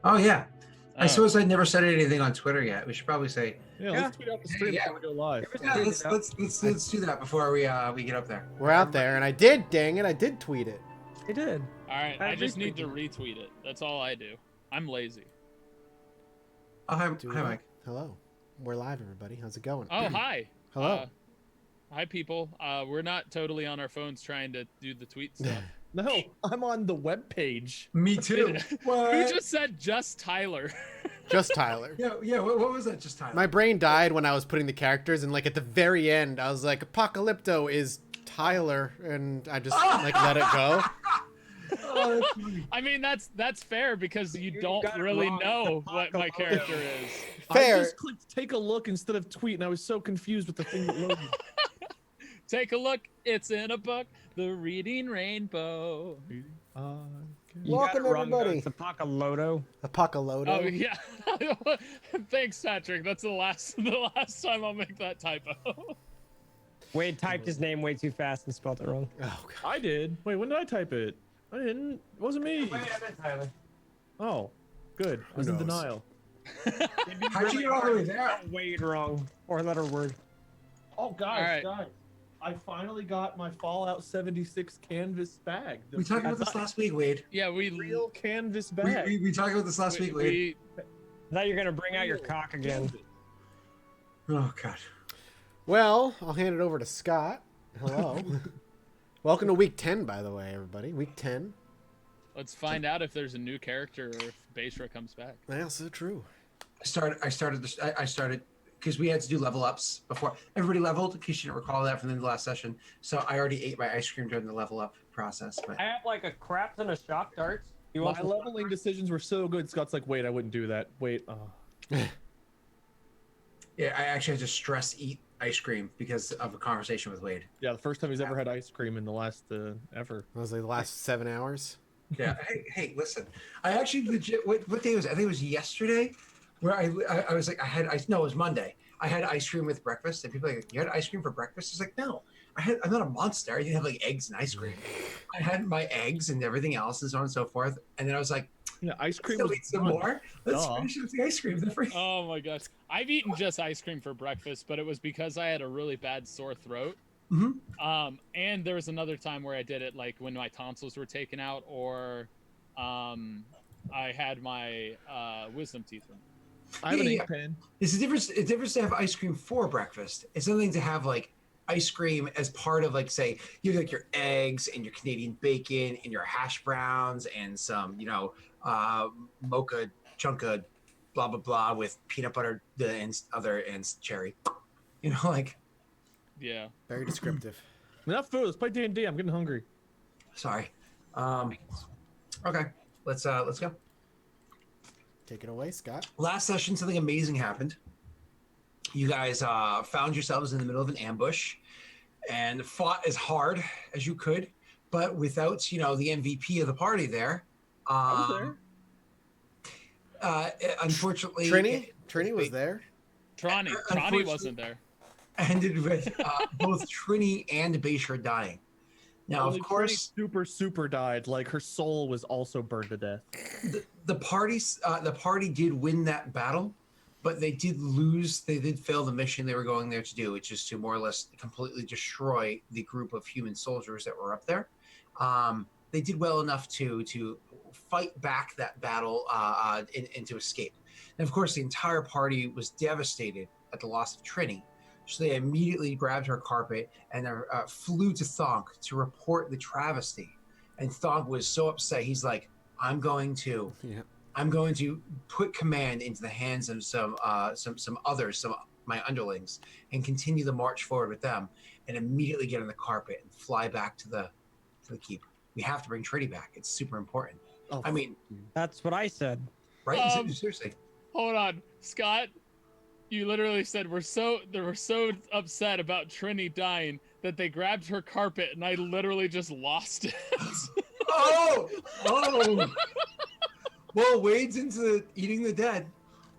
Oh yeah. I Oh. suppose I never said anything on Twitter yet. We should probably say. Yeah, let's tweet out the stream Yeah. before we go live. Yeah, let's do that before we get up there. We're out there, and I did. Dang it, I did tweet it. They did. All right, I just need to retweeted. retweet it. That's all I do. I'm lazy. Oh, hi, Do hi, it. Mike. Hello. We're live, everybody. How's it going? Oh, hi. Hello. Hi, people. We're not totally on our phones trying to do the tweet stuff. No, I'm on the web page. Me too. What? Who just said just Tyler? Just Tyler. Yeah. What was that? Just time. My brain died when I was putting the characters, and like at the very end, I was like, "Apocalypto is Tyler," and I just like let it go. Oh, that's funny. I mean, that's fair because you don't got it really wrong. know what my character is. Fair. I just clicked take a look instead of tweet, and I was so confused with the thing that loaded. Take a look. It's in a book. The Reading Rainbow. You Welcome, got it wrong, though. everybody. It's Apocalypto. Apocalypto. Oh yeah. Thanks, Patrick. That's the last time I'll make that typo. Wade typed his name way too fast and spelled it wrong. Oh, God. I did. Wait, when did I type it? I didn't. It wasn't me. Tyler. Oh, good. I was in knows? denial. How'd you get all the way there? Wade wrong. Four-letter word. Oh, guys, All right. guys. I finally got my Fallout 76 canvas bag. The We talked about this last week, Wade. Yeah, we real canvas We, bag. we talked about this last week, Wade. I thought you were gonna bring out your cock again. Oh God. Well, I'll hand it over to Scott. Hello. Welcome to week 10, by the way, everybody. Week 10. Let's find out if there's a new character or if Beishra comes back. Yeah, so true. I started because we had to do level ups before everybody leveled. In case you didn't recall that from the last session, so I already ate my ice cream during the level up process. But I have like a crap ton of shock darts. You My want some leveling decisions were so good. Scott's like, wait, I wouldn't do that. Wait. yeah, I actually had to stress eat ice cream because of a conversation with Wade. Yeah, the first time he's ever had ice cream in the last ever. That was like the last 7 hours. Yeah. hey, listen. I actually legit. What day was it? I think it was yesterday, where I was like, it was Monday. I had ice cream with breakfast, and people were like, you had ice cream for breakfast? It's like, no, I'm not a monster. I didn't have like eggs and ice cream. I had my eggs and everything else, and so on and so forth. And then I was like, Yeah, ice cream still was eat some fun. more. Let's Duh. finish with the ice cream. The free. Oh my gosh. I've eaten just ice cream for breakfast, but it was because I had a really bad sore throat. Mm-hmm. And there was another time where I did it like when my tonsils were taken out or I had my wisdom teeth removed. I have an Yeah. ink pen. It's a difference. It's different to have ice cream for breakfast. It's something to have like ice cream as part of like, say, you have like your eggs and your Canadian bacon and your hash browns and some, mocha chunka, blah blah blah with peanut butter and cherry. Like. Yeah. Very descriptive. Enough food. Let's play D&D. I'm getting hungry. Sorry. Okay. Let's go. Take it away, Scott. Last session, something amazing happened. You guys found yourselves in the middle of an ambush and fought as hard as you could, but without, the MVP of the party there. I was there. Unfortunately, Trini was there. Tronny wasn't there. ended with both Trini and Beishra dying. Now, Only of course, Trini super died. Like her soul was also burned to death. the party did win that battle, but they did lose. They did fail the mission they were going there to do, which is to more or less completely destroy the group of human soldiers that were up there. They did well enough to fight back that battle and to escape. And of course, the entire party was devastated at the loss of Trini. So they immediately grabbed her carpet and flew to Thonk to report the travesty. And Thonk was so upset. He's like, I'm going to put command into the hands of some my underlings, and continue the march forward with them, and immediately get on the carpet and fly back to the keep. We have to bring Trini back. It's super important. Oh, I mean, That's what I said. right? Seriously. Hold on, Scott. You literally said they were so upset about Trini dying that they grabbed her carpet, and I literally just lost it. Oh. Well, Wade's into eating the dead.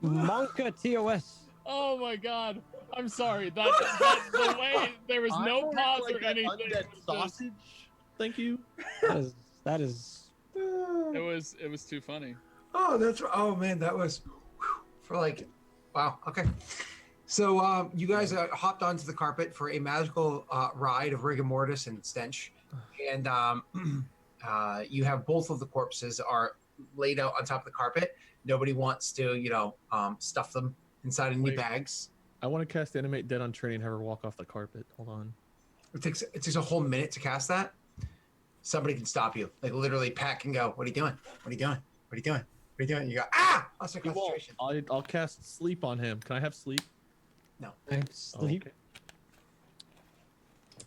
Monka TOS. Oh my god. I'm sorry. That the way there was no pause or anything. Undead sausage. Thank you. That is. It was too funny. Oh, that's oh man, that was for like wow. Okay, so you guys hopped onto the carpet for a magical ride of rigor mortis and stench, and you have both of the corpses are laid out on top of the carpet. Nobody wants to, stuff them inside of new Wait. bags. I want to cast Animate Dead on Trini and have her walk off the carpet. Hold on. It takes a whole minute to cast that. Somebody can stop you, like literally. Pat can go. What are you doing? What are you doing? What are you doing? What are you doing? You go lost your He won't. concentration. I'll cast Sleep on him. Can I have Sleep? No. I sleep. Okay.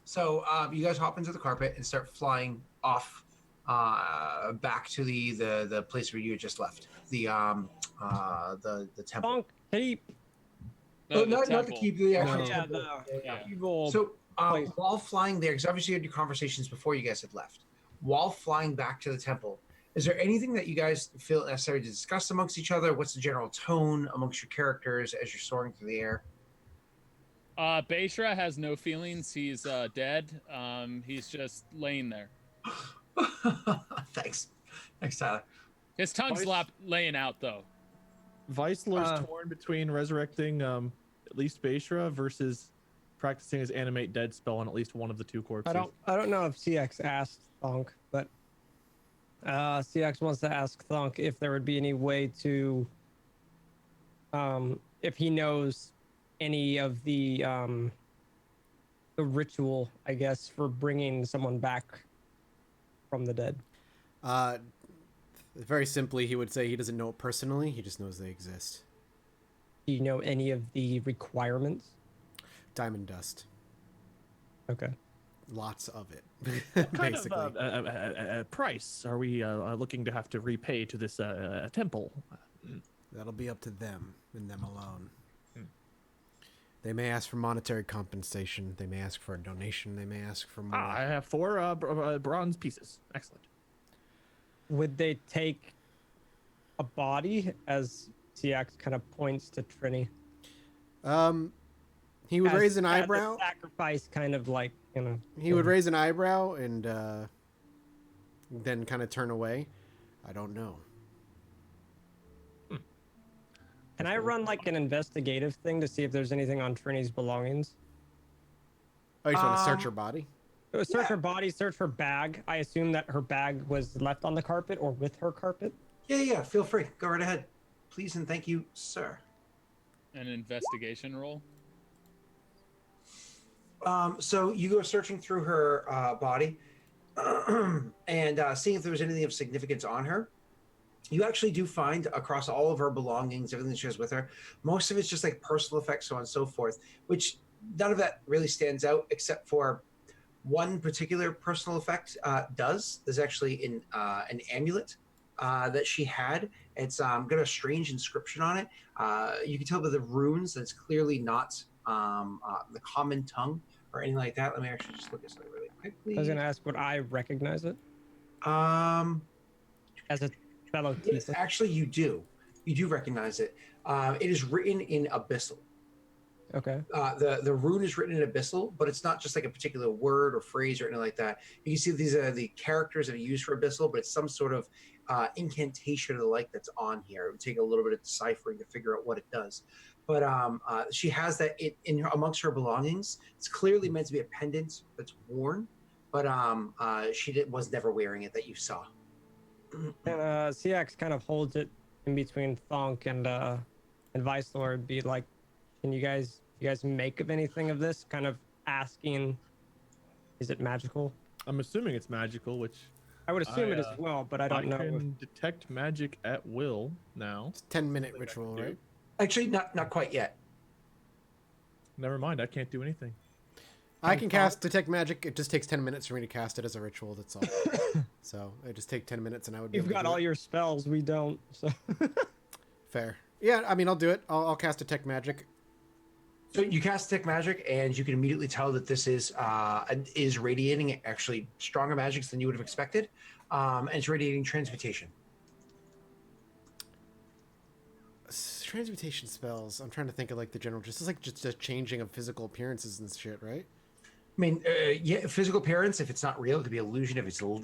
So you guys hop into the carpet and start flying off back to the place where you had just left. The temple. Bonk, keep. Oh, the not the temple. keep, the actual No. Yeah, temple. Yeah. evil. So place. while flying there, because obviously you had your conversations before you guys had left. While flying back to the temple, is there anything that you guys feel necessary to discuss amongst each other? What's the general tone amongst your characters as you're soaring through the air? Beishra has no feelings. He's dead. He's just laying there. Thanks, Tyler. His tongue's laying out though. Viceler's torn between resurrecting at least Beishra versus practicing his Animate Dead spell on at least one of the two corpses. I don't know if CX asked Thonk, but CX wants to ask Thonk if there would be any way to, if he knows any of the ritual, I guess, for bringing someone back from the dead. Very simply, he would say he doesn't know it personally. He just knows they exist. Do you know any of the requirements? Diamond dust. Okay. Lots of it. What kind basically. of price are we looking to have to repay to this temple? That'll be up to them and them alone. They may ask for monetary compensation. They may ask for a donation. They may ask for more. I have 4 bronze pieces. Excellent. Would they take a body, as CX kind of points to Trini? He would raise an as a eyebrow. sacrifice, kind of like, He would raise an eyebrow and then kind of turn away. I don't know. Can I run like an investigative thing to see if there's anything on Trini's belongings? Oh, you just want to search her body? Search her body, search her bag. I assume that her bag was left on the carpet or with her carpet. Yeah. Feel free. Go right ahead, please, and thank you, sir. An investigation roll. So you go searching through her body and seeing if there was anything of significance on her. You actually do find across all of her belongings, everything that she has with her, most of it's just like personal effects, so on and so forth, which none of that really stands out except for one particular personal effect does. There's actually an amulet that she had. It's got a strange inscription on it. You can tell by the runes that it's clearly not the common tongue or anything like that. Let me actually just look at something really quickly. I was gonna ask, would I recognize it as a fellow Yes, keeper? actually, you do recognize it. It is written in abyssal. Okay. The rune is written in abyssal, but it's not just like a particular word or phrase or anything like that. You can see these are the characters that are used for abyssal, but it's some sort of incantation or the like that's on here. It would take a little bit of deciphering to figure out what it does. But she has that in her, amongst her belongings. It's clearly meant to be a pendant that's worn, but she was never wearing it that you saw. And CX kind of holds it in between Thonk and Vice Lord. Be like, can you guys make of anything of this? Kind of asking, is it magical? I'm assuming it's magical, which I would assume it as well, but I don't know. I can detect magic at will now. It's a 10-minute Something I ritual, can do. right? Actually, not quite yet. Never mind, I can't do anything. I can cast Detect Magic. It just takes 10 minutes for me to cast it as a ritual, that's all. So it just take 10 minutes and I would be You've able to got do all it. your spells, we don't. So Fair. Yeah, I mean, I'll do it. I'll cast Detect Magic. So you cast Detect Magic, and you can immediately tell that this is radiating actually stronger magics than you would have expected, and it's radiating transmutation. Transmutation spells. I'm trying to think of like the general. Just it's like just a changing of physical appearances and shit, right? mean, yeah, physical appearance. If it's not real, it could be illusion.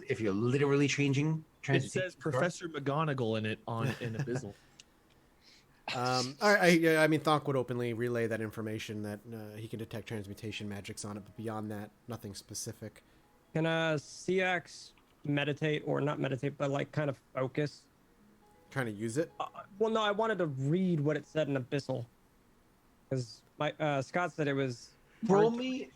If you're literally changing, It says Professor McGonagall in it in Abyssal. I mean, Thonk would openly relay that information that he can detect transmutation magics on it, but beyond that, nothing specific. Can CX meditate, or not meditate, but like kind of focus? Trying to use it. Well, no, I wanted to read what it said in Abyssal, because my Scott said it was. Roll me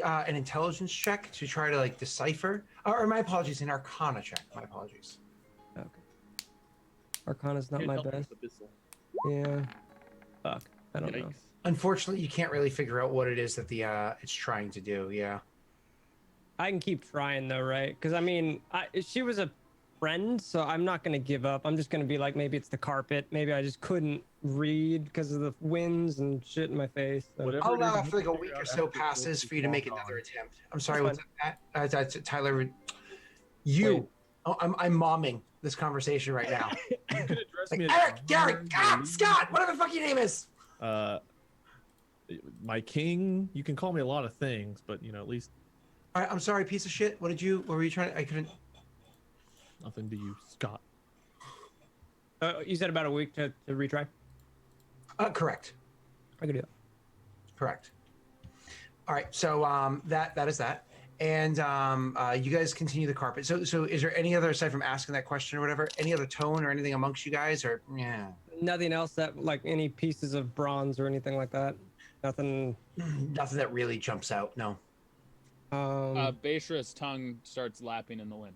an intelligence check to try to like decipher. Or my apologies, an Arcana check. My apologies. Okay. Arcana's not Can't my help best. with Abyssal. Yeah. Fuck. I don't know. Yikes. Unfortunately, you can't really figure out what it is that the it's trying to do. Yeah. I can keep trying though, right? Because I mean, she was a friend, so I'm not gonna give up. I'm just gonna be like, maybe it's the carpet. Maybe I just couldn't read because of the winds and shit in my face. So. Whatever I'll it is, allow you for like a figure week out or so after passes this for you to make walk another on. attempt. I'm sorry, That's what's that? Tyler, you. Wait. Oh, I'm momming this conversation right now. You can address Like me as Eric, Gary, John, Scott, whatever the fuck your name is. my king. You can call me a lot of things, but at least All right, I'm sorry, piece of shit. What were you trying? I couldn't. nothing to you, Scott. You said about a week to retry. Correct. I could do that. Correct. All right, so that is that, and you guys continue the carpet. So is there any other, aside from asking that question or whatever, any other tone or anything amongst you guys, or yeah, Nothing else that like any pieces of bronze or anything like that. Nothing. nothing that really jumps out. No. Beishra's tongue starts lapping in the wind.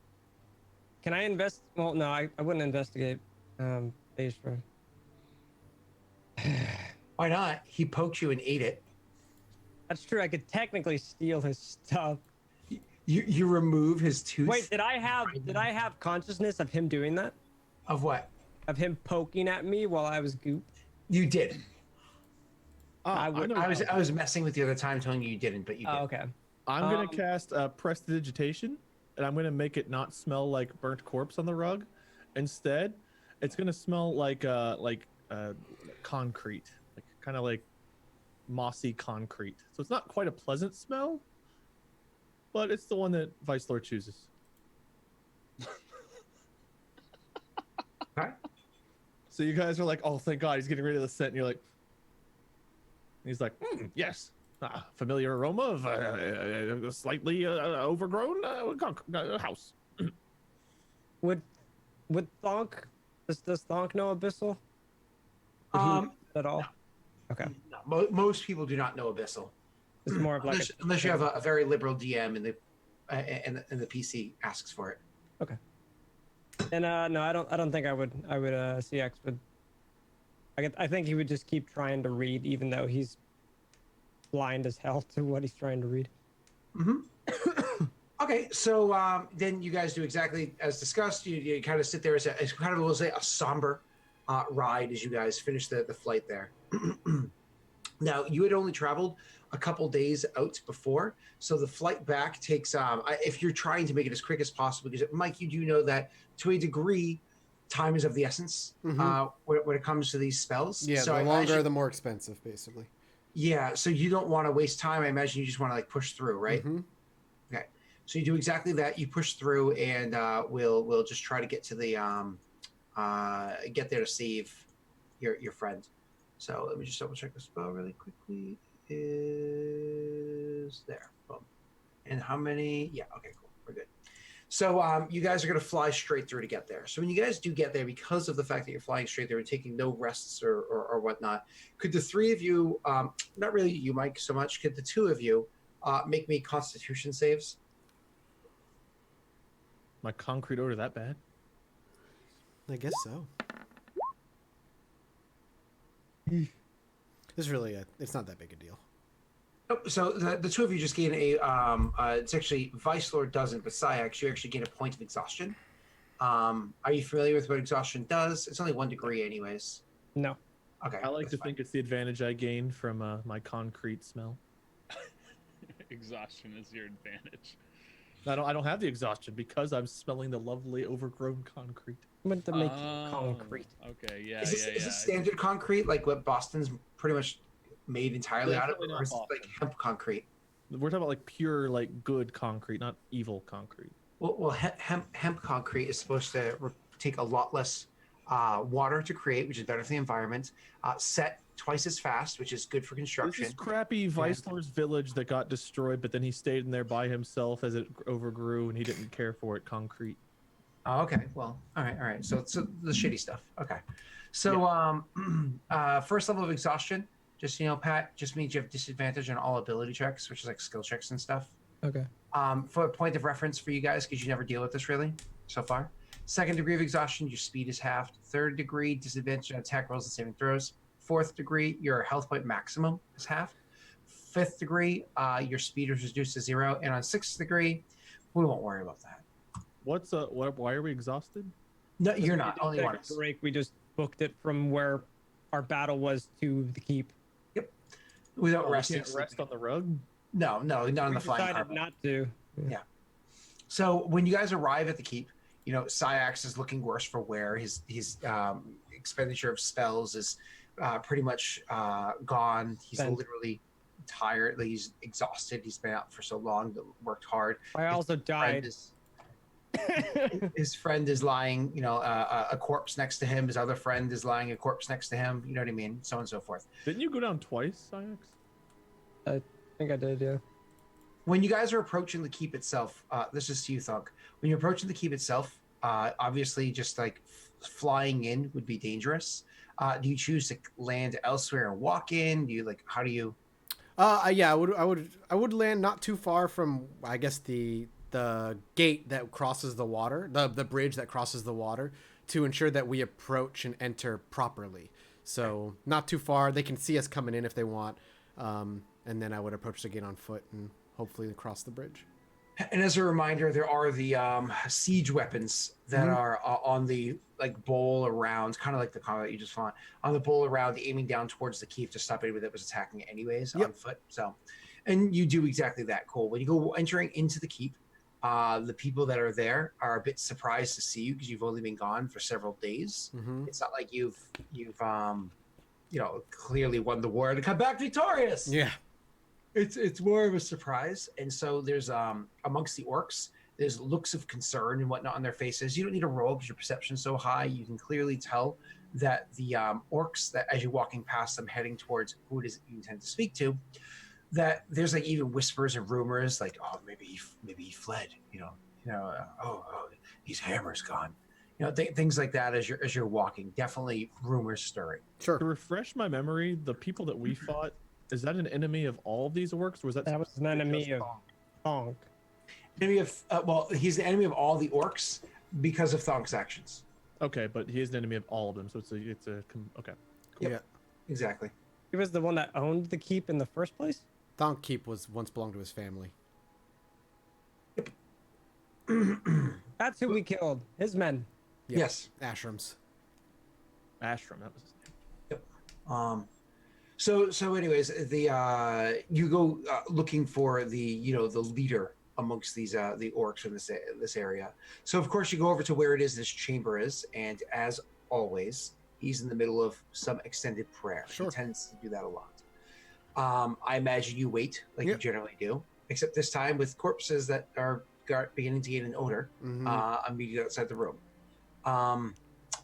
Can I invest? Well, no, I wouldn't investigate. Beishra. Why not? He poked you and ate it. That's true. I could technically steal his stuff. You remove his tooth. Wait, did I have consciousness of him doing that? Of what? Of him poking at me while I was goop? You did. I would- know I now. was messing with you the other time, telling you didn't, but you did. Oh, okay. I'm gonna cast Prestidigitation, and I'm gonna make it not smell like burnt corpse on the rug. Instead, it's gonna smell like concrete, like kind of like mossy concrete. So it's not quite a pleasant smell, but it's the one that Vice Lord chooses. Okay. So you guys are like, "Oh, thank God, he's getting rid of the scent," and you're like, and he's like, "Yes, familiar aroma of a slightly overgrown house." Would Thonk? Does Thonk know Abyssal? Would he know at all? Okay. No, most people do not know Abyssal, It's more of like unless you have a very liberal DM and the PC asks for it. Okay. And no, I don't think I would CX would. I think he would just keep trying to read, even though he's blind as hell to what he's trying to read. Mm-hmm. Okay, so then you guys do exactly as discussed. You kind of sit there as kind of, we'll say, a somber ride as you guys finish the flight there. Now, you had only traveled a couple days out before, so the flight back takes, if you're trying to make it as quick as possible, because Mike, you do know that to a degree, time is of the essence when it comes to these spells. Yeah, so the longer, the more expensive, basically. Yeah, so you don't want to waste time. I imagine you just want to like push through, right? Mm-hmm. Okay, so you do exactly that. You push through, and we'll just try to get to the get there to save your friend. So let me just double check the spell really quickly. Is there? Boom. And how many? Yeah. Okay. Cool. We're good. So you guys are going to fly straight through to get there. So when you guys do get there, because of the fact that you're flying straight there and taking no rests or whatnot, could the three of you, not really you, Mike, so much, could the two of you make me Constitution saves? My concrete odor that bad? I guess so. It's really it's not that big a deal. Oh, so the two of you just gain a it's actually Vice Lord doesn't, but Syax, you actually gain a point of exhaustion. Are you familiar with what exhaustion does? It's only 1 degree anyways. No. Okay. I like to fine. think it's the advantage I gain from my concrete smell. Exhaustion is your advantage. I don't have the exhaustion because I'm smelling the lovely overgrown concrete. Meant to make it concrete. Okay, yeah, Is this, yeah, is yeah. this standard concrete, like what Boston's pretty much made entirely out of, Definitely or not is it like Boston. hemp concrete? We're talking about like pure, like good concrete, not evil concrete. Well, hemp concrete is supposed to take a lot less water to create, which is better for the environment. Set twice as fast, which is good for This construction. is crappy Vicelor's village that got destroyed, but then he stayed in there by himself as it overgrew, and he didn't care for it. Concrete. Oh, okay. Well, all right. So the shitty stuff. Okay. So first level of exhaustion, just Pat, just means you have disadvantage on all ability checks, which is like skill checks and stuff. Okay. For a point of reference for you guys, because you never deal with this really so far. Second degree of exhaustion, your speed is halved. Third degree, disadvantage on attack rolls and saving throws. Fourth degree, your health point maximum is halved. Fifth degree, your speed is reduced to 0. And on sixth degree, we won't worry about that. Why are we exhausted? No, you're We not. didn't Only take a once. break. We just booked it from where our battle was to the keep. Without Oh, we resting. can't rest on the rug. No, not on We the flying decided carpet. not to. So when you guys arrive at the keep, Syax is looking worse for wear. His expenditure of spells is pretty much gone. He's Spent. literally tired. Like, he's exhausted. He's been out for so long, worked hard. I also died. His friend is lying, a corpse next to him. His other friend is lying a corpse next to him. You know what I mean? So on and so forth. Didn't you go down twice, Syax? I think I did, yeah. When you guys are approaching the keep itself, this is to you, Thunk. When you're approaching the keep itself, obviously just like flying in would be dangerous. Do you choose to land elsewhere and walk in? Do you how do you? Yeah, I would land not too far from, I guess, the gate that crosses the water, the bridge that crosses the water, to ensure that we approach and enter properly. So not too far. They can see us coming in if they want, and then I would approach the gate on foot and hopefully cross the bridge. And as a reminder, there are the siege weapons that are on the bowl around, kind of like the combat you just fought, on the bowl around, aiming down towards the keep to stop anybody that was attacking it anyways on foot. So, and you do exactly that, Cole. When you go entering into the keep, the people that are there are a bit surprised to see you because you've only been gone for several days. Mm-hmm. It's not like you've clearly won the war to come back victorious. Yeah. It's more of a surprise, and so there's amongst the orcs, there's looks of concern and whatnot on their faces. You don't need a roll because your perception's so high. You can clearly tell that the orcs, that as you're walking past them, heading towards who it is you intend to speak to, that there's even whispers and rumors oh, maybe he fled. His hammer's gone. Things like that as you're walking. Definitely rumors stirring. Sure. To refresh my memory, the people that we fought, is that an enemy of all of these orcs, or was that? That was an enemy of Thonk. Enemy of he's the enemy of all the orcs because of Thonk's actions. Okay, but he is an enemy of all of them, so it's a okay. Yep. Yeah. Exactly. He was the one that owned the keep in the first place? Thonk Keep was once belonged to his family. That's who we killed. His men. Yeah. Yes. Ashrams. Ashram, that was his name. So anyways, the you go looking for the leader amongst these the orcs in this area. So of course you go over to where it is this chamber is, and as always, he's in the middle of some extended prayer. Sure. He tends to do that a lot. I imagine you wait like you generally do, except this time with corpses that are beginning to get an odor immediately outside the room.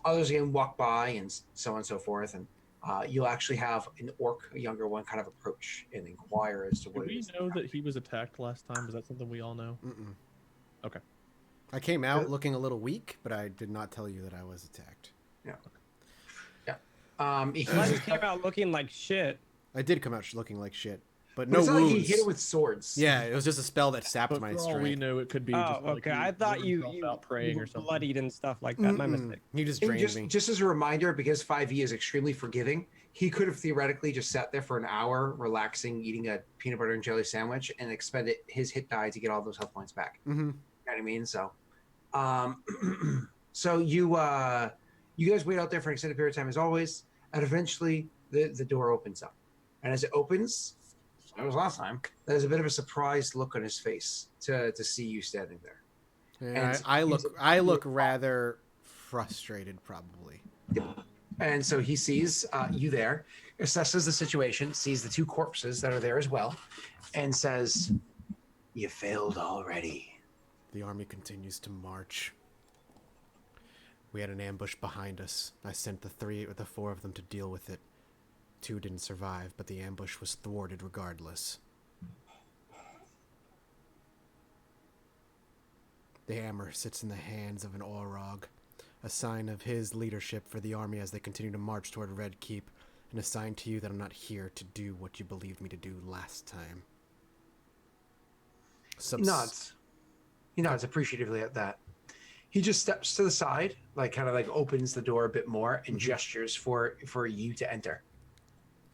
Others again walk by and so on and so forth, and you'll actually have an orc, a younger one, kind of approach and inquire as to what Did it we is. know that he was attacked last time? Was that something we all know? Mm-mm. Okay. I came out looking a little weak, but I did not tell you that I was attacked. Yeah. He came out looking like shit. I did come out looking like shit, but But no it's not wounds. like he hit it with swords. Yeah, it was just a spell that sapped But my for all strength. we know, it could be. Oh, just like okay. he I thought wore you himself out praying were or something. bloodied and stuff like that. My Mm-mm. mistake. He just And drained me. just as a reminder, because 5e is extremely forgiving, he could have theoretically just sat there for an hour, relaxing, eating a peanut butter and jelly sandwich, and expended his hit die to get all those health points back. Mm-hmm. You know what I mean? So, so you guys wait out there for an extended period of time as always, and eventually the door opens up, and as it opens, it was last time. There's a bit of a surprised look on his face to see you standing there. Yeah, And I look rather frustrated, probably. And so he sees you there, assesses the situation, sees the two corpses that are there as well, and says, "You failed already." The army continues to march. We had an ambush behind us. I sent the four of them to deal with it. 2 didn't survive, but the ambush was thwarted regardless. The hammer sits in the hands of an Orog, a sign of his leadership for the army as they continue to march toward Red Keep, and a sign to you that I'm not here to do what you believed me to do last time. He nods. He nods appreciatively at that. He just steps to the side, like kind of like opens the door a bit more and gestures for you to enter.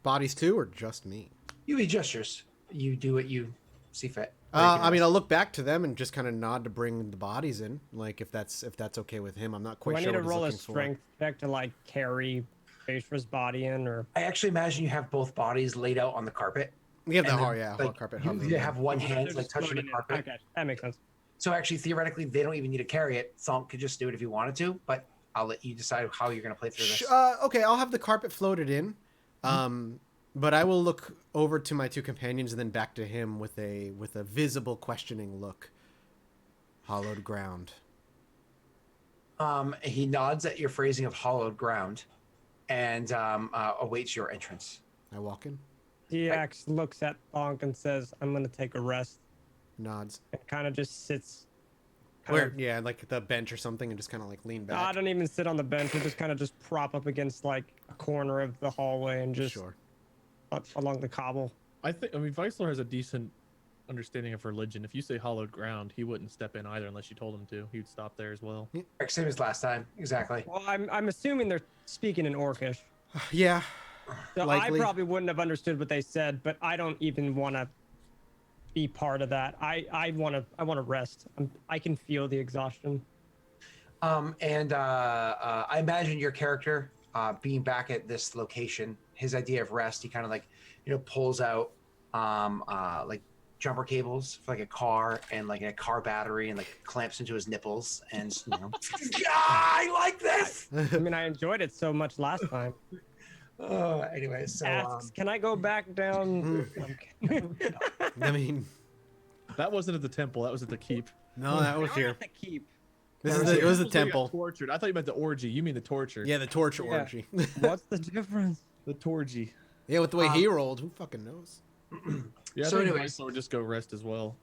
Bodies too, or just me? He gestures. You do what you see fit. I mean, I'll look back to them and just kind of nod to bring the bodies in, like if that's okay with him. I'm not quite Do I sure need what to he's roll a looking for. strength check to like carry Baishra's body in, or I actually imagine you have both bodies laid out on the carpet. We have the and then, hard like, carpet. You hovering. have one They're hand just like touching the floating in. carpet. Okay, that makes sense. So actually, theoretically, they don't even need to carry it. Thonk could just do it if he wanted to, but I'll let you decide how you're going to play through this. Okay, I'll have the carpet floated in. But I will look over to my 2 companions and then back to him with a visible questioning look. Hollowed ground. He nods at your phrasing of hollowed ground and awaits your entrance. I walk in. DX looks at Bonk and says, "I'm gonna take a rest," Nods. and kind of just sits. Where? Yeah, like the bench or something, and just kind of like lean back. I don't even sit on the bench. I just kind of just prop up against like a corner of the hallway and just Sure. along the cobble. I mean, Vicelar has a decent understanding of religion. If you say hollowed ground, he wouldn't step in either unless you told him to. He would stop there as well. Same as last time, exactly. Well, I'm assuming they're speaking in Orcish. Yeah. So Likely. I probably wouldn't have understood what they said, but I don't even want to be part of that. I want to rest. I can feel the exhaustion. I imagine your character being back at this location, his idea of rest, he kind of like, pulls out like jumper cables for like a car and like a car battery and like clamps into his nipples and I like this. I mean, I enjoyed it so much last time. Anyway, so Asks, can I go back down? I mean, That wasn't at the temple. That was at the keep. no, that was Not here. at the keep. It was the People say you got temple. Tortured. I thought you meant the orgy. You mean the torture? Yeah, the torture Yeah. orgy. What's the difference? The torgy. Yeah, with the way he rolled, who fucking knows? Yeah. So I think anyways- Vicelar would just go rest as well.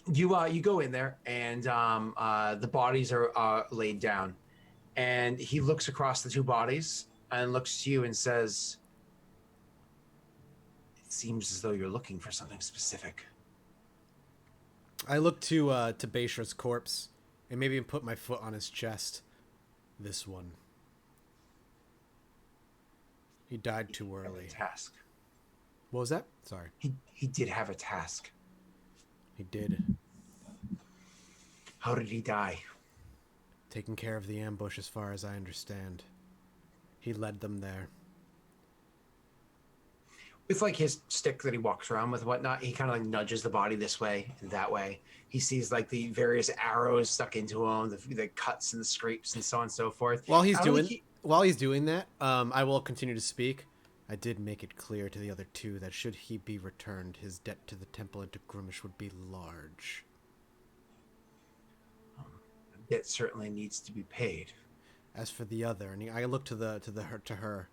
you go in there and the bodies are laid down, and he looks across the 2 bodies and looks to you and says, "It seems as though you're looking for something specific." I look to Baishra's corpse and maybe put my foot on his chest. This one. He died too early. Task. What was that? Sorry. He did have a task. He did. How did he die? Taking care of the ambush as far as I understand. He led them there. With like his stick that he walks around with, whatnot, he kind of like nudges the body this way and that way. He sees like the various arrows stuck into him, the cuts and the scrapes and so on and so forth. While he's I don't doing think that, I will continue to speak. I did make it clear to the other 2 that should he be returned, his debt to the temple and to Grimish would be large. It certainly needs to be paid. As for the other, and I look to her,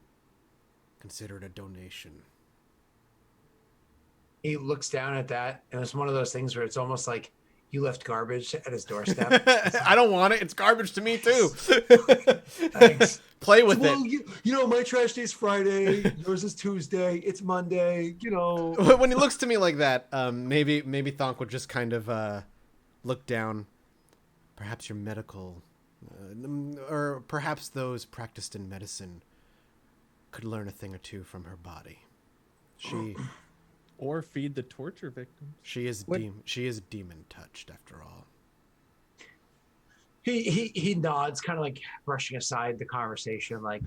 consider it a donation. He looks down at that, and it's one of those things where it's almost like you left garbage at his doorstep. I don't want it. It's garbage to me too. Thanks. Play with Well, it. you know, my trash day is Friday. Yours is Tuesday. It's Monday. You know. When he looks to me like that, maybe Thonk would just kind of look down. Perhaps your medical, or perhaps those practiced in medicine, could learn a thing or 2 from her body. She Or feed the torture victims. she is demon touched after all. He nods, kind of like brushing aside the conversation, like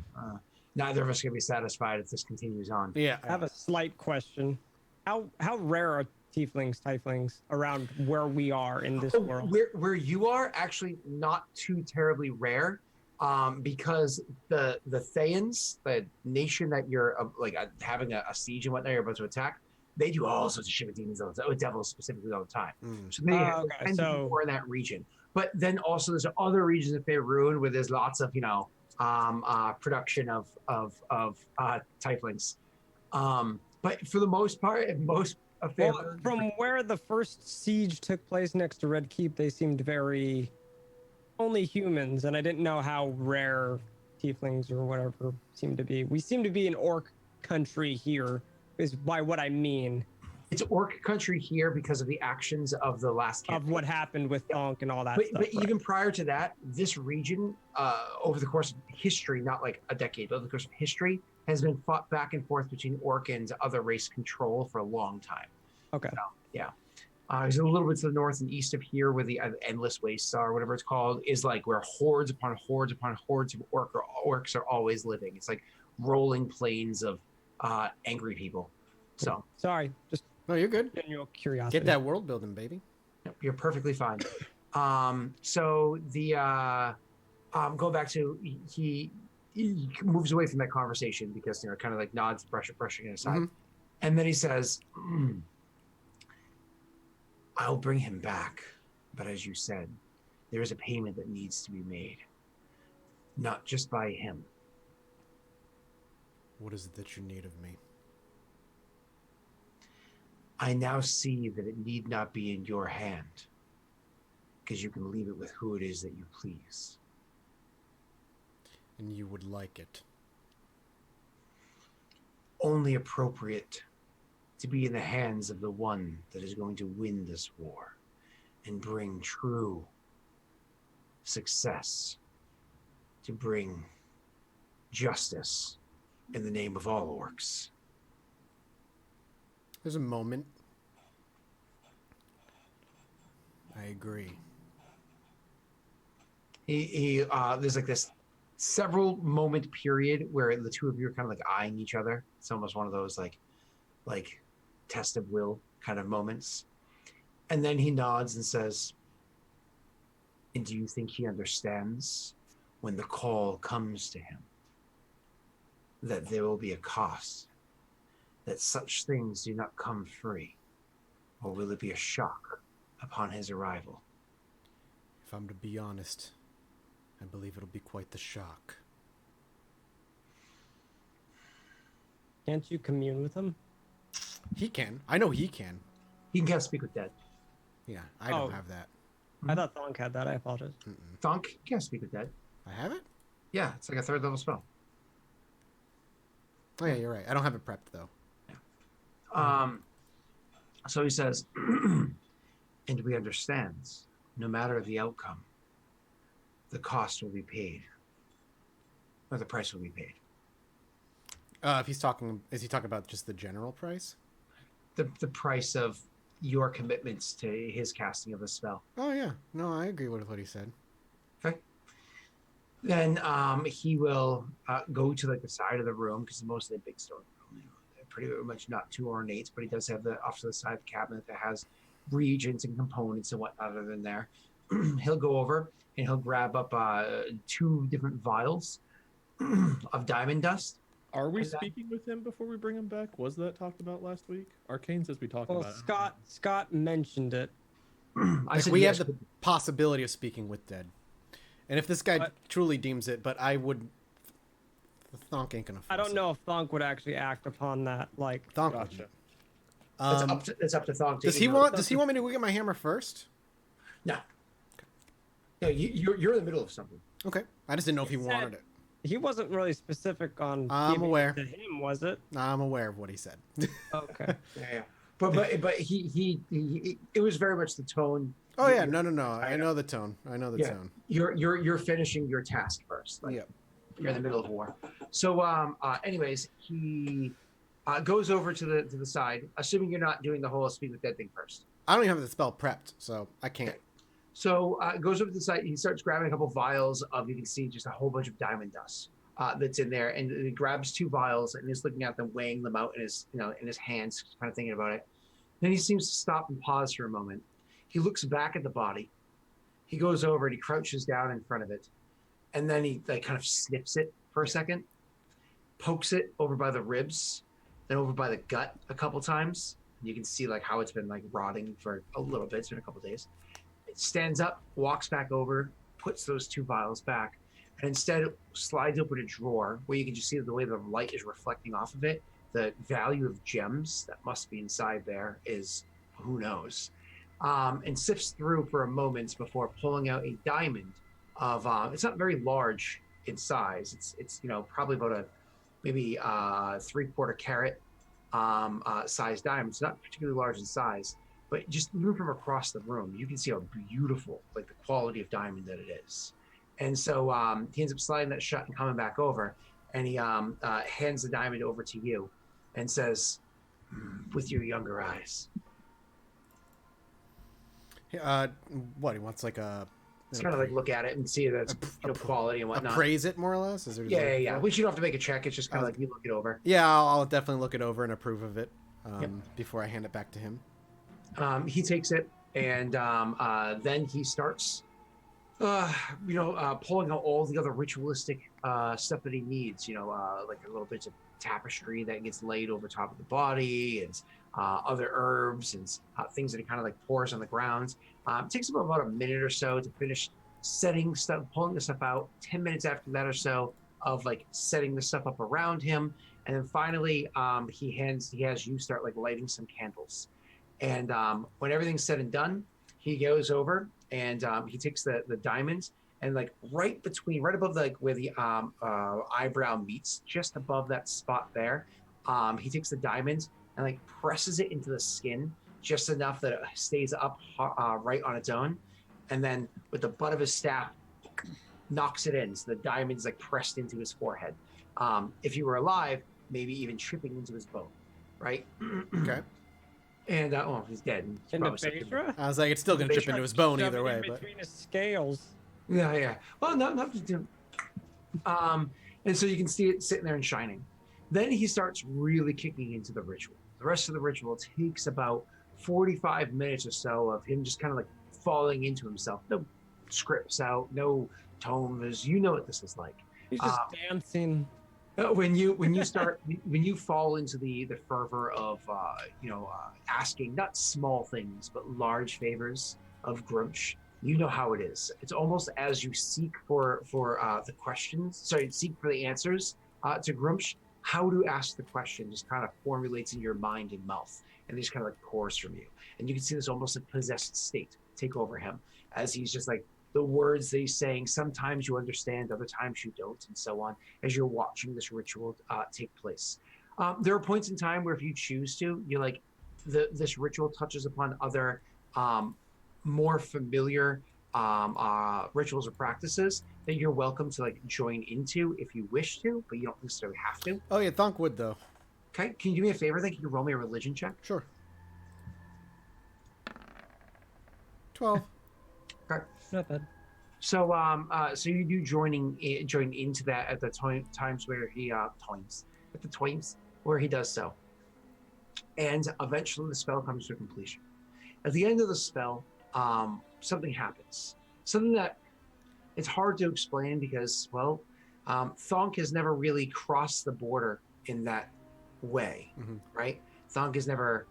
neither of us can be satisfied if this continues on. Yeah, I have a slight question. How rare are tieflings around where we are in this world? Where you are, actually not too terribly rare. because the Thayans, the nation that you're having a siege and whatnot, you're about to attack, they do all sorts of shit with demons, with devils specifically all the time. So they Okay, tend to be more in that region. But then also there's other regions of Faerun where there's lots of production of tieflings. But for the most part, most of Faerun, from where the first siege took place next to Red Keep, they seemed very only humans, and I didn't know how rare tieflings or whatever seemed to be. We seem to be an orc country here, is by what I mean. It's orc country here because of the actions of the last campaign. Of what happened with Thonk and all that but, stuff. But even prior to that, this region, over the course of history, not like a decade, but over the course of history, has been fought back and forth between orc and other race control for a long time. Okay. So, yeah. There's a little bit to the north and east of here where the Endless Wastes are, whatever it's called, is like where hordes upon hordes upon hordes of orcs are always living. It's like rolling plains of angry people. So sorry, just No, you're good. general curiosity. Get that world building, baby. you're perfectly fine. So the go back to he moves away from that conversation because kind of like nods, brushing it aside, and then he says, "I'll bring him back, but as you said, there is a payment that needs to be made, not just by him." What is it that you need of me? I now see that it need not be in your hand, because you can leave it with who it is that you please. And you would like it. Only appropriate to be in the hands of the one that is going to win this war and bring true success, to bring justice in the name of all orcs. There's a moment. I agree. There's like this several moment period where the two of you are kind of like eyeing each other. It's almost one of those like test of will kind of moments. And then he nods and says, "And do you think he understands when the call comes to him that there will be a cost, that such things do not come free? Or will it be a shock upon his arrival?" If I'm to be honest, I believe it'll be quite the shock. Can't you commune with him? He can. I know he can. He can speak with dead. Yeah, I don't have that. I thought Thonk had that. I apologize. Thonk can speak with dead. I have it? Yeah, it's like a 3rd level spell. Oh yeah, you're right. I don't have it prepped though. So he says, "And we understand, no matter the outcome, the cost will be paid, or the price will be paid." If he's talking, is he talking about just the general price? The price of your commitments to his casting of the spell. Oh yeah, no, I agree with what he said. Okay. Then he will go to like the side of the room, because most of the big stone room, they're pretty much not too ornate, but he does have the off to the side of the cabinet that has reagents and components and whatnot other than there. He'll go over and he'll grab up 2 different vials of diamond dust. Are we speaking with him before we bring him back? Was that talked about last week? Arcane says we talked Well, about it. Scott mentioned it. I said we yes, have the possibility of speaking with dead. And if this guy truly deems it, but I would... Thonk ain't gonna... I don't know if Thonk would actually act upon that. Like, Thonk Gotcha. it's up to Thonk. Does he want me to go get my hammer first? No. No, you're in the middle of something. Okay. I just didn't know if he wanted it. he wasn't really specific on. I'm giving aware. it to him, was it? I'm aware of what he said. Okay. Yeah. But he it was very much the tone. Oh yeah, no. I know the tone. Tone. You're finishing your task first. Like, Yep. You're in the middle of war. So anyways, he goes over to the side, assuming you're not doing the whole speak with dead thing first. I don't even have the spell prepped, so I can't. So goes over to the side. He starts grabbing a couple vials of, you can see just a whole bunch of diamond dust that's in there, and he grabs 2 vials and is looking at them, weighing them out in his hands, kind of thinking about it. Then he seems to stop and pause for a moment. He looks back at the body. He goes over and he crouches down in front of it, and then he like kind of snips it for a second, pokes it over by the ribs, then over by the gut a couple times. You can see like how it's been like rotting for a little bit. It's been a couple days. It stands up, walks back over, puts those 2 vials back, and instead slides open a drawer where you can just see the way the light is reflecting off of it. The value of gems that must be inside there is who knows. And sifts through for a moment before pulling out a diamond of it's not very large in size. It's probably about a maybe 3/4 carat size diamond. It's not particularly large in size, but just even from across the room, you can see how beautiful, like the quality of diamond that it is. And so he ends up sliding that shut and coming back over, and he hands the diamond over to you, and says, "With your younger eyes." What he wants, like a. It's kind of like look at it and see that it's quality and whatnot. Appraise it more or less. Is there just Yeah. Which you don't have to make a check. It's just kind of like you look it over. Yeah, I'll definitely look it over and approve of it before I hand it back to him. He takes it, and then he starts, pulling out all the other ritualistic stuff that he needs. Like a little bit of tapestry that gets laid over top of the body, and other herbs and things that he kind of like pours on the ground. It takes him about a minute or so to finish setting stuff, pulling the stuff out. 10 minutes after that or so of like setting the stuff up around him, and then finally he has you start like lighting some candles. And when everything's said and done, he goes over and he takes the diamond, and like right above like where the eyebrow meets, just above that spot there, he takes the diamond and like presses it into the skin just enough that it stays up right on its own, and then with the butt of his staff knocks it in, so the diamond's like pressed into his forehead. If he were alive, maybe even tripping into his bone, right? Okay. And he's dead. Into Basra? I was like, it's still gonna chip into his bone either way. But Between his scales. Yeah. Well, not and so you can see it sitting there and shining. Then he starts really kicking into the ritual. The rest of the ritual takes about 45 minutes or so of him just kind of like falling into himself. No scripts out, no tomes. You know what this is like. He's just dancing. When you fall into the fervor of asking not small things but large favors of Grumsh, you know how it is. It's almost as you seek for the answers to Grumsh, how to ask the question just kind of formulates in your mind and mouth, and just kind of like pours from you. And you can see this almost like possessed state take over him as he's just like the words that he's saying. Sometimes you understand, other times you don't, and so on, as you're watching this ritual take place. There are points in time where if you choose to, you're like, this ritual touches upon other more familiar rituals or practices that you're welcome to like join into if you wish to, but you don't necessarily have to. oh yeah, Thonk would though. Okay, can you do me a favor? Then can you roll me a religion check? Sure. 12. Okay. Not bad. So so you do join into that at the times where he where he does so, and eventually the spell comes to completion. At the end of the spell, something happens, something that it's hard to explain because, well, Thonk has never really crossed the border in that way, right? Thonk has never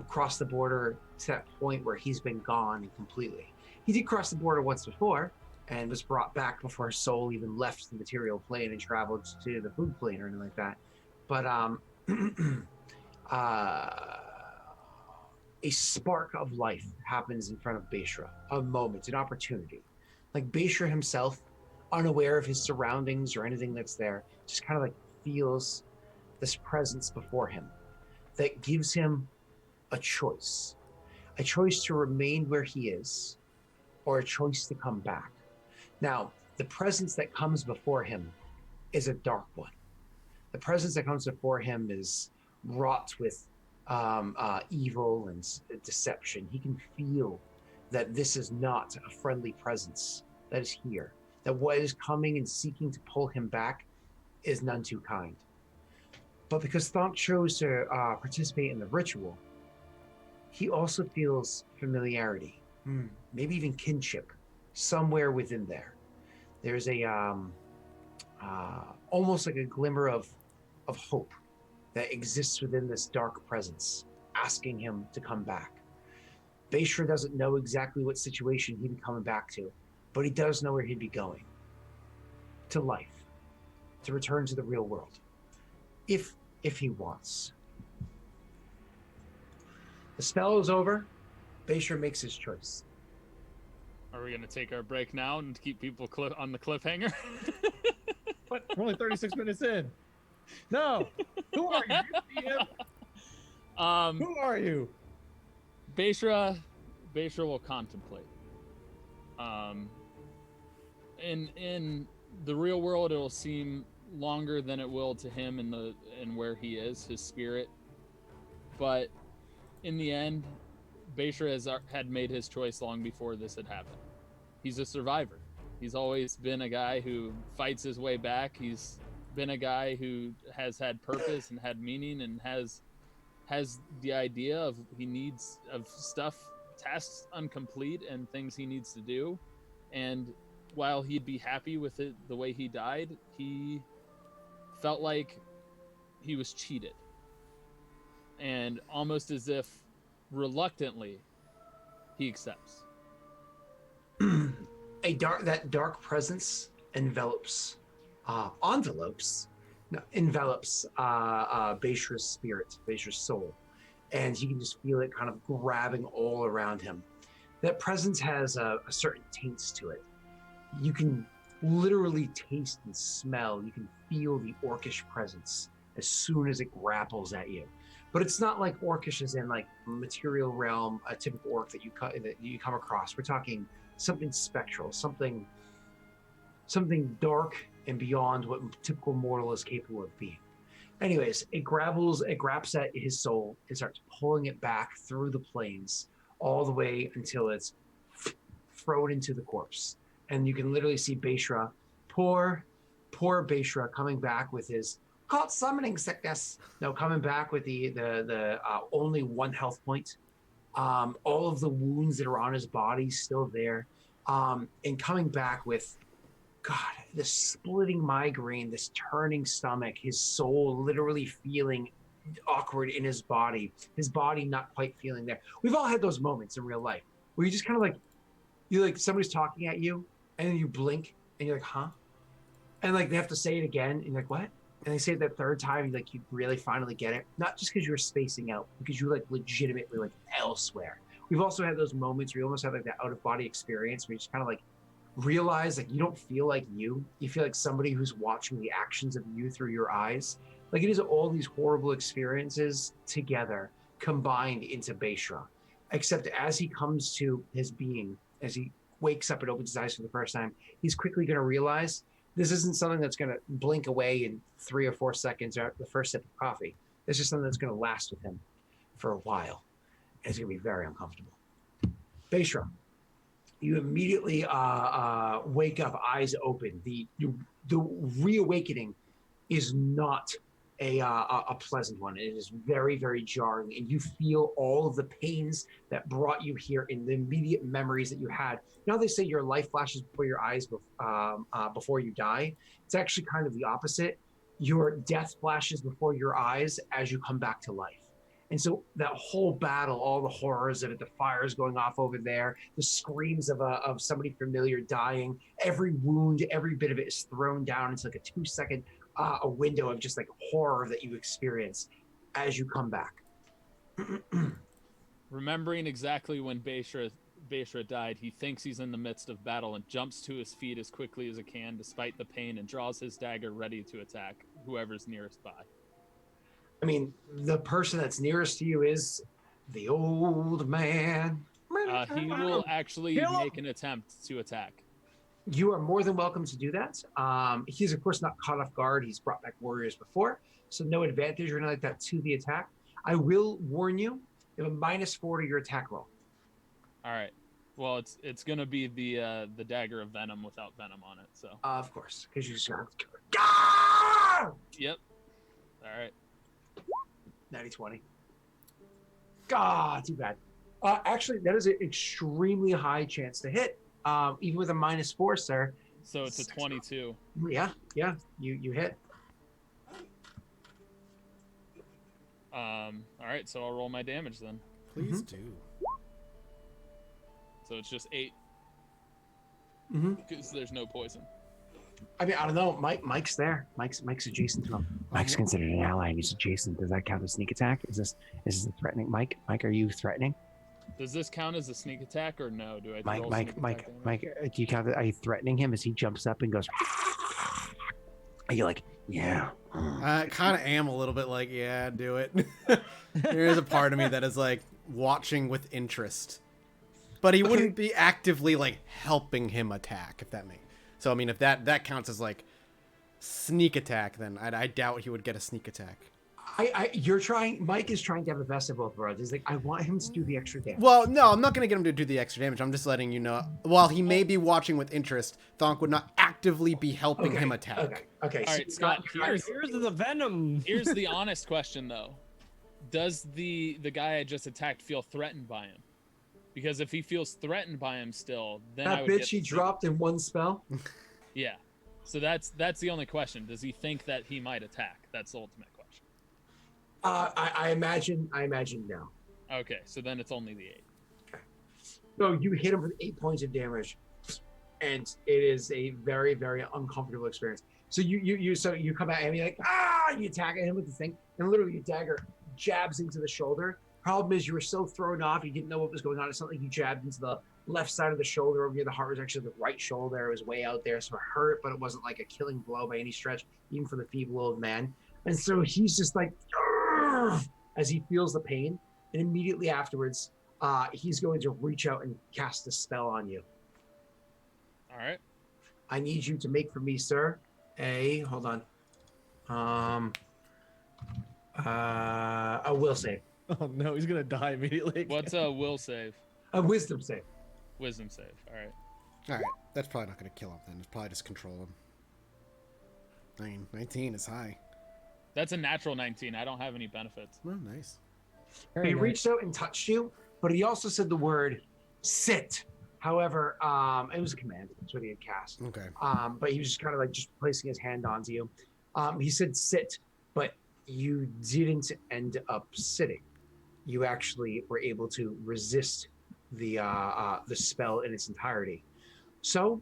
crossed the border to that point where he's been gone completely. He did cross the border once before and was brought back before his soul even left the material plane and traveled to the food plane or anything like that. But a spark of life happens in front of Beshra, a moment, an opportunity. Like Beshra himself, unaware of his surroundings or anything that's there, just kind of like feels this presence before him that gives him a choice to remain where he is, or a choice to come back. Now, the presence that comes before him is a dark one. The presence that comes before him is wrought with evil and deception. He can feel that this is not a friendly presence that is here, that what is coming and seeking to pull him back is none too kind. But because Thonk chose to participate in the ritual, he also feels familiarity, maybe even kinship, somewhere within there. there's a almost like a glimmer of hope that exists within this dark presence, asking him to come back. Bayshra doesn't know exactly what situation he'd be coming back to, but he does know where he'd be going. To life. To return to the real world. If he wants. The spell is over. Bayshra makes his choice. Are we gonna take our break now and keep people on the cliffhanger? What? We're only 36 minutes in. No. Who are you? DM? Who are you? Bayshra will contemplate. In the real world, it will seem longer than it will to him in where he is, his spirit. But in the end, Bayshra had made his choice long before this had happened. He's a survivor. He's always been a guy who fights his way back. He's been a guy who has had purpose and had meaning and has the idea of tasks incomplete and things he needs to do. And while he'd be happy with it the way he died, he felt like he was cheated. And almost as if reluctantly, he accepts. That dark presence envelops Bayshra's spirit, Bayshra's soul, and you can just feel it kind of grabbing all around him. That presence has a certain taste to it. You can literally taste and smell. You can feel the orcish presence as soon as it grapples at you. But it's not like orcish as in like material realm, a typical orc that you come across. We're talking something spectral, something dark and beyond what typical mortal is capable of being. Anyways, it grabs at his soul and starts pulling it back through the plains all the way until it's thrown into the corpse. And you can literally see Bayshra, poor Bayshra, coming back with his called summoning sickness. No, coming back with the only 1 health point. All of the wounds that are on his body still there. And coming back with, God, this splitting migraine, this turning stomach, his soul literally feeling awkward in his body not quite feeling there. We've all had those moments in real life where you just kind of somebody's talking at you and then you blink and you're like, huh? And like they have to say it again and you're like, what? And they say it that third time and like you really finally get it. Not just because you were spacing out, because you're like legitimately like elsewhere. We've also had those moments where you almost have like that out of body experience where you just kind of like realize like you don't feel like you feel like somebody who's watching the actions of you through your eyes. Like it is all these horrible experiences together combined into Bayshra. Except as he comes to his being, as he wakes up and opens his eyes for the first time, he's quickly going to realize this isn't something that's going to blink away in 3 or 4 seconds after the first sip of coffee. This is something that's going to last with him for a while. And it's going to be very uncomfortable. Bayshra, you immediately wake up, eyes open. The reawakening is not a pleasant one. It is very, very jarring, and you feel all of the pains that brought you here in the immediate memories that you had. You know, they say your life flashes before your eyes before you die. It's actually kind of the opposite. Your death flashes before your eyes as you come back to life. And so that whole battle, all the horrors of it, the fires going off over there, the screams of somebody familiar dying, every wound, every bit of it is thrown down into like a 2-second a window of just like horror that you experience as you come back. Remembering exactly when Bayshra died, he thinks he's in the midst of battle and jumps to his feet as quickly as he can despite the pain and draws his dagger ready to attack whoever's nearest by. I mean, the person that's nearest to you is the old man. He will actually make an attempt to attack. You are more than welcome to do that. He's, of course, not caught off guard. He's brought back warriors before, so no advantage or anything like that to the attack. I will warn you, you have a -4 to your attack roll. All right. Well, it's going to be the dagger of venom without venom on it, so. Of course, because you just have to. Yep. All right. 90-20. God, too bad. Actually, that is an extremely high chance to hit, even with a -4, sir. So it's a 22. Yeah, you hit. All right, so I'll roll my damage then. Please do. So it's just 8 Mm-hmm. because there's no poison. I mean, I don't know. Mike's there. Mike's adjacent to him. Mike's considered an ally, and he's adjacent. Does that count as sneak attack? Is this a threatening? Mike, are you threatening? Does this count as a sneak attack or no? Do I roll sneak attack damage? Mike, do you count that? Are you threatening him as he jumps up and goes? Are you like, yeah? I kind of am a little bit like, yeah, do it. There is a part of me that is like watching with interest, but he wouldn't be actively like helping him attack, if that makes. So I mean, if that counts as like sneak attack, then I doubt he would get a sneak attack. Mike is trying to have the best of both worlds. He's like, I want him to do the extra damage. Well, no, I'm not going to get him to do the extra damage. I'm just letting you know. While he may be watching with interest, Thonk would not actively be helping him attack. Okay. All right, Scott. Here's the venom. Here's the honest question, though: does the guy I just attacked feel threatened by him? Because if he feels threatened by him still, then I That would bitch get he the- dropped in one spell. Yeah. So that's the only question. Does he think that he might attack? That's the ultimate question. I imagine no. Okay, so then it's only the 8. So you hit him with 8 points of damage, and it is a very, very uncomfortable experience. So you come at him, you're like, you attack him with the thing, and literally your dagger jabs into the shoulder. Problem is, you were so thrown off, you didn't know what was going on. It's not like you jabbed into the left side of the shoulder over here. The heart was actually the right shoulder. It was way out there, so it hurt, but it wasn't like a killing blow by any stretch, even for the feeble old man. And so he's just like, as he feels the pain, and immediately afterwards, he's going to reach out and cast a spell on you. All right. I need you to make for me, sir, hold on, a will save. Oh no, he's gonna die immediately. What's a will save? A wisdom save. Wisdom save. All right. All right, that's probably not going to kill him then. It's probably just control him. I mean, 19 is high. That's a natural 19. I don't have any benefits. Well, nice. He reached out and touched you, but he also said the word sit. However, it was a command. That's what he had cast. Okay. But he was just kind of like just placing his hand onto you. He said sit, but you didn't end up sitting. You actually were able to resist the spell in its entirety. So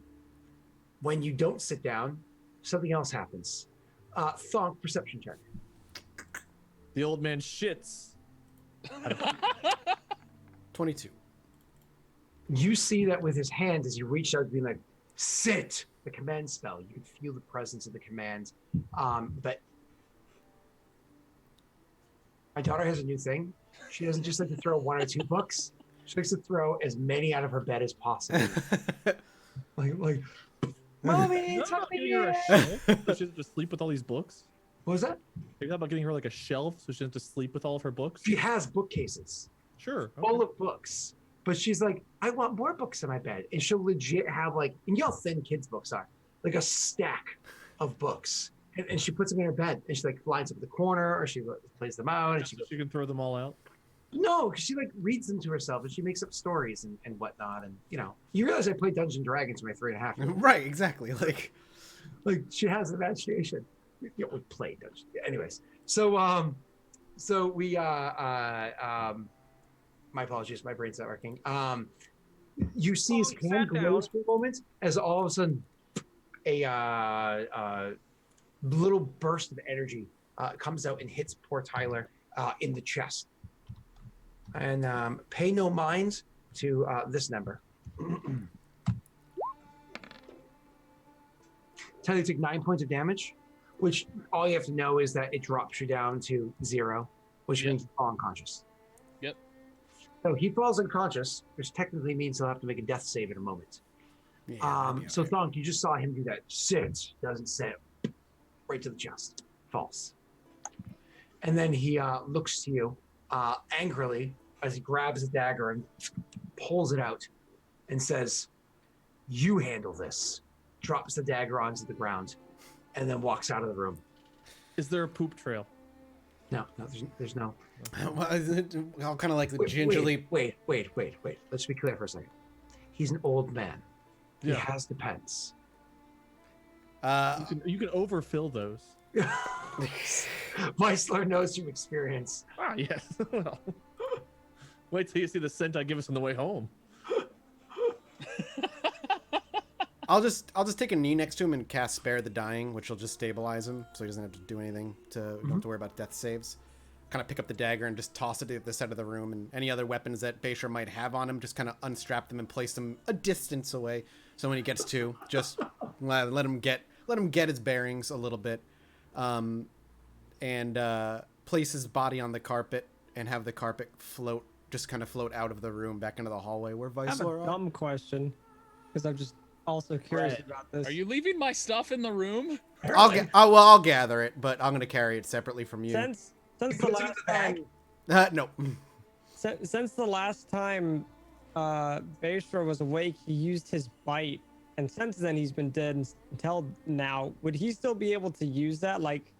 when you don't sit down, something else happens. Thonk, perception check. The old man shits. 22. You see that with his hand as he reached out, being like, sit, the command spell. You could feel the presence of the command. But my daughter has a new thing. She doesn't just like to throw 1 or 2 books. She likes to throw as many out of her bed as possible. like, Mommy, You it's thought about happening. getting her a shelf so she doesn't just sleep with all these books? What was that? You thought about getting her like a shelf so she doesn't just sleep with all of her books? She has bookcases Sure. full of books. But she's like, I want more books in my bed. And she'll legit have like, and you know how thin kids' books are, like a stack of books. And she puts them in her bed and she like lines up the corner or she plays them out. And So she can throw them all out. no, because she like reads them to herself and she makes up stories and whatnot. And you realize I played Dungeons and Dragons for my 3.5 years. Right, exactly. Like She has an imagination. We play Dungeons. Anyways, so we my apologies, my brain's not working. You see his hand glows for a moment as all of a sudden a little burst of energy comes out and hits poor Tyler in the chest. And pay no mind to this number. Tyler took 9 points of damage, which all you have to know is that it drops you down to 0, which means you fall unconscious. Yep. So he falls unconscious, which technically means he'll have to make a death save in a moment. yeah, So Thonk, you just saw him do that. Sit, doesn't sit, right to the chest, falls. And then he looks to you angrily as he grabs a dagger and pulls it out and says, you handle this. Drops the dagger onto the ground and then walks out of the room. Is there a poop trail? No, there's no. I'll kind of like Wait, gingerly. Wait. Let's be clear for a second. He's an old man. He Yeah. has dependents. You can overfill those. Weissler knows from experience. Ah, yes. Well, wait till you see the scent I give us on the way home. I'll just take a knee next to him and cast Spare the Dying, which will just stabilize him, so he doesn't have to do anything. You don't have to worry about death saves. Kind of pick up the dagger and just toss it at the side of the room, and any other weapons that Basher might have on him, just kind of unstrap them and place them a distance away. So when he gets to, just let him get his bearings a little bit, and place his body on the carpet and have the carpet float out of the room back into the hallway where I have a Viceroy. dumb question, because I'm just also curious Right. about this. Are you leaving my stuff in the room? I'll gather it, but I'm gonna carry it separately from you. Since the puts it in last the bag. time, No. since the last time Baystra was awake, he used his bite, and since then he's been dead until now. Would he still be able to use that? Like,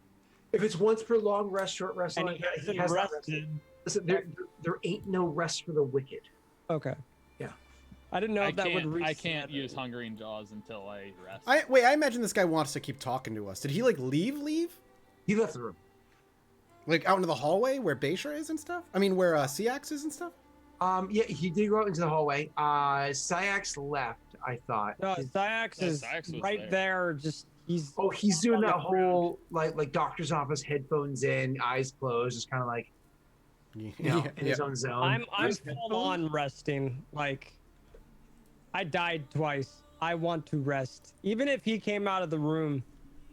If it's once per long rest, short rest, and like he that, hasn't he has not rested. rested. Listen, there ain't no rest for the wicked. Okay. Yeah. I didn't know I if that would can't. reset I can't it. use Hungering Jaws until I rest. I imagine this guy wants to keep talking to us. Did he like leave? He left the room. Like out into the hallway where Bayshore is and stuff? I mean where Siax is and stuff? Yeah, he did go out into the hallway. Syax left, I thought. No, His- Syax No, is Syax was right there. there. Just he's he's doing on that the ground. whole like doctor's office, headphones in, eyes closed, just kind of like in his own zone. I'm full on resting. Like, I died twice. I want to rest. Even if he came out of the room,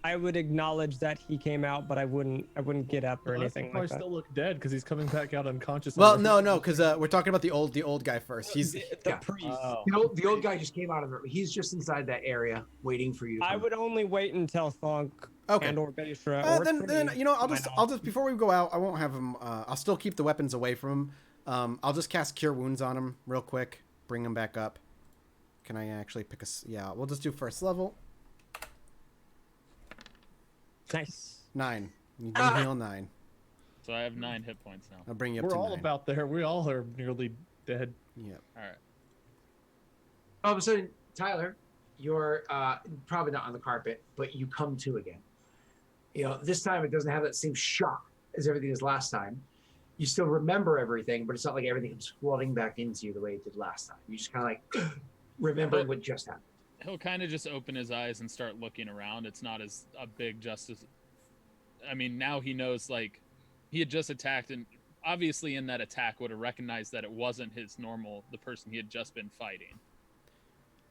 I would acknowledge that he came out, but I wouldn't get up or anything I like that. still look dead because he's coming back out unconscious. Well, no, because we're talking about the old guy first. He's The Yeah. priest. The old guy just came out of the room. He's just inside that area waiting for you to I come. would only wait until Thonk Okay. and or Bayshra or then Trini I'll come just out. before we go out, I won't have him. I'll still keep the weapons away from him. I'll just cast Cure Wounds on him real quick, bring him back up. Can I actually pick a? Yeah, we'll just do first level. Nice. 9. You can heal 9. So I have 9 hit points now. I'll bring you up We're to all 9. about there. We all are nearly dead. Yeah. All right. All of a sudden, Tyler, you're probably not on the carpet, but you come to again. This time it doesn't have that same shock as everything as last time. You still remember everything, but it's not like everything comes flooding back into you the way it did last time. You just kind of like remembering what just happened. He'll kind of just open his eyes and start looking around. It's not as a big justice. I mean, now he knows, like, he had just attacked, and obviously in that attack would have recognized that it wasn't the person he had just been fighting.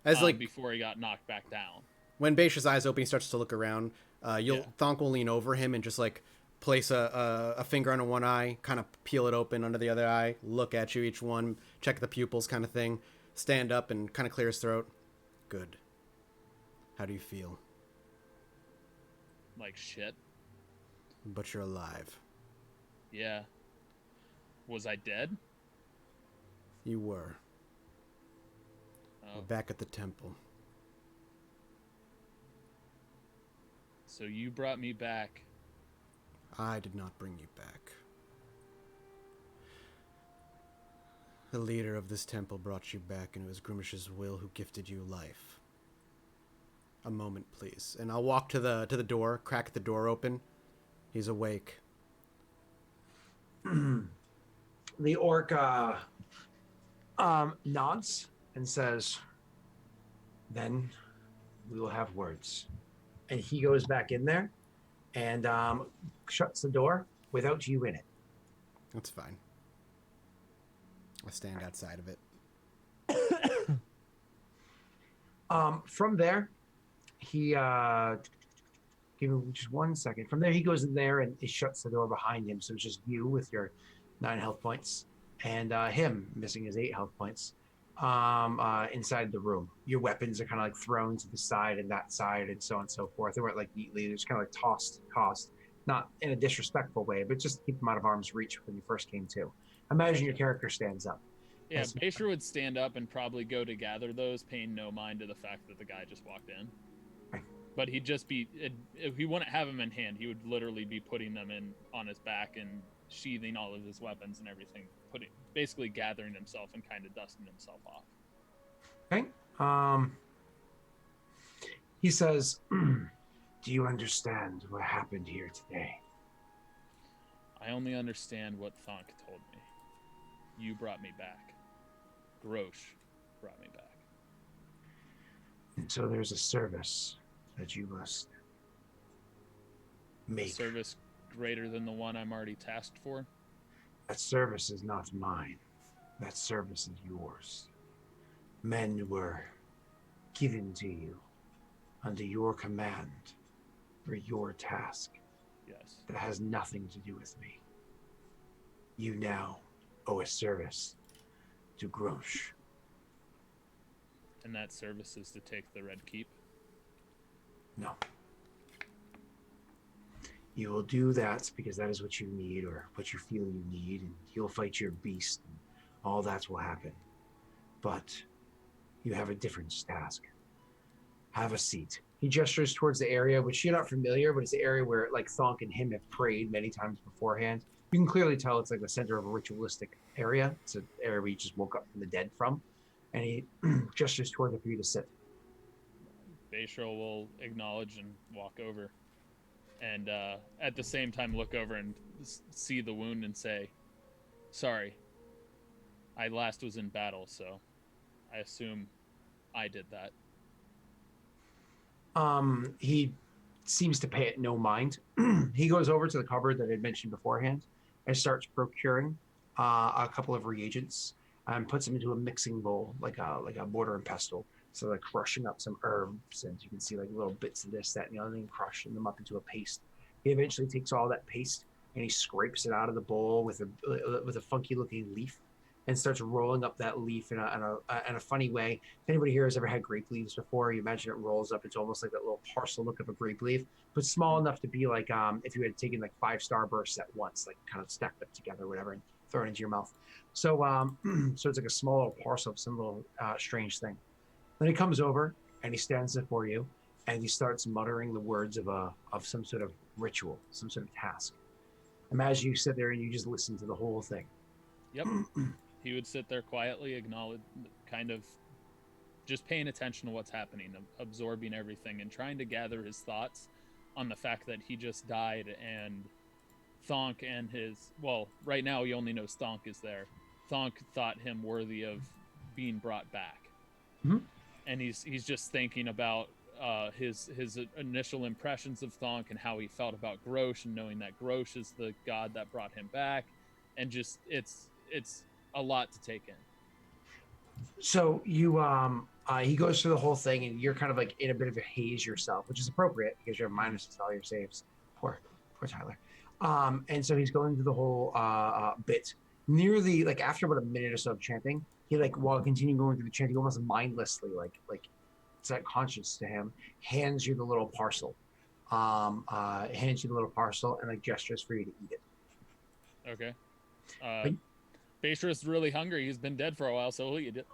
As like before he got knocked back down. when Baysha's eyes open, he starts to look around. Thonk will lean over him and just like place a finger on one eye, kind of peel it open under the other eye, look at you each one, check the pupils, kind of thing. Stand up and kind of clear his throat. Good. How do you feel? Like shit. But you're alive. Yeah. Was I dead? You were. Oh. We're back at the temple. So you brought me back. I did not bring you back. The leader of this temple brought you back, and it was Grimish's will who gifted you life. A moment, please. And I'll walk to the door, crack the door open. He's awake. The orc nods and says, "Then we will have words." And he goes back in there and shuts the door without you in it. That's fine. I'll stand outside of it. From there, he give me just 1 second. From there, he goes in there and he shuts the door behind him. So it's just you with your 9 health points and him missing his 8 health points inside the room. Your weapons are kind of like thrown to the side and that side and so on and so forth. They weren't like neatly, they're just kind of like tossed, not in a disrespectful way, but just to keep them out of arm's reach when you first came to. Imagine your character stands up. Yeah, Yes. Pacer would stand up and probably go to gather those, paying no mind to the fact that the guy just walked in. Right. But he'd just be, if he wouldn't have them in hand, he would literally be putting them on his back and sheathing all of his weapons and everything, basically gathering himself and kind of dusting himself off. Okay. He says, Do you understand what happened here today? I only understand what Thonk told me. You brought me back. Grosh brought me back. And so there's a service that you must A make. service greater than the one I'm already tasked for? That service is not mine. That service is yours. Men were given to you under your command for your task. Yes. That has nothing to do with me. You now owe a service to Grosh. And that service is to take the Red Keep? No. You will do that because that is what you need or what you feel you need, and you'll fight your beast, and all that will happen. But you have a different task. Have a seat. He gestures towards the area, which you're not familiar, but it's the area where like Thonk and him have prayed many times beforehand. You can clearly tell it's like the center of a ritualistic area. It's an area where you just woke up from the dead from. And he gestures towards it for you to sit. Bayshore will acknowledge and walk over. And at the same time look over and see the wound and say, sorry, I last was in battle, so I assume I did that. He seems to pay it no mind. He goes over to the cupboard that I had mentioned beforehand and starts procuring a couple of reagents and puts them into a mixing bowl, like a mortar and pestle. So like crushing up some herbs, and you can see like little bits of this, that, and the other thing, crushing them up into a paste. He eventually takes all that paste and he scrapes it out of the bowl with a funky looking leaf and starts rolling up that leaf in a funny way. If anybody here has ever had grape leaves before, you imagine it rolls up. It's almost like that little parcel look of a grape leaf, but small enough to be like if you had taken like 5 starbursts at once, like kind of stacked up together or whatever, and thrown it into your mouth. So so it's like a small little parcel of some little strange thing. Then he comes over and he stands before you and he starts muttering the words of some sort of ritual, some sort of task. Imagine you sit there and you just listen to the whole thing. Yep. He would sit there quietly, acknowledge, kind of just paying attention to what's happening, absorbing everything, and trying to gather his thoughts on the fact that he just died and Thonk and his, well, right now he only knows Thonk is there. Thonk thought him worthy of being brought back. Mm-hmm. And he's just thinking about his initial impressions of Thonk and how he felt about Grosh, and knowing that Grosh is the god that brought him back, and just it's a lot to take in. So you he goes through the whole thing and you're kind of like in a bit of a haze yourself, which is appropriate because you're minuses all your saves. Poor Tyler. And so he's going through the whole bit. Near the like after about a minute or so of chanting, he like while continuing going through the chanting, almost mindlessly, like it's not conscious to him, hands you the little parcel. Hands you the little parcel and like gestures for you to eat it. Okay. Bayshore's really hungry. He's been dead for a while, so he'll eat it.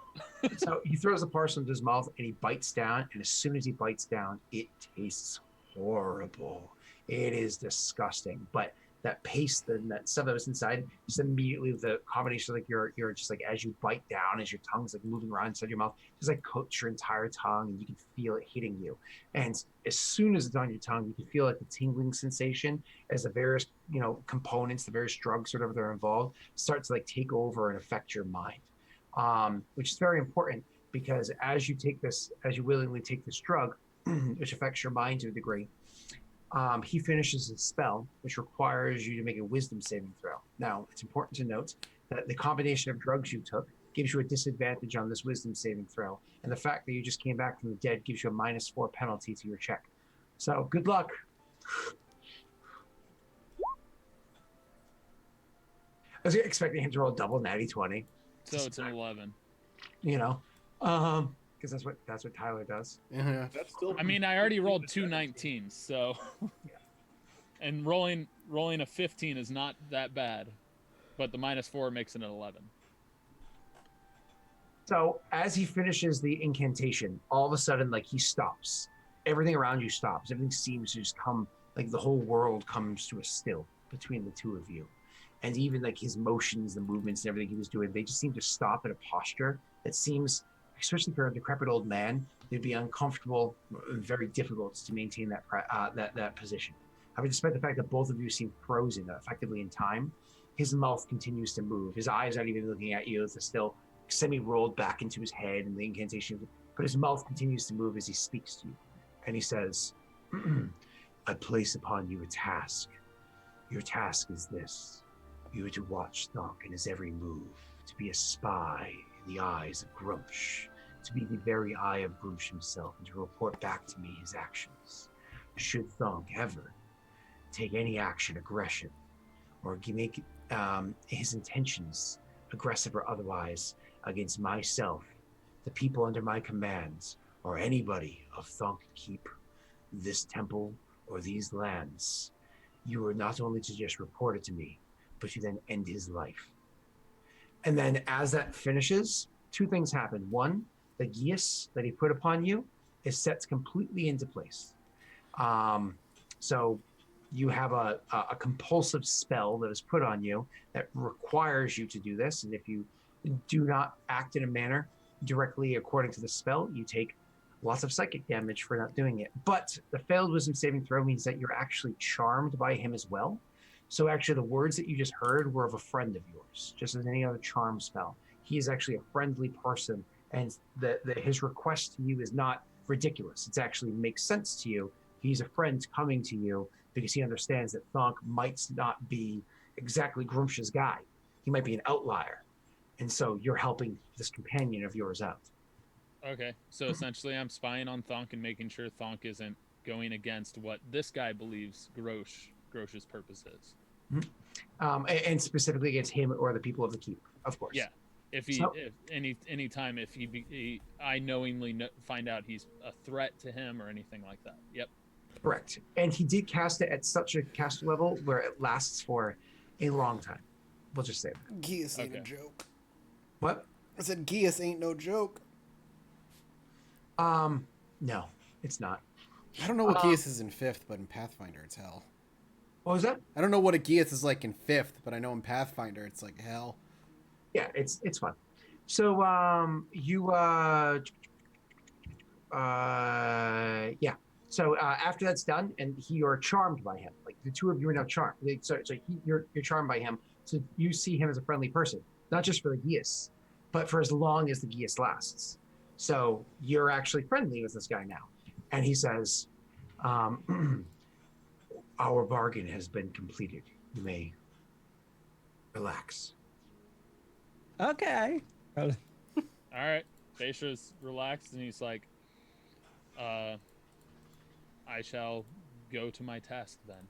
So he throws the parcel into his mouth and he bites down. And as soon as he bites down, it tastes horrible. It is disgusting. But that paste and that stuff that was inside, just immediately the combination, like you're just like as you bite down, as your tongue's like moving around inside your mouth, just like coats your entire tongue, and you can feel it hitting you. And as soon as it's on your tongue, you can feel like the tingling sensation as the various components, the various drugs, whatever they're involved, start to like take over and affect your mind, which is very important because as you willingly take this drug, which affects your mind to a degree. He finishes his spell, which requires you to make a wisdom saving throw. Now, it's important to note that the combination of drugs you took gives you a disadvantage on this wisdom saving throw, and the fact that you just came back from the dead gives you a -4 penalty to your check. So, good luck. I was expecting him to roll double natty 20. So it's an 11. Because that's what Tyler does. Yeah. That's still. I mean, I already rolled 2 19s, so and rolling a 15 is not that bad, but the -4 makes it an 11. So as he finishes the incantation, all of a sudden, like he stops. Everything around you stops. Everything seems to just come, like the whole world comes to a still between the two of you. And even like his motions, the movements, and everything he was doing, they just seem to stop in a posture that seems, especially for a decrepit old man, It'd be uncomfortable, very difficult to maintain that position. I mean, despite the fact that both of you seem frozen effectively in time, his mouth continues to move. His eyes aren't even looking at you. It's still semi-rolled back into his head and the incantation, but his mouth continues to move as he speaks to you. And he says, I place upon you a task. Your task is this. You are to watch Thonk in his every move, to be a spy in the eyes of Grumsh, to be the very eye of Grumsh himself, and to report back to me his actions. Should Thonk ever take any action, aggression, or make his intentions, aggressive or otherwise, against myself, the people under my commands, or anybody of Thonk Keep, this temple, or these lands, you are not only to just report it to me, but to then end his life. And then as that finishes, two things happen. One, the geas that he put upon you is set completely into place. So you have a compulsive spell that is put on you that requires you to do this. And if you do not act in a manner directly according to the spell, you take lots of psychic damage for not doing it. But the failed wisdom saving throw means that you're actually charmed by him as well. So actually the words that you just heard were of a friend of yours, just as any other charm spell. He is actually a friendly person, and his request to you is not ridiculous. It actually makes sense to you. He's a friend coming to you because he understands that Thonk might not be exactly Grumsh's guy. He might be an outlier. And so you're helping this companion of yours out. Okay, so essentially I'm spying on Thonk and making sure Thonk isn't going against what this guy believes Grosh's purpose is. And specifically against him or the people of the keep, of course. Yeah. If any time I knowingly find out he's a threat to him or anything like that. Yep. Correct. And he did cast it at such a cast level where it lasts for a long time. We'll just say that. Geas ain't a joke. What? I said Geas ain't no joke. No, it's not. I don't know what Geas is in 5th, but in Pathfinder it's hell. What was that? I don't know what a Geas is like in 5th, but I know in Pathfinder it's like hell. Yeah, it's fun. So yeah. So after that's done, and you're charmed by him. Like the two of you are now charmed. You're charmed by him. So you see him as a friendly person, not just for the Geas, but for as long as the Geas lasts. So you're actually friendly with this guy now, and he says, "Our bargain has been completed. You may relax." Okay. All right. Daisha's relaxed, and he's like, I shall go to my task then.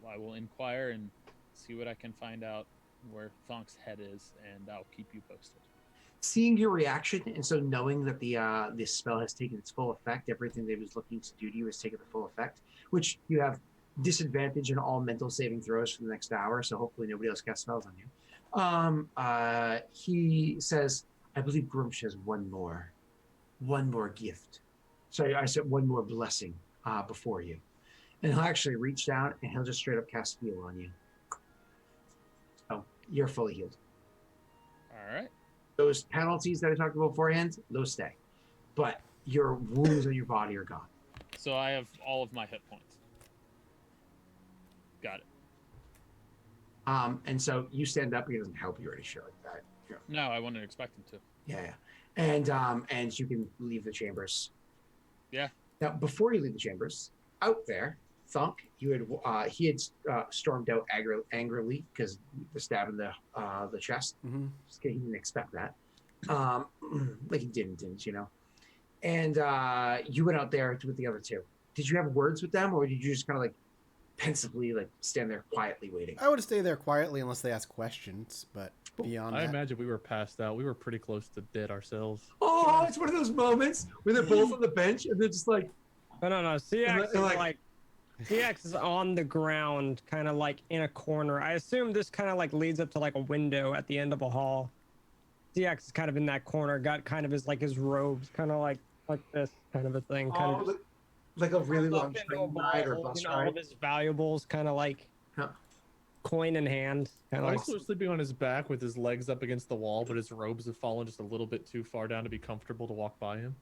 I will inquire and see what I can find out where Thonk's head is, and I'll keep you posted. Seeing your reaction, and so knowing that this spell has taken its full effect, everything that he was looking to do to you has taken the full effect, which you have disadvantage in all mental saving throws for the next hour, so hopefully nobody else casts spells on you. He says, I believe Grumsh has one more gift. Sorry, I said one more blessing before you. And he'll actually reach down and he'll just straight up cast heal on you. So you're fully healed. All right. Those penalties that I talked about beforehand, those stay. But your wounds on your body are gone. So I have all of my hit points. Got it. And so you stand up, he doesn't help you or any shit like that. Yeah. No, I wouldn't expect him to. Yeah. And you can leave the chambers. Yeah. Now, before you leave the chambers, out there, Thunk, he had stormed out angrily because the stab in the chest. Mm-hmm. He didn't expect that. Like he didn't, you know. And you went out there with the other two. Did you have words with them, or did you just kind of like pensively like stand there quietly waiting? I would stay there quietly unless they ask questions, but beyond I that. imagine we were passed out. We were pretty close to dead ourselves. Oh, it's one of those moments where they're both on the bench and they're just like, No. CX is like CX is on the ground, kind of like in a corner. I assume this kind of like leads up to like a window at the end of a hall. CX is kind of in that corner, got kind of his robes, kind of like this kind of a thing. Kind of like a really long into train ride or bus all ride. of his valuables, kind of like coin in hand, kind of like. Also sleeping on his back with his legs up against the wall, but his robes have fallen just a little bit too far down to be comfortable to walk by him.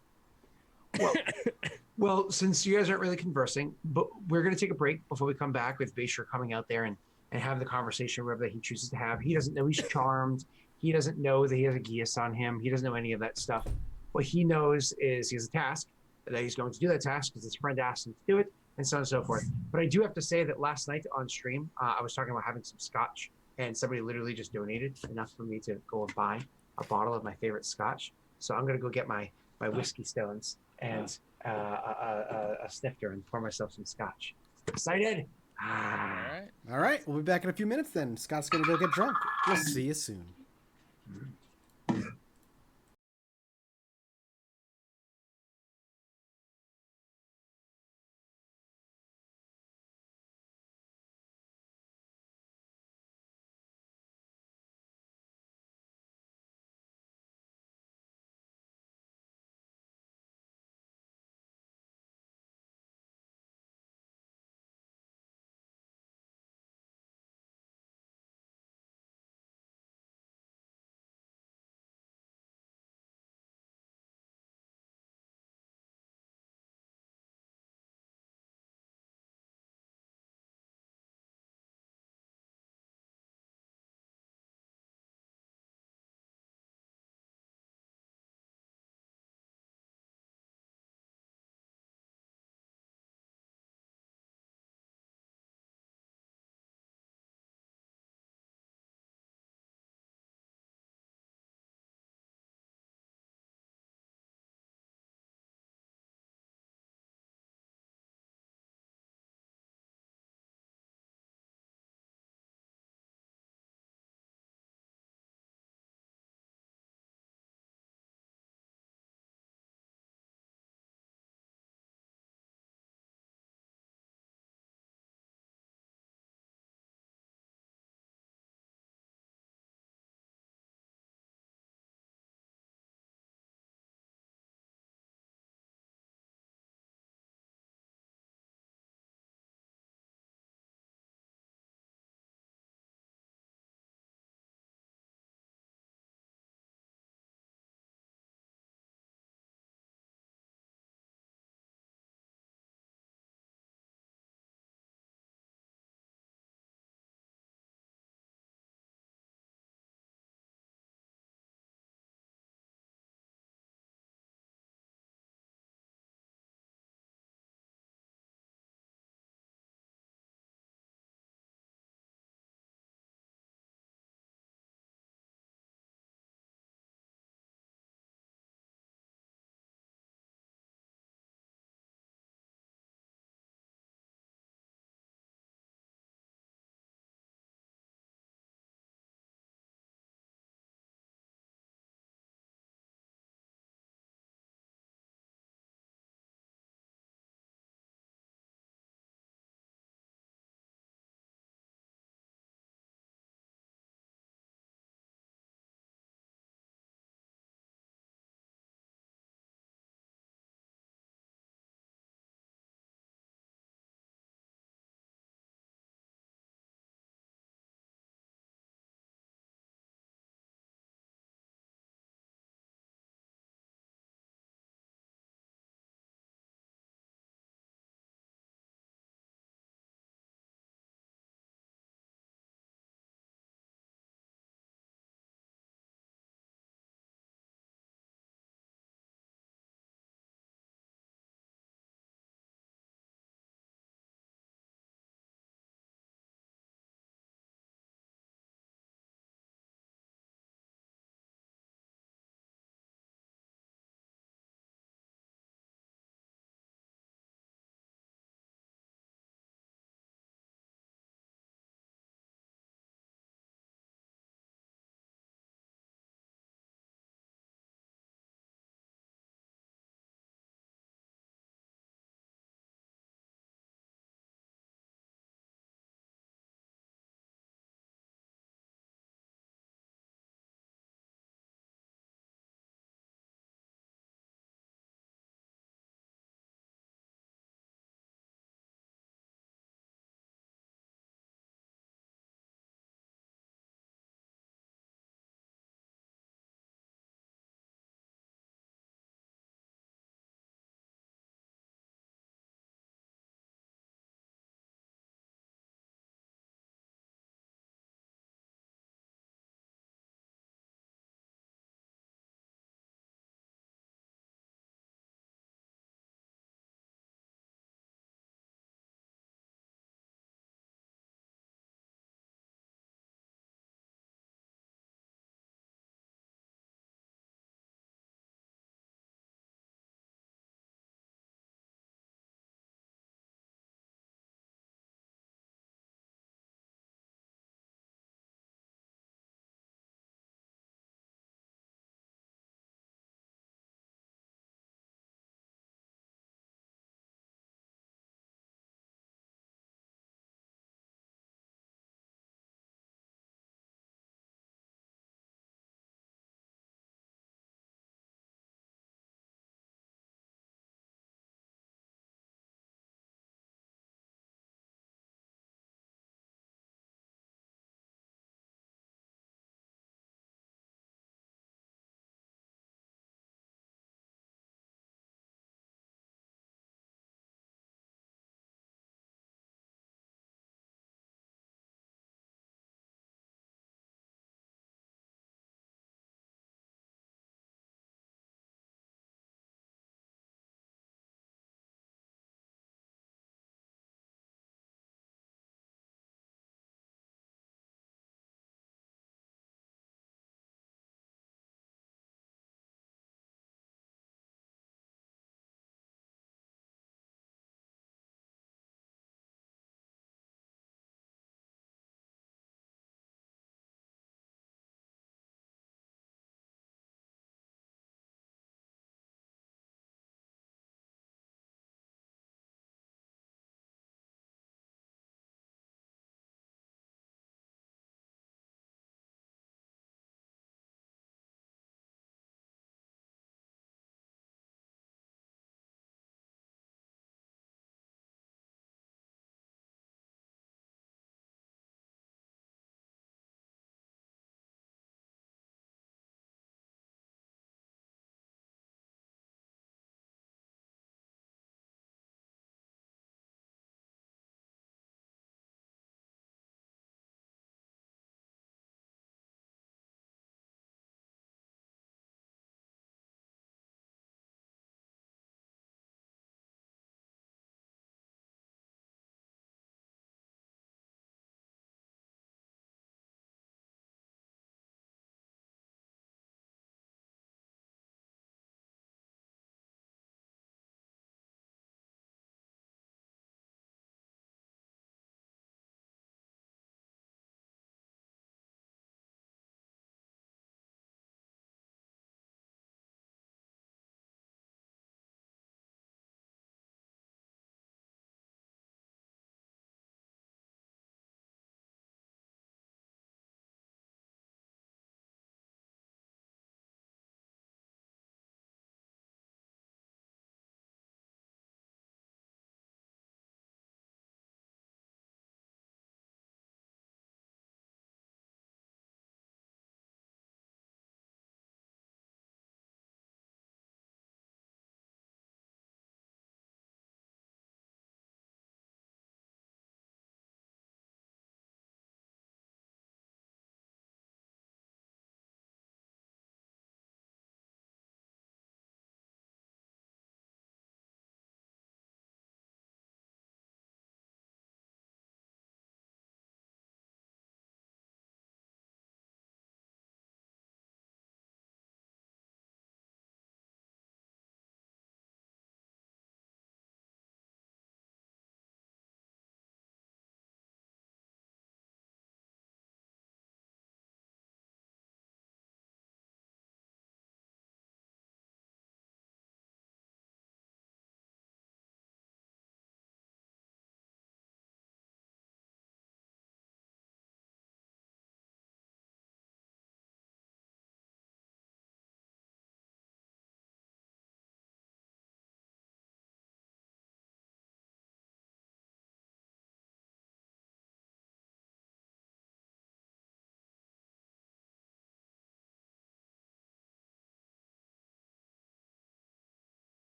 Well, since you guys aren't really conversing, but we're going to take a break before we come back with Bayshore coming out there and have the conversation wherever he chooses to have. He doesn't know he's charmed. He doesn't know that he has a geas on him. He doesn't know any of that stuff. What he knows is he has a task, that he's going to do that task because his friend asked him to do it, and so on and so forth. But I do have to say that last night on stream, I was talking about having some scotch, and somebody literally just donated enough for me to go and buy a bottle of my favorite scotch. So I'm going to go get my whiskey stones and a snifter and pour myself some scotch. Excited? All right. All right, we'll be back in a few minutes then. Scott's gonna go get drunk. We'll see you soon.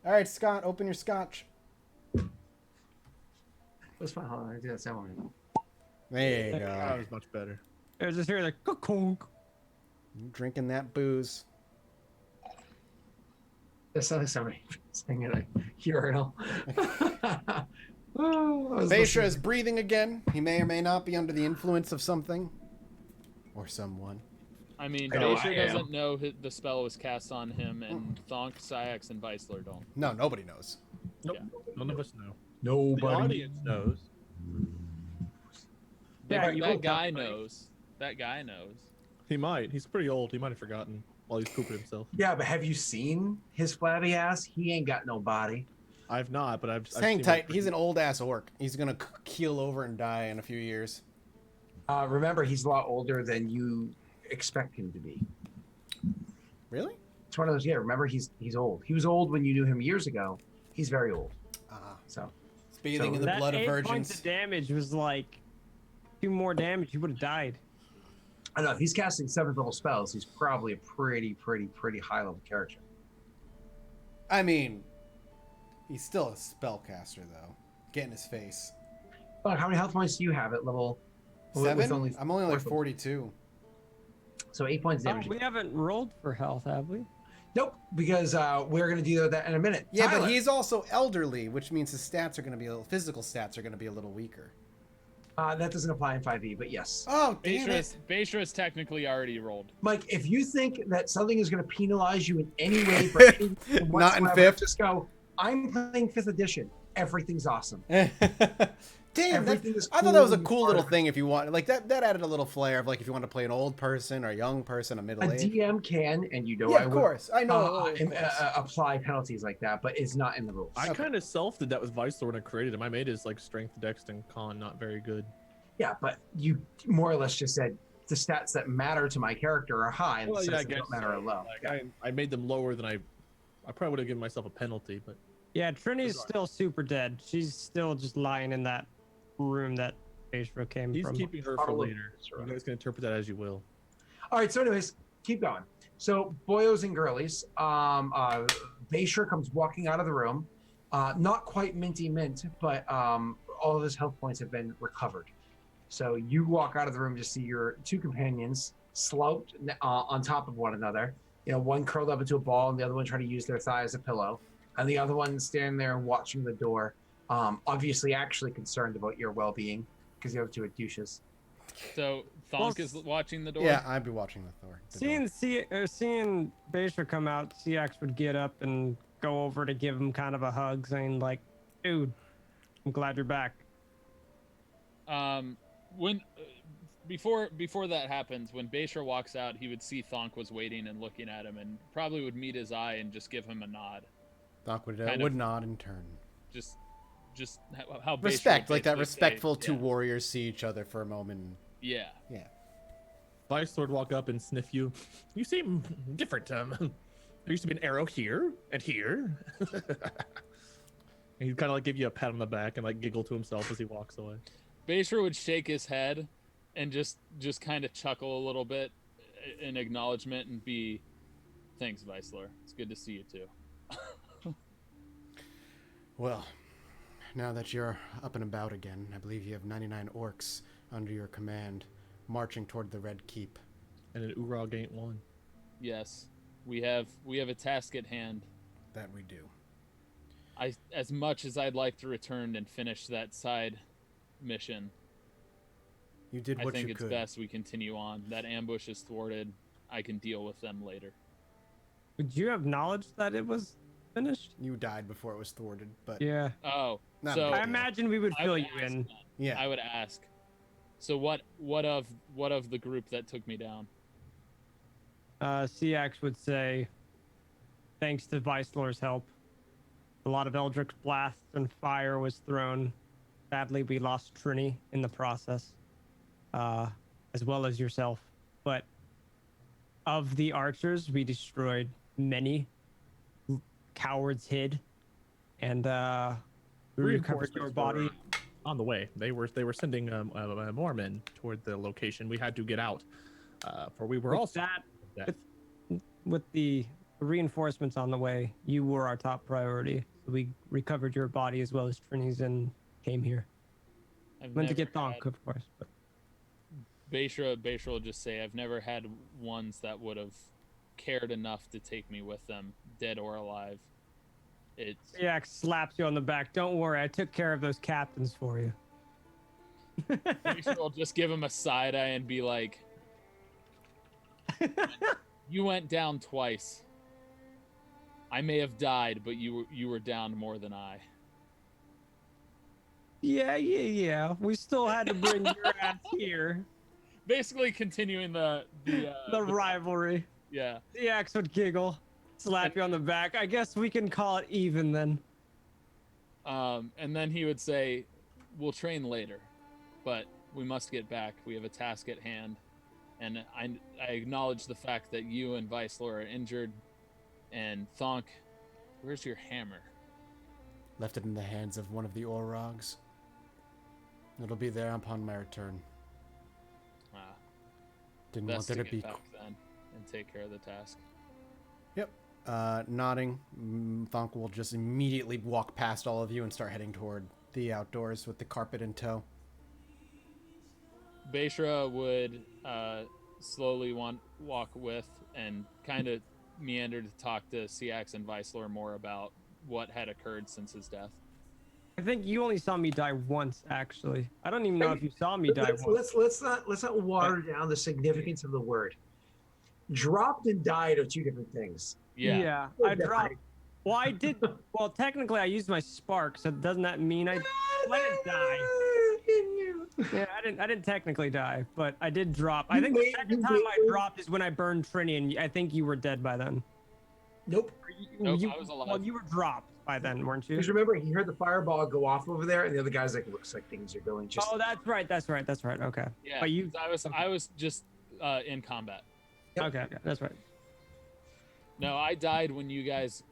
All right, Scott, open your scotch. That's fine. Hold on, I do that sound one. There you That go. was much better. I was just hearing like conk. Drinking that booze. That sounds like somebody singing at a urinal. Oh, I was Beisha listening. is breathing again. He may or may not be under the influence of something. Or someone. I mean, I know Basher I am. doesn't know the spell was cast on him, and Thonk, Syax, and Weisler don't. No, nobody knows. Nope. Yeah. None of us know. The Nobody. audience knows. Yeah, That, you that woke guy up, right? knows. That guy knows. He might. He's pretty old. He might have forgotten while he's pooping himself. Yeah, but have you seen his flabby ass? He ain't got no body. I've not, but I've Just hang seen tight. what- He's an old ass orc. He's gonna keel over and die in a few years. Remember, he's a lot older than you expect him to be. Really? It's one of those. Yeah, remember, he's old. He was old when you knew him years ago. He's very old. So He's bathing So in the That blood of 8 points virgins. of damage was like 2 more damage. You would have died. I don't know if he's casting 7th level spells. He's probably a pretty high level character. I mean, he's still a spellcaster though. Get in his face. Fuck, how many health points do you have at level? with 7? I'm only like four- 42. So 8 points Oh, damage. we haven't rolled for health, have we? Nope, because we're gonna do that in a minute. Yeah, Tyler. but he's also elderly, which means his stats are going to be physical stats are going to be a little weaker. That doesn't apply in 5e, but yes. Oh, damn Basher is technically already rolled. Mike, if you think that something is going to penalize you in any way, for any reason Not in whatsoever, 5th. just go. I'm playing 5th edition. Everything's awesome. Damn, that, Everything is I thought that was a cool cool and little fun. thing if you want. Like that added a little flair of like if you want to play an old person or a young person, a A middle-aged. DM can, and you know Yeah, I of will, course. I know. Of course. apply penalties like that, but it's not in the rules. I kind of self did that with Weisler when I created him. I made his like strength, dex, and con not very good. Yeah, but you more or less just said the stats that matter to my character are high, and Well, the yeah, I stats that guess don't matter are so. low. Like, Yeah. I made them lower than I probably would have given myself a penalty, but Yeah, Trini's still super dead. She's still just lying in that room that Beishra came he's from. keeping her for Probably. later. You guys can interpret that as you will. All right, so anyways, keep going. So boyos and girlies, Bayshire comes walking out of the room, not quite minty mint, but all of his health points have been recovered. So you walk out of the room to see your 2 companions slouched on top of one another. You know, one curled up into a ball, and the other one trying to use their thigh as a pillow, and the other one standing there watching the door, obviously actually concerned about your well-being because the other 2 are douches. So Thonk is watching the door. Yeah, I'd be watching the Thor. Seeing Beishra come out, CX would get up and go over to give him kind of a hug, saying like, "Dude, I'm glad you're back." When before that happens, when Basher walks out, he would see Thonk was waiting and looking at him, and probably would meet his eye and just give him a nod. Doc would, Kind would of. nod in turn. Just how Basher Respect, would like that basically say, respectful two yeah. warriors see each other for a moment. Yeah. Yeah. Weisler would walk up and sniff you. You seem different. There used to be an arrow here and here. And he'd kind of like give you a pat on the back and like giggle to himself as he walks away. Basher would shake his head and just kind of chuckle a little bit in acknowledgement and be, "Thanks, Weisler. It's good to see you too." Well, now that you're up and about again, I believe you have 99 orcs under your command, marching toward the Red Keep. And an Urog ain't one. Yes, we have a task at hand. That we do. As much as I'd like to return and finish that side mission, You did I what think you it's could. best we continue on. That ambush is thwarted. I can deal with them later. Would you have knowledge that it was finished? You died before it was thwarted, but Yeah. Oh, Not so a big I deal. imagine we would I fill would you ask in. then. yeah. I would ask. So what of the group that took me down? CX would say, thanks to Weisler's help, a lot of Eldritch blasts and fire was thrown. Sadly, we lost Trini in the process, as well as yourself. But of the archers, we destroyed many. Cowards hid, and we recovered your Reinforcements body. were on the way. They were sending more men toward the location. We had to get out, for we were With also that, death. with the reinforcements on the way. You were our top priority. So we recovered your body as well as Trini's and came here. I've Went to never get Thonk, had- of course. But Beishra will just say, I've never had ones that would have cared enough to take me with them, dead or alive. It's Yak slaps you on the back. Don't worry, I took care of those captains for you. Beishra will just give him a side eye and be like, "You went down twice. I may have died, but you were down more than I." Yeah. We still had to bring your ass here. Basically, continuing the Rivalry. yeah. The axe would giggle, slap you on the back. I guess we can call it even then. And then he would say, "We'll train later, but we must get back. We have a task at hand." And I acknowledge the fact that you and Vicelor are injured. And Thonk, where's your hammer? Left it in the hands of one of the Orogs. It'll be there upon my return. Didn't want Best there to to get be. back then and take care of the task. Yep. Nodding, Thonk will just immediately walk past all of you and start heading toward the outdoors with the carpet in tow. Beishra would slowly walk with and kind of meander to talk to Siax and Vicelor more about what had occurred since his death. I think you only saw me die once, actually. I don't even know if you saw me die once. Let's not water down the significance of the word. Dropped and died are two different things. Yeah. I dropped. Well, I did. Well, technically, I used my spark, so doesn't that mean I didn't die? Yeah, I didn't technically die, but I did drop. I think the second time I dropped is when I burned Trini, and I think you were dead by then. Nope. Nope, I was alive. Well, you were dropped by then, weren't you? Because remember, he heard the fireball go off over there, and the other guy's like, "Looks like things are going just." Oh, that's right. Okay. Yeah, But you. I was just in combat. Yep. Okay, that's right. No, I died when you guys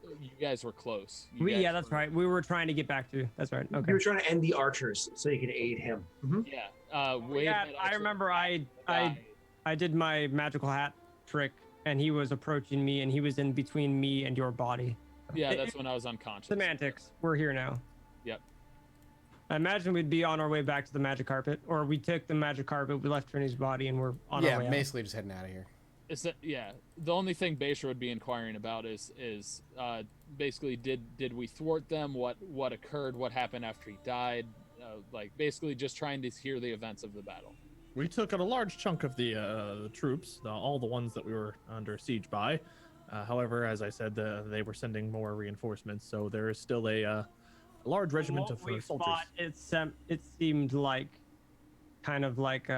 were close. You guys Yeah, that's right. We were trying to get back to you. That's right. Okay. You were trying to end the archers so you could aid him. Mm-hmm. Yeah. Wade Yeah, had I actually remember died. I did my magical hat trick, and he was approaching me, and he was in between me and your body. Yeah, that's when I was unconscious. Semantics. We're here now. Yep. I imagine we'd be on our way back to the magic carpet, or we took the magic carpet, we left Trini's body, and we're on our way out. Basically just heading out of here. It's yeah. The only thing Beishra would be inquiring about is basically did we thwart them? What occurred? What happened after he died? Like basically just trying to hear the events of the battle. We took out a large chunk of the troops, all the ones that we were under siege by. However, as I said, they were sending more reinforcements, so there is still a large regiment of soldiers. Fought, it seemed like kind of like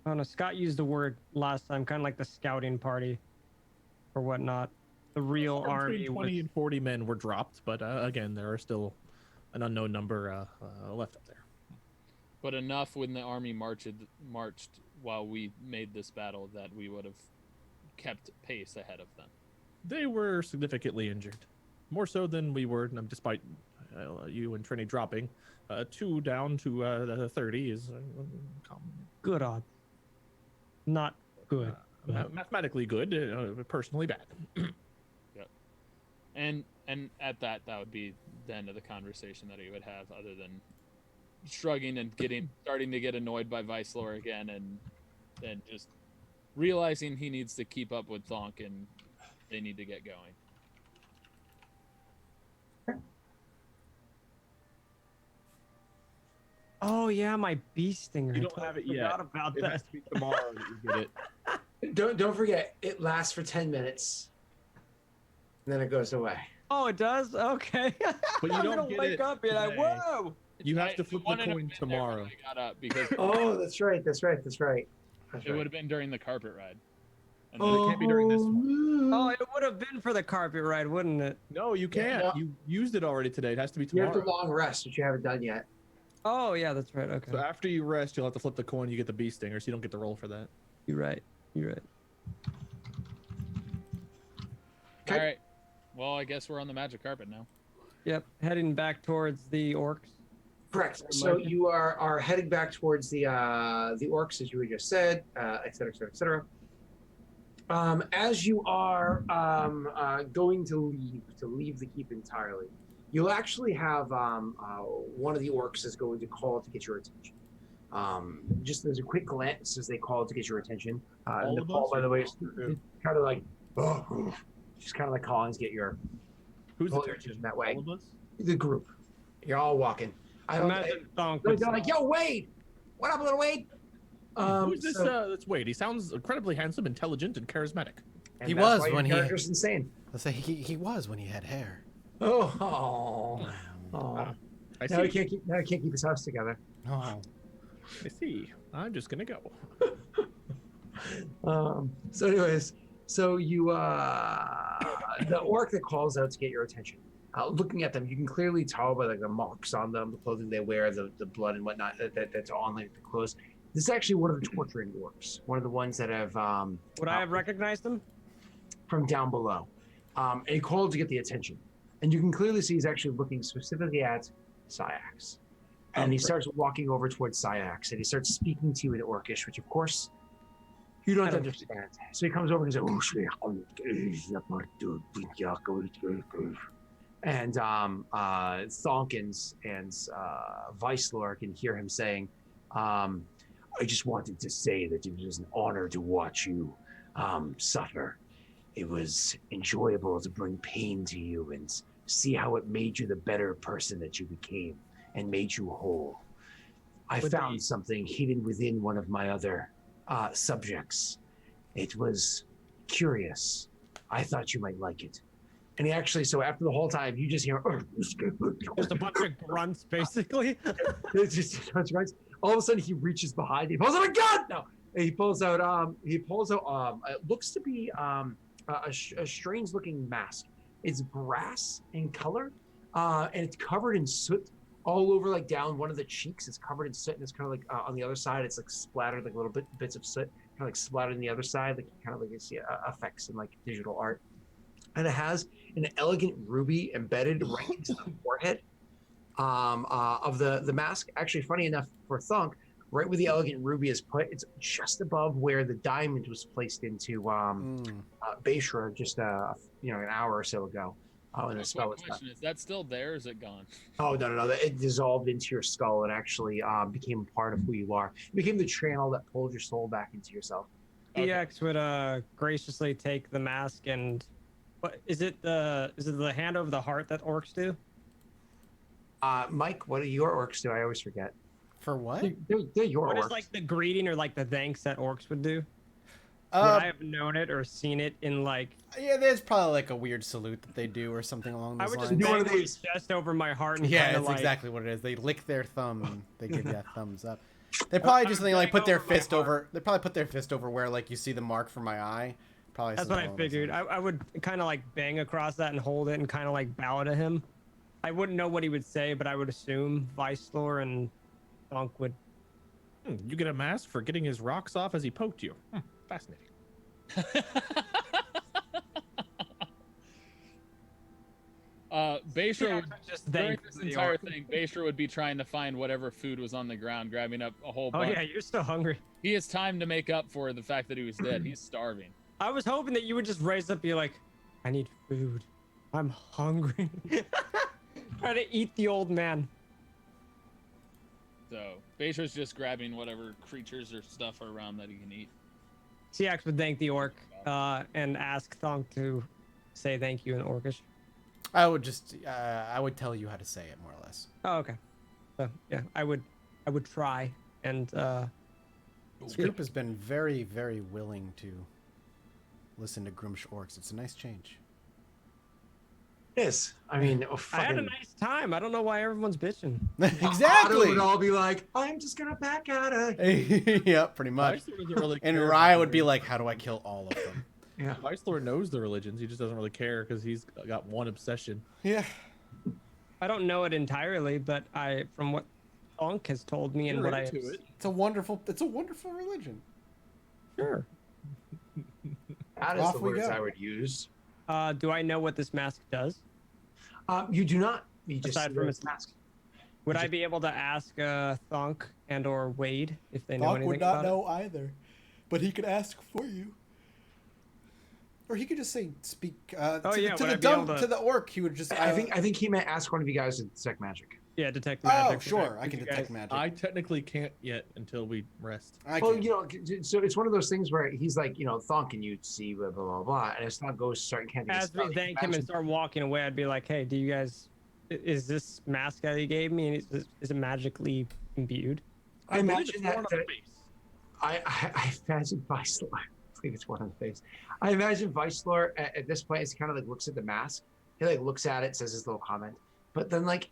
I don't know. Scott used the word last time, kind of like the scouting party or whatnot. The real army. Between 20 and 40 men were dropped, but again, there are still an unknown number left up there. But enough when the army marched while we made this battle that we would have kept pace ahead of them. They were significantly injured, more so than we were, despite you and Trini dropping. 2 down to 30 is common. good odds. Not good. Mathematically good, personally bad. Yep. And at that would be the end of the conversation that he would have, other than shrugging and starting to get annoyed by Vicelor again, and just realizing he needs to keep up with Thonk and they need to get going. Oh yeah, my bee stinger. You I don't totally have it forgot yet. about It that. has to be tomorrow that you get it. Don't forget, it lasts for 10 minutes, and then it goes away. Oh, it does. Okay. But you I'm don't gonna get wake it up and like, today. whoa. You have to It flip the wouldn't have coin been there when tomorrow. I got up because Oh, that's right. it would have been during the carpet ride. And then it can't be during this one. Oh, it would have been for the carpet ride, wouldn't it? No, you can't. no. You used it already today. It has to be You have tomorrow. to long rest, which you haven't done yet. Oh yeah, that's right. Okay. So after you rest, you'll have to flip the coin. You get the bee stinger, so you don't get the roll for that. You're right. All right. Well, I guess we're on the magic carpet now. Yep. Heading back towards the orcs. Correct. So you are heading back towards the orcs, as you had just said, et cetera, et cetera, et cetera. As you are going to leave the keep entirely, you'll actually have one of the orcs is going to call to get your attention. Just as a quick glance as they call to get your attention. And All the of call, us by or the way, just is kind of like, oh, just kind of like calling to get your Who's pull your attention? attention that way. All of us? The group, you're all walking. Imagine Thonk They're would like, yo, Wade, what up, little Wade? Who's this? That's Wade. He sounds incredibly handsome, intelligent, and charismatic. and He that's was why your when he- character's insane. Let's say he was when he had hair. Oh. I Now he see. can't keep his house together. Oh. I see. I'm just gonna go. So anyways, so you the orc that calls out to get your attention. Looking at them, you can clearly tell by like the marks on them, the clothing they wear, the blood and whatnot that's on like the clothes. This is actually one of the torturing orcs, one of the ones that have Would I have recognized him? from down below. And he called to get the attention. And you can clearly see he's actually looking specifically at Syax. And he starts walking over towards Syax and he starts speaking to you in Orcish, which of course you don't understand. So he comes over and he's like, and Thonkins and Vicelor can hear him saying, I just wanted to say that it was an honor to watch you suffer. It was enjoyable to bring pain to you and see how it made you the better person that you became and made you whole. I found something hidden within one of my other subjects. It was curious. I thought you might like it. And he actually, so after the whole time, you just hear, Just a bunch of grunts, basically. it's just a bunch of grunts. All of a sudden, he reaches behind, he pulls out a gun. No, and he pulls out, it looks to be a strange looking mask. It's brass in color, and it's covered in soot all over, like down one of the cheeks. It's covered in soot, and it's kind of like on the other side, it's like splattered, like little bits of soot, kind of like splattered on the other side, like kind of like you see effects in like digital art. And it has an elegant ruby embedded right into the forehead of the mask. Actually, funny enough for Thunk, right where the elegant ruby is put, it's just above where the diamond was placed into Bayshore just an hour or so ago. And the spell was done. Question, is that still there or is it gone? Oh no! It dissolved into your skull and actually became a part of who you are. It became the channel that pulled your soul back into yourself. DX would graciously take the mask and, what is it the hand over the heart that orcs do? Mike, what do your orcs do? I always forget. For what? They're your What orcs. is like the greeting or like the thanks that orcs would do? Would I have known it or seen it in like? Yeah, there's probably like a weird salute that they do or something along I those would just lines. do one bang of my these. chest over my heart and Yeah, kinda that's like, exactly what it is. They lick their thumb and they give you a thumbs up. They probably just like put their fist over. They probably put their fist over where like you see the mark from my eye. Probably. That's what something I along those figured. lines. I would kind of like bang across that and hold it and kind of like bow to him. I wouldn't know what he would say, but I would assume Vicelor and Thunk would. You get a mask for getting his rocks off as he poked you. Fascinating. Bayshore would just during thank this the entire orc. thing, Bayshore would be trying to find whatever food was on the ground, grabbing up a whole Oh bunch. yeah, you're still hungry. He has time to make up for the fact that he was dead. He's starving. I was hoping that you would just raise up, be like, I need food. I'm hungry. Try to eat the old man. So Bayshore's just grabbing whatever creatures or stuff are around that he can eat. CX would thank the orc and ask Thunk to say thank you in Orcish. I would just. I would tell you how to say it more or less. Oh, okay. So yeah, I would try and This group has been very, very willing to listen to Groomsh orcs. It's a nice change. It is. I mean, I had a nice time. I don't know why everyone's bitching. Otto Exactly. would all be like, I'm just gonna back out of. Yeah, pretty much. Vicelor doesn't really And care Rye about would be the like, "How do I kill all of them?" Yeah. Vicelor knows the religions. He just doesn't really care because he's got one obsession. Yeah. I don't know it entirely, but from what Thunk has told me and You're what I into have it. It's a wonderful religion. Sure. That is Off the we words go. I would use. Do I know what this mask does? You do not. You just Aside see from that its it's mask. Would I be able to ask Thunk and or Wade if they know Thonk anything would not about it? know either, but he could ask for you. Or he could just say, "Speak." Oh, to yeah, the, would I to the be able dumb, to- to the orc. He would just. I think he meant ask one of you guys to detect magic. Yeah, detect magic. Oh, sure. I Would can you detect guys- magic. I technically can't yet until we rest. I Well, can. you know, so it's one of those things where he's like, Thon, can you see blah blah blah blah, and it's not goes start can't. As we thank him and start walking away, I'd be like, "Hey, do you guys? Is this mask that he gave me? Is it magically imbued?" I believe imagine it's that, worn on the face. I imagine Vicelor. I think it's one on the face. I imagine Vicelor at this point, as he kind of like looks at the mask, he like looks at it, says his little comment, but then like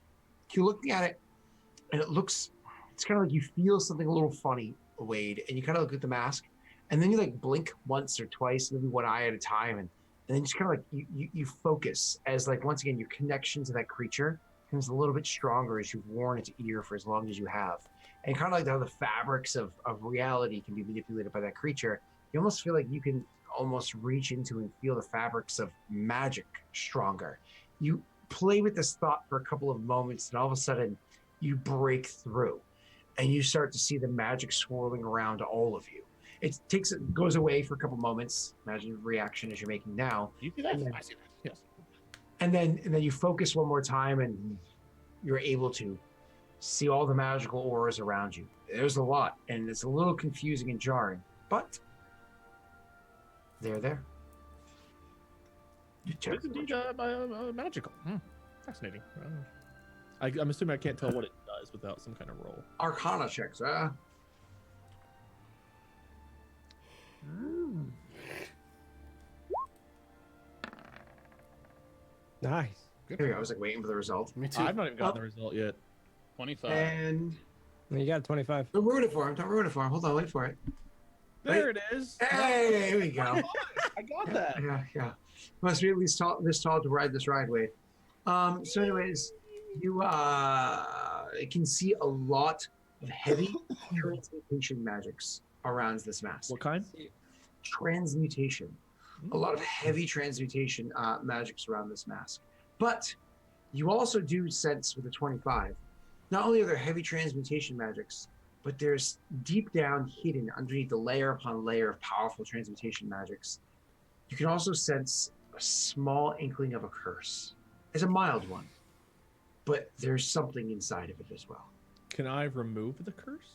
you're looking at it, and it's kind of like you feel something a little funny, Wade, and you kind of look at the mask, and then you like blink once or twice, maybe one eye at a time, and then just kind of like you focus as like once again your connection to that creature becomes a little bit stronger as you've worn its ear for as long as you have. And kind of like how the fabrics of reality can be manipulated by that creature, you almost feel like you can almost reach into and feel the fabrics of magic stronger. You play with this thought for a couple of moments, and all of a sudden you break through and you start to see the magic swirling around all of you. It goes away for a couple moments. Imagine the reaction as you're making now. You see that? And then- I see that. Yes. And then you focus one more time and you're able to see all the magical auras around you. There's a lot, and it's a little confusing and jarring, but they're there. It's indeed magical. Fascinating. I'm assuming I can't tell what it does without some kind of roll. Arcana checks, Nice. Here we go. I was like waiting for the result. Me too. I've not even gotten the result yet. 25. And You got 25. don't ruin it for him. Don't ruin it for him. Hold on, wait for it. There it is. Hey, here we go. I got that. Yeah. Must be at least this tall to ride this ride, Wade. So anyways, you can see a lot of heavy transmutation magics around this mask. What kind? Transmutation. A lot of heavy transmutation magics around this mask. But you also do sense with the 25, not only are there heavy transmutation magics, but there's deep down hidden underneath the layer upon layer of powerful transmutation magics, you can also sense a small inkling of a curse. It's a mild one, but there's something inside of it as well. Can I remove the curse?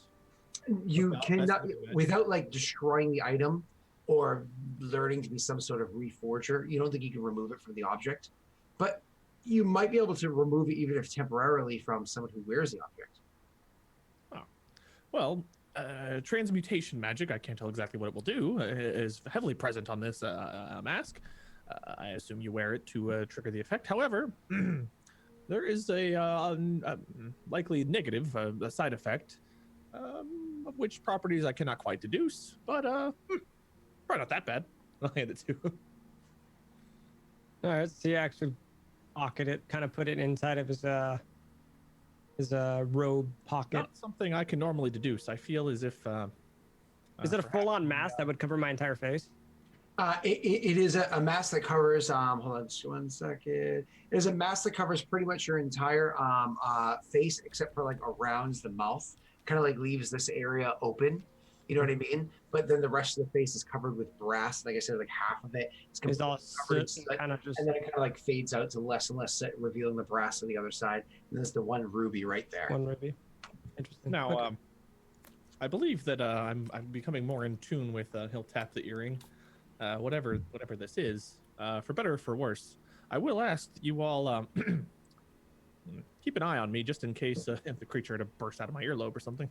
You Without cannot, messing with the magic? without like destroying the item or learning to be some sort of reforger, you don't think you can remove it from the object, but you might be able to remove it even if temporarily from someone who wears the object. Well, transmutation magic, I can't tell exactly what it will do, is heavily present on this mask. I assume you wear it to trigger the effect. However, there is a likely negative a side effect, of which properties I cannot quite deduce, but probably not that bad. I'll hand it to. All right, so he actually pocket it, kind of put it inside of his robe pocket. Not something I can normally deduce. I feel as if. Is it a full-on mask that would cover my entire face? It is a mask that covers, hold on just 1 second. It is a mask that covers pretty much your entire face except for like around the mouth. Kind of like leaves this area open. You know what I mean? But then the rest of the face is covered with brass. Like I said, like half of it is It's completely all covered. soot and kind of just And then it kind of like fades out to less and less, revealing the brass on the other side. And there's the one ruby right there. one ruby. Interesting. now, Okay. I believe that I'm becoming more in tune with. He'll tap the earring, whatever this is, for better or for worse. I will ask you all keep an eye on me just in case if the creature had to burst out of my earlobe or something.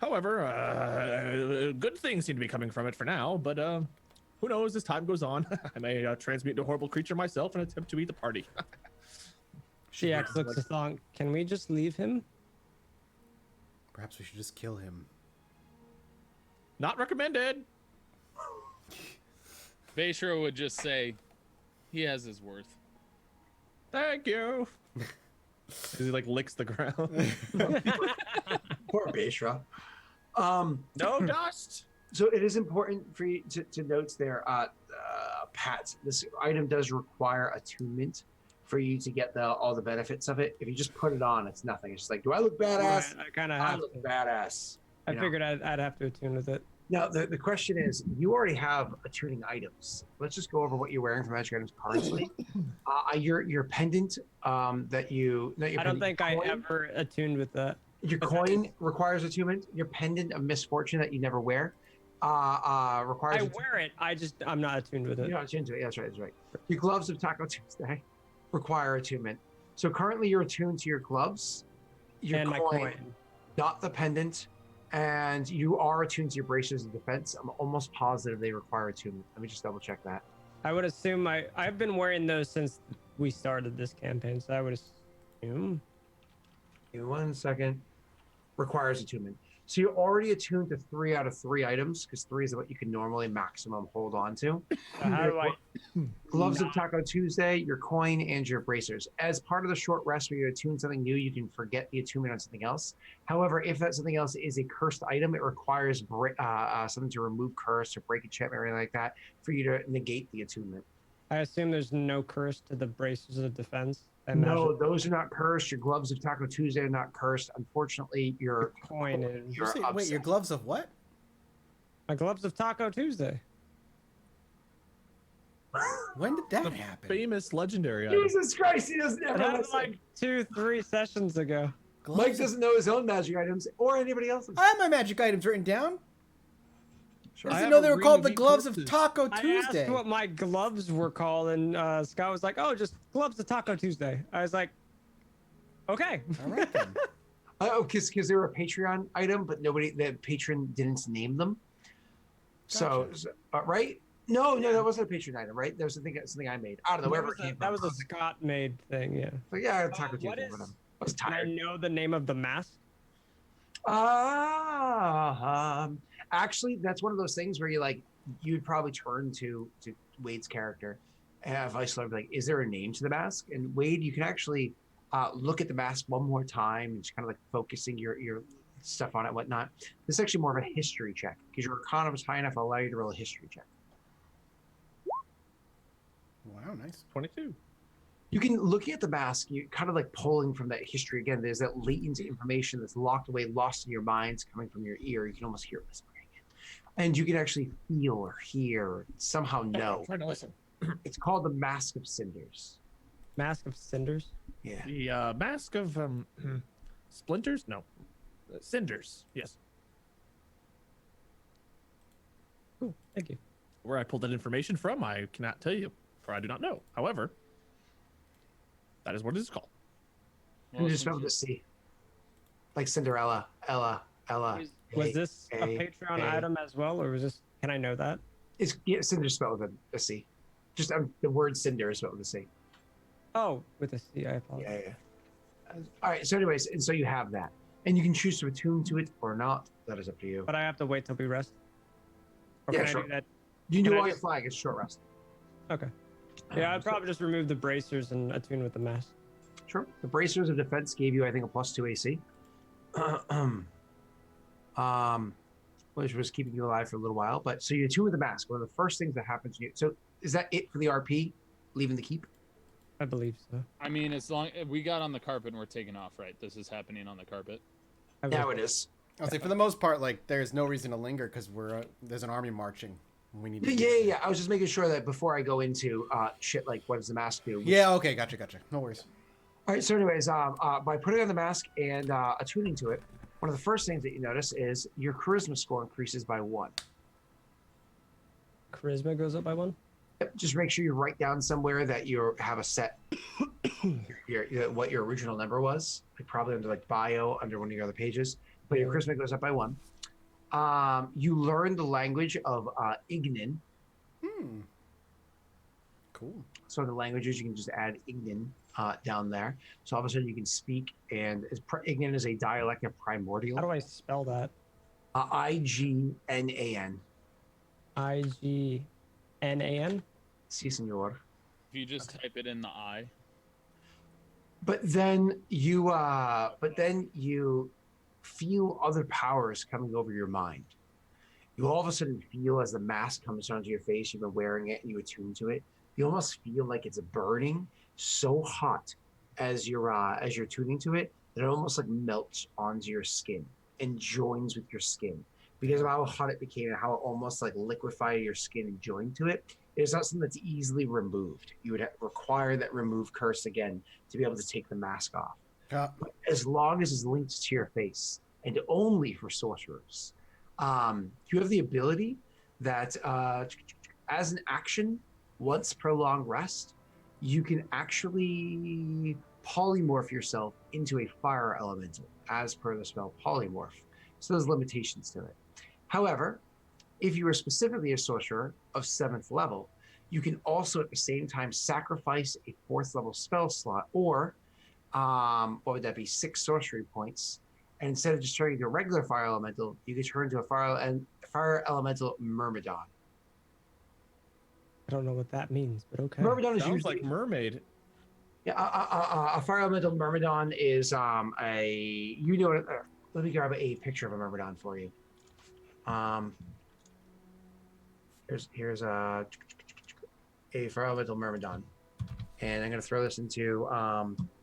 However, good things seem to be coming from it for now, but who knows as time goes on. I may transmute into a horrible creature myself and attempt to eat the party. Shiax looks to Thonk. Can we just leave him? Perhaps we should just kill him. Not recommended. Vaishra would just say, he has his worth. Thank you. As he like licks the ground. Poor Beshra. No dust. So it is important for you to note there, Pat, this item does require attunement for you to get all the benefits of it. If you just put it on, it's nothing. It's just like, do I look badass? Right, I kind of I have look to. badass. I you know? figured I'd have to attune with it. Now, the question is, you already have attuning items. Let's just go over what you're wearing for magic items currently. Your pendant that you. Not your I don't pendant, think I your coin. ever attuned with that. Your But coin requires attunement. Your pendant of misfortune that you never wear requires. I wear it. I'm not attuned with it. You're not attuned to it. Yeah, that's right. That's right. Your gloves of Taco Tuesday require attunement. So currently, you're attuned to your gloves, your And my coin. not the pendant, and you are attuned to your braces of defense. I'm almost positive they require attunement. Let me just double check that. I would assume I've been wearing those since we started this campaign, so I would assume. Give me 1 second. Requires attunement. So you're already attuned to 3 out of 3 items because 3 is what you can normally maximum hold on to. So how do I? Gloves of Taco Tuesday, your coin, and your bracers. As part of the short rest where you attune something new, you can forget the attunement on something else. However, if that something else is a cursed item, it requires something to remove curse or break enchantment or anything like that for you to negate the attunement. I assume there's no curse to the braces of defense. I No, imagine those are not cursed. Your gloves of Taco Tuesday are not cursed. Unfortunately, your coin is. You're Wait, upset. your gloves of what? My gloves of Taco Tuesday. When did that The happen? famous legendary item. Jesus Christ, he doesn't It ever happened listen. like 2-3 sessions ago. Gloves Mike of- doesn't know his own magic items or anybody else's. I have my magic items written down. Sure. I I didn't have know a they were ring called of the eight gloves of corpses. Taco I Tuesday. asked what my gloves were called, and Scott was like, "Oh, just gloves of Taco Tuesday." I was like, "Okay." All right then. Oh, because they were a Patreon item, but the patron didn't name them. So, right? No, that wasn't a Patreon item, right? That was something I made. I don't know wherever it came from. That was a Scott made thing, yeah. But yeah, Taco What Tuesday. is- Whatever. I was Can I tired. know the name of the mask? Actually, that's one of those things where you'd probably turn to Wade's character, and Vice Lord, like, is there a name to the mask? And Wade, you can actually look at the mask one more time and just kind of like focusing your stuff on it, whatnot. This is actually more of a history check because your Arcana was high enough. I'll allow you to roll a history check. Wow, nice. 22. You can look at the mask, you kind of like pulling from that history again. There's that latent information that's locked away, lost in your minds, coming from your ear. You can almost hear it whispering again. And you can actually feel or hear, or somehow know. I'm trying to listen. It's called the Mask of Cinders. Mask of Cinders. Yeah. The mask of splinters? No, cinders. Yes. Cool, thank you. Where I pulled that information from, I cannot tell you, for I do not know. However, that is what it is called. And you just spelled the C. Like Cinderella, Ella. Was this a A- Patreon A. item as well, or was this? Can I know that? Cinder spelled with a C. Just the word cinder is spelled with a C. Oh, with a C. I apologize. Yeah. All right. So, anyways, and so you have that, and you can choose to attune to it or not. That is up to you. But I have to wait till we rest. Or Yeah, can sure. I do that? You can can do I all your just- flag. It's short rest. Okay. Yeah, I'd probably just remove the bracers and attune with the mask. Sure. The bracers of defense gave you, I think, a +2 AC. Which was keeping you alive for a little while. But so you attune with the mask. One of the first things that happens to you. So is that it for the RP? Leaving the keep? I believe so. I mean, as long we got on the carpet and we're taking off, right? This is happening on the carpet. I Yeah, believe- it is. I'll say for the most part, like there's no reason to linger because there's an army marching. We need. To Yeah. I was just making sure that before I go into shit like what does the mask do? Yeah. Okay. Gotcha. No worries. All right. So, anyways, by putting on the mask and attuning to it, one of the first things that you notice is your charisma score increases by 1. Charisma goes up by 1. Yep, just make sure you write down somewhere that you have a set what your original number was, like probably under like bio under one of your other pages. But your charisma goes up by 1. You learn the language of Ignin. Cool. So the languages you can just add Ignin down there. So all of a sudden you can speak, and Ignin is a dialect of Primordial. How do I spell that? Ignan. Ignan. Si, senor. If you just type it in the I, But then you feel other powers coming over your mind. You all of a sudden feel as the mask comes onto your face, you've been wearing it and you attune to it. You almost feel like it's burning so hot as you're tuning to it that it almost like melts onto your skin and joins with your skin. because of how hot it became and how it almost like liquefied your skin and joined to it. It's not something that's easily removed. You would require that remove curse again to be able to take the mask off. But as long as it's linked to your face, and only for sorcerers, you have the ability that as an action, once per long rest, you can actually polymorph yourself into a fire elemental as per the spell polymorph. So there's limitations to it. However, if you are specifically a sorcerer of 7th level, you can also at the same time sacrifice a 4th level spell slot, or what would that be, 6 sorcery points. And instead of just turning to a regular fire elemental, you could turn to a fire elemental myrmidon. I don't know what that means, but okay. Myrmidon is Sounds usually like mermaid. yeah, a fire elemental myrmidon is let me grab a picture of a myrmidon for you. Here's a fire elemental myrmidon, and I'm gonna throw this into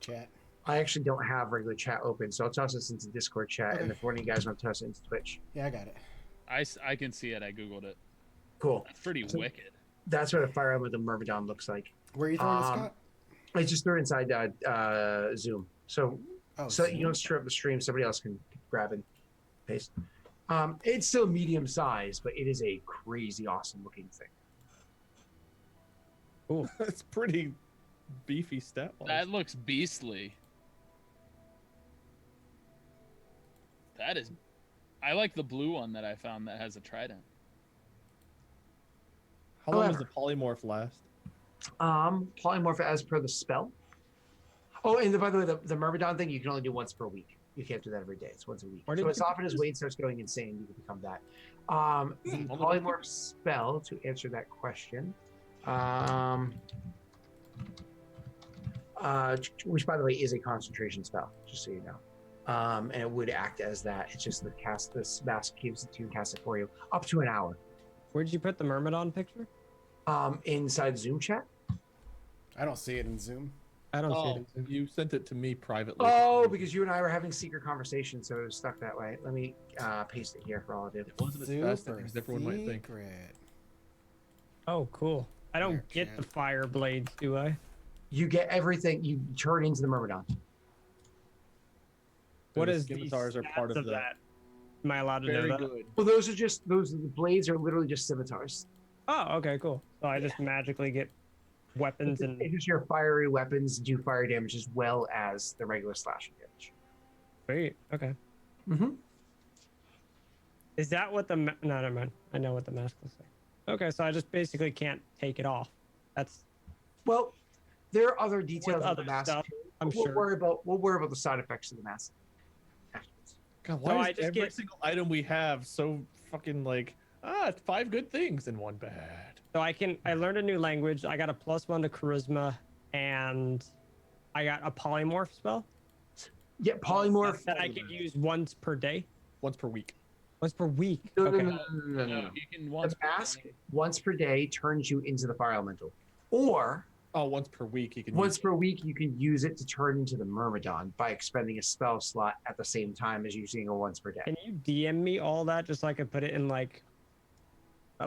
Chat. I actually don't have regular chat open, so I'll toss this into Discord chat, Okay. and if one of you guys want to toss it into Twitch, Yeah, I got it. I can see it. I googled it. cool. That's pretty So- wicked. That's what a fire elemental myrmidon looks like. Where are you throwing this, Scott? I just threw it inside Zoom, so Oh, so you don't screw up the stream. Somebody else can grab and paste. It's still medium size, but it is a crazy awesome looking thing. It's pretty beefy stat wise. That looks beastly. That is. I like the blue one that I found that has a trident. How long does However- the polymorph last? Polymorph as per the spell. Oh, and by the way, the Myrmidon thing you can only do once per week. You can't do that every day. It's once a week. Where So did as you often as Wade starts going insane, you can become that. The only polymorph spell, to answer that question, which by the way is a concentration spell, just so you know. And it would act as that. It's just this mask gives it to you and cast it for you up to an hour. Where'd you put the Myrmidon picture? Inside Zoom chat. I don't see it in Zoom. I don't see it. Oh, in Zoom. you sent it to me privately. Oh, because you and I were having secret conversations, so it was stuck that way. Let me paste it here for all of you. It wasn't as fast as everyone might think. secret. Oh, cool. I don't There, get chat. the fire blades, do I? You get everything. You turn into the Myrmidon. What The is the scimitars are part stats of that. Am I allowed to Very know that? good. Well, the blades are literally just scimitars. Oh, okay, cool. So I just magically get weapons and It's just your fiery weapons do fire damage as well as the regular slashing damage. sweet. Okay. Mm-hmm. Is that what the no, never mind. I know what the mask looks like. Okay, so I just basically can't take it off. That's Well, there are other details with of the other mask. stuff. I'm we'll sure. worry about the side effects of the mask afterwards. God, So why I is just every get- single item we have so fucking like 5 good things and 1 bad? So I learned a new language. I got a +1 to charisma, and I got a polymorph spell Yeah, polymorph. that I could use once per day, Once per week. once per week. No, Okay. No, you can once The per mask day. once per day turns you into the fire elemental, or Oh, once per week you can. once use per week you can use it to turn into the Myrmidon by expending a spell slot at the same time as using a once per day. Can you DM me all that just so I could put it in like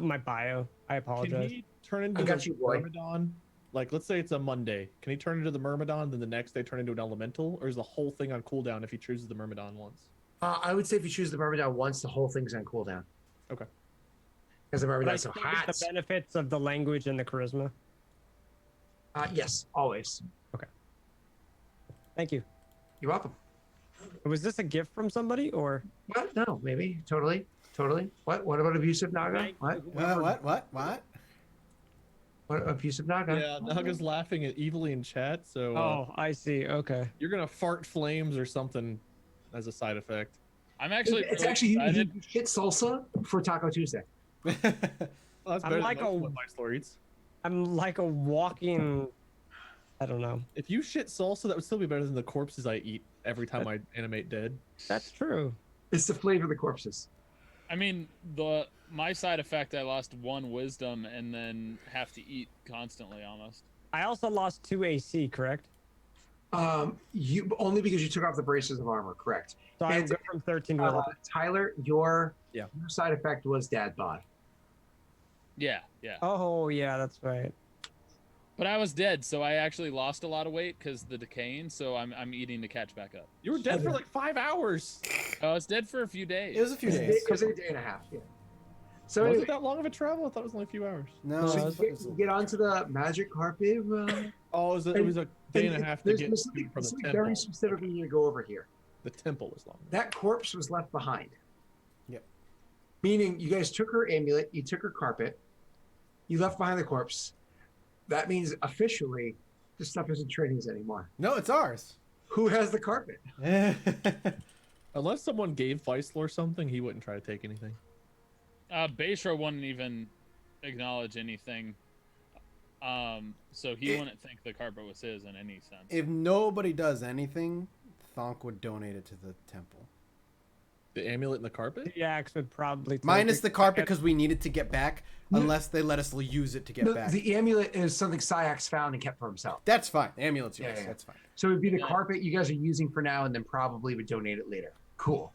my bio? I Can apologize. he turn into I got the you, boy. Myrmidon? Like, let's say it's a Monday. Can he turn into the Myrmidon, then the next day turn into an elemental, or is the whole thing on cooldown if he chooses the Myrmidon once? I would say if you choose the Myrmidon once, the whole thing's on cooldown. Okay. Because the But I Myrmidon's so still get hot. the benefits of the language and the charisma. Yes, always. Thank you. You're welcome. Was this a gift from somebody or? What? No, maybe. Totally. What? What about abusive Naga? What? What? What abusive Naga? Yeah, Naga's laughing evilly in chat, so Oh, I see. Okay. you're gonna fart flames or something as a side effect. I'm actually. It's really actually excited. you hit salsa for Taco Tuesday. Well, that's I'm better like than a- what my store eats. I'm like a walking. I don't know. If you shit salsa, that would still be better than the corpses I eat every time I animate dead. That's true. It's the flavor of the corpses. I mean, my side effect, I lost 1 wisdom and then have to eat constantly almost. I also lost 2 AC, correct? You only because you took off the braces of armor, correct? So I'm And- good from 13 to 11. Tyler, your Your side effect was dad bod. Yeah, yeah. Oh yeah, that's right. But I was dead, so I actually lost a lot of weight because the decaying. So I'm eating to catch back up. You were dead for like 5 hours. I was dead for a few days. It was a few It days. was a day and a half. Yeah. So Was anyway, it that long of a travel? I thought it was only a few hours. No, so it you was- get, you get onto the magic carpet. Oh, it was a day and a half to there's, get there's something, from the something temple. very specific we need to go over here. The temple was long. That corpse was left behind. Yep. Meaning, you guys took her amulet, you took her carpet, you left behind the corpse. That means officially, this stuff isn't Trinity's anymore. No, it's ours. Who has the carpet? Unless someone gave Feisler something, he wouldn't try to take anything. Beishra wouldn't even acknowledge anything. So he wouldn't think the carpet was his in any sense. If nobody does anything, Thonk would donate it to the temple. The amulet and the carpet? Jax would probably take Minus it. the carpet because we need it to get back, unless they let us use it to get No, back. the amulet is something Syax found and kept for himself. That's fine. The amulet's yours. Yeah, yeah. That's fine. So it would be the Yeah. carpet you guys are using for now and then probably would donate it later. Cool.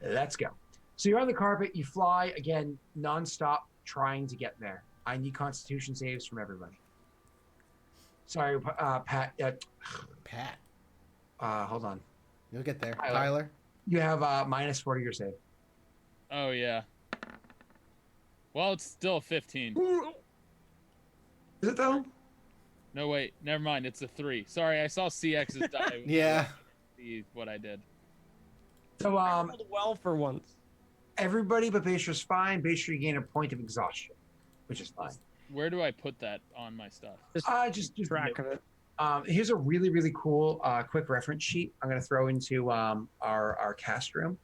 Let's go. So you're on the carpet, you fly again, nonstop, trying to get there. I need constitution saves from everybody. Sorry, Pat. Pat, Hold on. you'll get there. Tyler. Tyler. You have -4 to your save. Oh yeah. Well, it's still 15. Is it though? No wait, never mind. It's a 3. Sorry, I saw CX's die. Yeah. See what I did. So Rolled well for once. everybody but Baishra's fine. Baishra, you gain a point of exhaustion, which is fine. Where do I put that on my stuff? Just Track of it. Here's a really, really cool quick reference sheet I'm going to throw into our cast room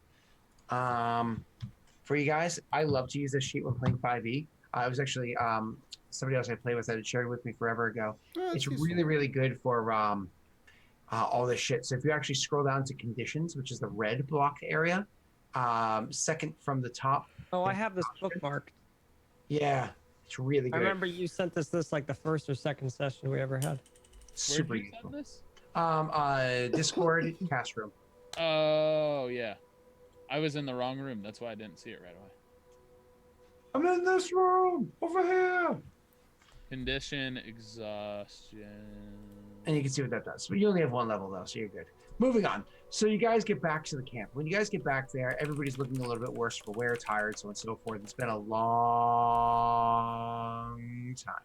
for you guys. I love to use this sheet when playing 5e. I was actually somebody else I played with that had shared it with me forever ago. Oh, that's It's useful. really, really good for all this shit. So if you actually scroll down to conditions, which is the red block area, second from the top. Oh, I have this bookmarked. Yeah, it's really I good. remember you sent us this like the first or second session we ever had. Super Where did you useful. send this? Discord cast room. Oh yeah. I was in the wrong room. That's why I didn't see it right away. I'm in this room over here. Condition exhaustion. And you can see what that does. But you only have one level though, so you're good. Moving on. So you guys get back to the camp. When you guys get back there, everybody's looking a little bit worse for wear, tired, so on and so forth. It's been a long time.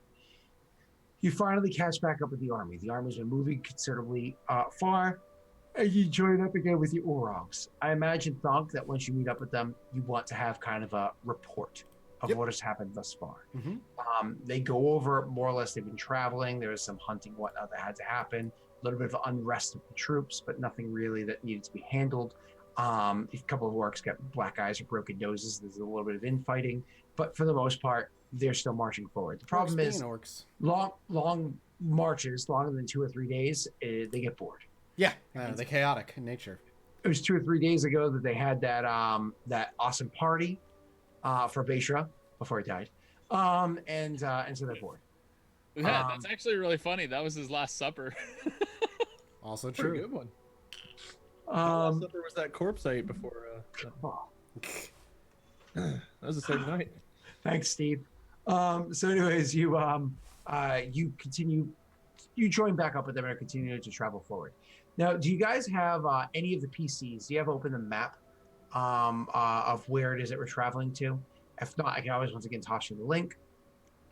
You finally catch back up with the army. The army's been moving considerably far, and you join up again with your Orogs. I imagine, Thonk, that once you meet up with them, you want to have kind of a report of Yep. what has happened thus far. Mhm. They go over more or less. They've been traveling. There was some hunting, whatnot, that had to happen. A little bit of unrest of the troops, but nothing really that needed to be handled. A couple of orcs got black eyes or broken noses. There's a little bit of infighting, but for the most part, they're still marching forward. The problem Orcs is being orcs. long marches, longer than 2 or 3 days, they get bored. Yeah, they're chaotic in nature. It was 2 or 3 days ago that they had that that awesome party for Beishra before he died, and so they're bored. Yeah, that's actually really funny. That was his last supper. Also Pretty true. good one. Last Um, supper was that corpse I ate before. oh, That was the same night. thanks, Steve. So, anyways, you continue, you join back up with them and are continuing to travel forward. Now, do you guys have any of the PCs? Do you have open the map of where it is that we're traveling to? If not, I can always once again toss you the link.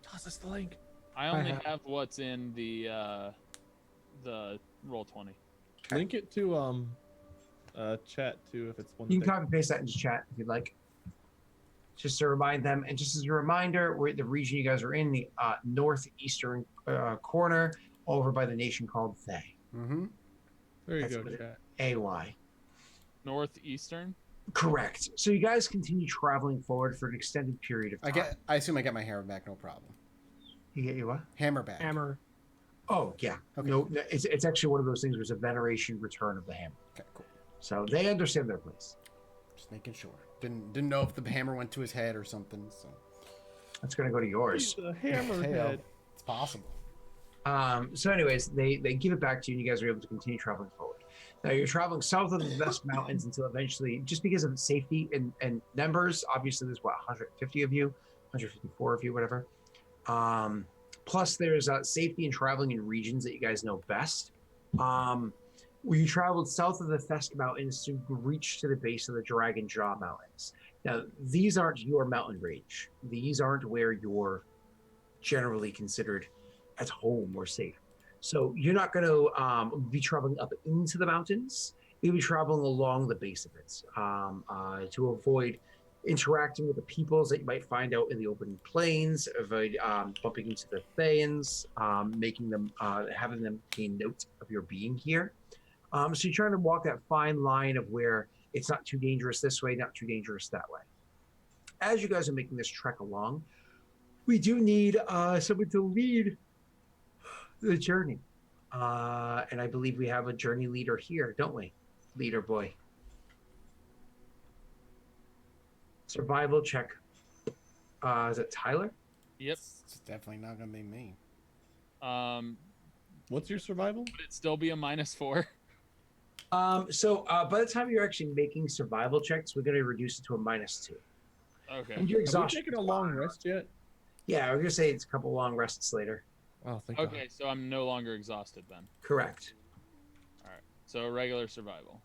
Toss us the link. I only have- have what's in the roll 20. Link it to chat too if it's one. You thing. can copy paste that into chat if you'd like. Just to remind them, and just as a reminder, we're the region you guys are in, the northeastern corner, over by the nation called Thay. Mm-hmm. There you That's go, what it- chat. AY. Northeastern? Correct. So you guys continue traveling forward for an extended period of time. I assume I get my hammer back, no problem. You get your what? Hammer back. Hammer. Oh yeah. Okay. No, it's actually one of those things where it's a veneration return of the hammer. Okay, cool. So they understand their place. Just making sure. Didn't know if the hammer went to his head or something. So That's going to go to yours. He's a hammerhead. it's possible. So anyways, they give it back to you and you guys are able to continue traveling forward. Now you're traveling south of the West Mountains until eventually, just because of safety and numbers, obviously there's what 150 of you, 154 of you, whatever. Plus there's safety in traveling in regions that you guys know best. We traveled south of the Fesk Mountains to reach to the base of the Dragon Jaw Mountains. Now these aren't your mountain range. These aren't where you're generally considered at home or safe. So you're not going to be traveling up into the mountains. You'll be traveling along the base of it to avoid interacting with the peoples that you might find out in the open plains, avoid bumping into the Thaans, making them, having them gain note of your being here. So you're trying to walk that fine line of where it's not too dangerous this way, not too dangerous that way. As you guys are making this trek along, we do need someone to lead the journey. And I believe we have a journey leader here, don't we? Leader boy. Survival check. Is it Tyler? Yep. It's definitely not gonna be me. What's your survival? Would it still be a -4? So by the time you're actually making survival checks, we're going to reduce it to a -2. Okay. And you're Have we exhausted. taken a long rest yet? Yeah, we're going to say it's a couple long rests later. Oh, thank Okay, God. so I'm no longer exhausted then. Correct. All right. So regular survival.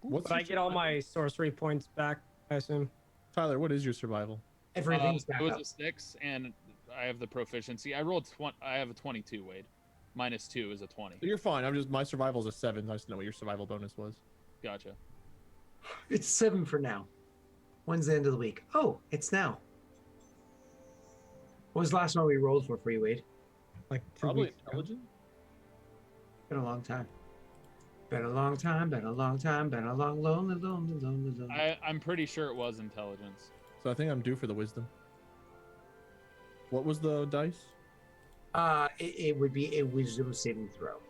What's But I your get all survival? my sorcery points back, I assume. Tyler, what is your survival? Everything's back It was up. a 6, and I have the proficiency. I rolled I have a 22, Wade. -2 is a 20. So you're fine. My survival's a 7. I just know what your survival bonus was. Gotcha. It's 7 for now. When's the end of the week? Oh, it's now. What was the last one we rolled for you, Wade? Like 2 Probably weeks ago. intelligent. Been a long time. Been a long time, been a long time, been a long, lonely, lonely, lonely, lonely. I'm pretty sure it was intelligence. So I think I'm due for the wisdom. What was the dice? It would be a wisdom saving throw.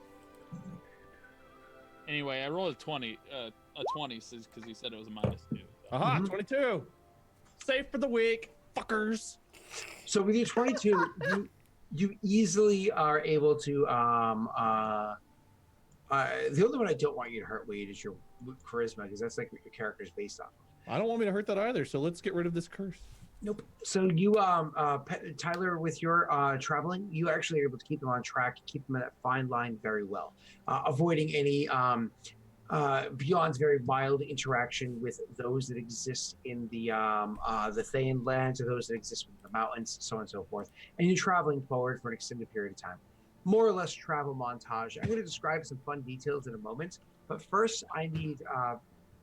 Anyway, I rolled a 20 because he said it was a -2. Aha, Mhm. 22. Safe for the week, fuckers. So with your 22, you easily are able to. The only one I don't want you to hurt, Wade, is your charisma, because that's like what your character's based off of. I don't want me to hurt that either, so let's get rid of this curse. Nope. So you, Tyler, with your traveling, you actually are able to keep them on track, keep them in that fine line very well, avoiding any beyond very mild interaction with those that exist in the Thayan lands or those that exist within the mountains, so on and so forth. And you're traveling forward for an extended period of time. More or less travel montage. I'm going to describe some fun details in a moment, but first I need,